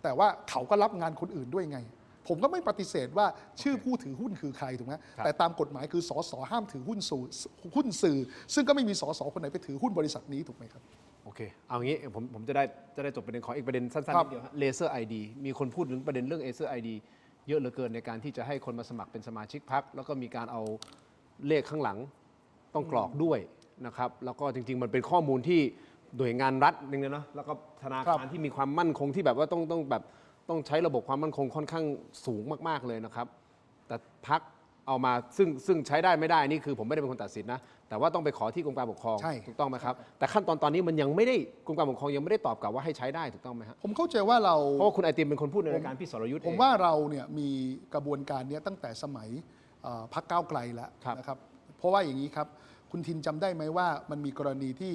แต่ว่าเขาก็รับงานคนอื่นด้วยไงผมก็ไม่ปฏิเสธว่าชื่อผู้ถือหุ้นคือใครถูกไหมแต่ตามกฎหมายคือสสห้ามถือหุ้นสื่อซึ่งก็ไม่มีสสคนไหนไปถือหุ้นบริษัทนี้ถูกไหมครับโอเคเอางี้ผมจะได้จบประเด็นขออีกประเด็นสั้นๆนิดเดียวเลเซอร์ไอดีมีคนพูดถึงประเด็นเรื่องเลเซอร์ไอดีเยอะเหลือเกินในการที่จะให้คนมาสมัครเป็นสมาชิกพรรคแล้วก็มีการเอาเลขข้างหลังต้องกรอกด้วยนะครับแล้วก็จริงๆมันเป็นข้อมูลที่หน่วยงานรัฐนึงนะแล้วก็ธนาคารที่มีความมั่นคงที่แบบว่าต้องใช้ระบบความมั่นคงค่อนข้างสูงมากๆเลยนะครับแต่พรรคเอามาซึ่งใช้ได้ไม่ได้นี่คือผมไม่ได้เป็นคนตัดสินนะแต่ว่าต้องไปขอที่กรมการปกครองถูกต้องไหมครับแต่ขั้นตอนนี้มันยังไม่ได้กรมการปกครองยังไม่ได้ตอบกลับว่าให้ใช้ได้ถูกต้องไหมครับผมเข้าใจว่าเพราะว่าคุณไอติมเป็นคนพูดในรายการพี่สรยุทธ์ผมว่าเราเนี่ยมีกระบวนการนี้ตั้งแต่สมัยพรรคก้าวไกลแล้วนะครับเพราะว่าอย่างนี้ครับคุณทินจำได้ไหมว่ามันมีกรณีที่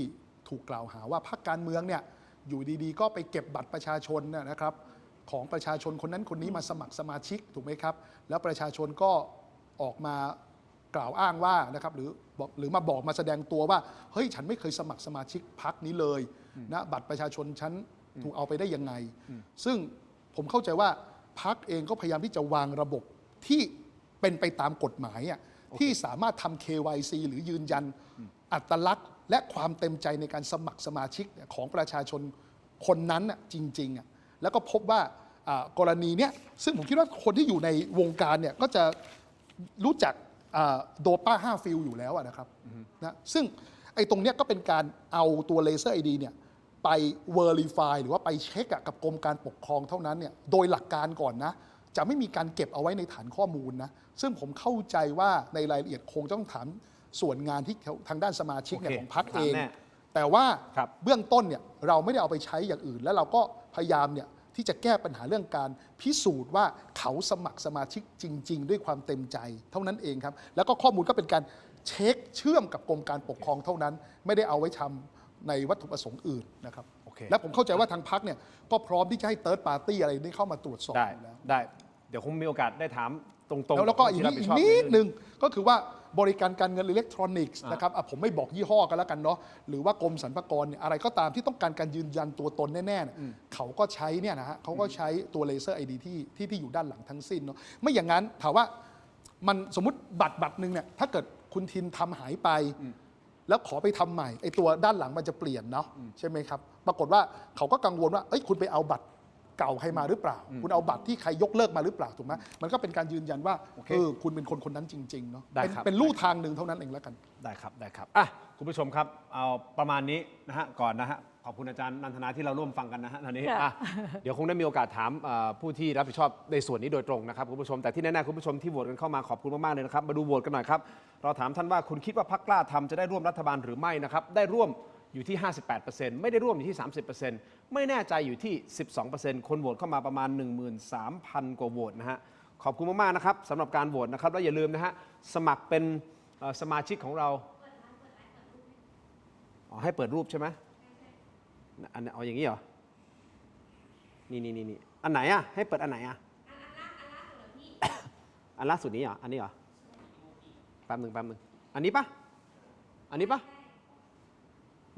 ถูกกล่าวหาว่าพรรคการเมืองเนี่ยอยู่ดีๆก็ไปเก็บบัตรประชาชนนะครับ ของประชาชนคนนั้นคนนี้มาสมัครสมาชิกถูกไหมครับแล้วประชาชนก็ออกมากล่าวอ้างว่านะครับหรือมาบอกมาแสดงตัวว่าเฮ้ยฉันไม่เคยสมัครสมาชิกพรรคนี้เลยนะบัตรประชาชนฉันถูกเอาไปได้ยังไงซึ่งผมเข้าใจว่าพรรคเองก็พยายามที่จะวางระบบที่เป็นไปตามกฎหมายที่สามารถทำ KYC หรือยืนยันอัตลักษณ์และความเต็มใจในการสมัครสมาชิกของประชาชนคนนั้นจริงๆแล้วก็พบว่ากรณีเนี้ยซึ่งผมคิดว่าคนที่อยู่ในวงการเนี่ยก็จะรู้จักโดป้า5ฟิลอยู่แล้วนะครับนะซึ่งไอ้ตรงเนี้ยก็เป็นการเอาตัวเลเซอร์ ID เนี่ยไป Verify หรือว่าไปเช็คกับกรมการปกครองเท่านั้นเนี่ยโดยหลักการก่อนนะจะไม่มีการเก็บเอาไว้ในฐานข้อมูลนะซึ่งผมเข้าใจว่าในรายละเอียดคงต้องถามส่วนงานที่ทางด้านสมาชิกของพรรคเองแต่ว่าเบื้องต้นเนี่ยเราไม่ได้เอาไปใช้อย่างอื่นแล้วเราก็พยายามเนี่ยที่จะแก้ปัญหาเรื่องการพิสูจน์ว่าเขาสมัครสมาชิกจริงๆด้วยความเต็มใจเท่านั้นเองครับแล้วก็ข้อมูลก็เป็นการเช็คเชื่อมกับกรมการปกครองเท่านั้นไม่ได้เอาไว้ทำในวัตถุประสงค์อื่นนะครับและผมเข้าใจว่าทางพรรคเนี่ยก็พร้อมที่จะให้เติร์ดปาร์ตี้อะไรนี้เข้ามาตรวจสอบอยู่แล้วได้เดี๋ยวคงมีโอกาสได้ถามตรงๆ แล้วก็อีกนิดนึงก็คือว่าบริการการเงินอิเล็กทรอนิกส์นะครับผมไม่บอกยี่ห้อกันแล้วกันเนาะหรือว่ากรมสรรพากรเนี่ยอะไรก็ตามที่ต้องการยืนยันตัวตนแน่ๆเขาก็ใช้เนี่ยนะฮะเขาก็ใช้ตัวเลเซอร์ ID ที่อยู่ด้านหลังทั้งสิ้นเนาะไม่อย่างนั้นถามว่ามันสมมติบัตรหนึ่งเนี่ยถ้าเกิดคุณทินทำหายไปแล้วขอไปทำใหม่ไอ้ตัวด้านหลังมันจะเปลี่ยนเนาะใช่ไหมครับปรากฏว่าเขาก็กังวลว่าคุณไปเอาบัตรเก่าใครมาหรือเปล่าคุณเอาบัตรที่ใครยกเลิกมาหรือเปล่าถูกไหมมันก็เป็นการยืนยันว่าคุณเป็นคนนั้นจริงๆเนาะเป็นลู่ทางหนึ่งเท่านั้นเองแล้วกันได้ครับคุณผู้ชมครับเอาประมาณนี้นะฮะก่อนนะฮะขอบคุณอาจารย์นันทนาที่เราร่วมฟังกันนะฮะตอนนี้เดี๋ยวคงได้มีโอกาสถามผู้ที่รับผิดชอบในส่วนนี้โดยตรงนะครับคุณผู้ชมแต่ที่แน่ๆคุณผู้ชมที่โหวตกันเข้ามาขอบคุณมากๆเลยนะครับมาดูโหวตกันหน่อยครับเราถามท่านว่าคุณคิดว่าพรรคกล้าทำจะได้ร่วมรัฐบาลหรือไม่นะครับได้ร่วมอยู่ที่ 58% ไม่ได้ร่วมอยู่ที่ 30% ไม่แน่ใจอยู่ที่ 12% คนโหวตเข้ามาประมาณ 13,000 กว่าโหวตนะฮะขอบคุณมากๆนะครับสำหรับการโหวตนะครับแล้วอย่าลืมนะฮะสมัครเป็นสมาชิกของเราให้เปิดรูปใช่ไหมอันเอาอย่างนี้เหรอนี่อันไหนอ่ะให้เปิดอันไหนอ่ะอันล่าสุดนี้เหรออันนี้เหรอแป๊บหนึ่งอันนี้ปะ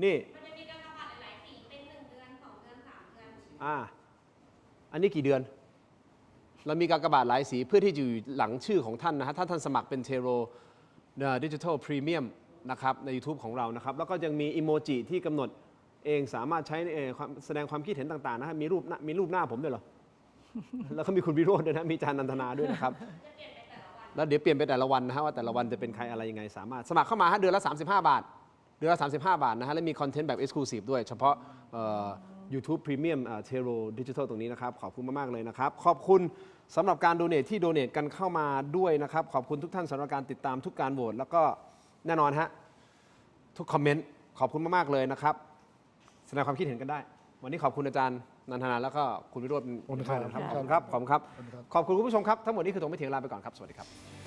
นี่มันจะมีกากบาทหลายๆสีเป็น1 เดือน 2 เดือน 3 เดือนอันนี้กี่เดือนเรามีกากบาทหลายสีเพื่อที่จะอยู่หลังชื่อของท่านนะฮะถ้าท่านสมัครเป็นเทโรดิจิทัลพรีเมียมนะครับใน YouTube ของเรานะครับแล้วก็ยังมีอิโมจิที่กำหนดเองสามารถใช้แสดงความคิดเห็นต่างๆนะฮะมีรูปหน้าผมด้วยเหรอ แล้วก็มีคุณวิโรจน์ด้วยนะมีอาจารย์นันทนาด้วยนะครับแล้วเดี๋ยวเปลี่ยนไปแต่ละวันนะฮะว่าแต่ละวันจะเป็นใครอะไรยังไงสามารถสมัครเข้ามาฮะเดือนละ35 บาทนะฮะและมีคอนเทนต์แบบ Exclusive ด้วยเฉพาะYouTube Premium Tero Digital ตรงนี้นะครับขอบคุณมากๆเลยนะครับขอบคุณสำหรับการโดเนทที่โดเนทกันเข้ามาด้วยนะครับขอบคุณทุกท่านสำหรับการติดตามทุกการโหวตแล้วก็แน่นอนฮะทุกคอมเมนต์ขอบคุณมากๆเลยนะครับแสดงความคิดเห็นกันได้วันนี้ขอบคุณอาจารย์นันทนาแล้วก็คุณวิโรจน์ขอบคุณครับขอบคุณคุณผู้ชมครับทั้งหมดนี้คือตรงไม่เถียงลาไปก่อนครับสวัสดีครับ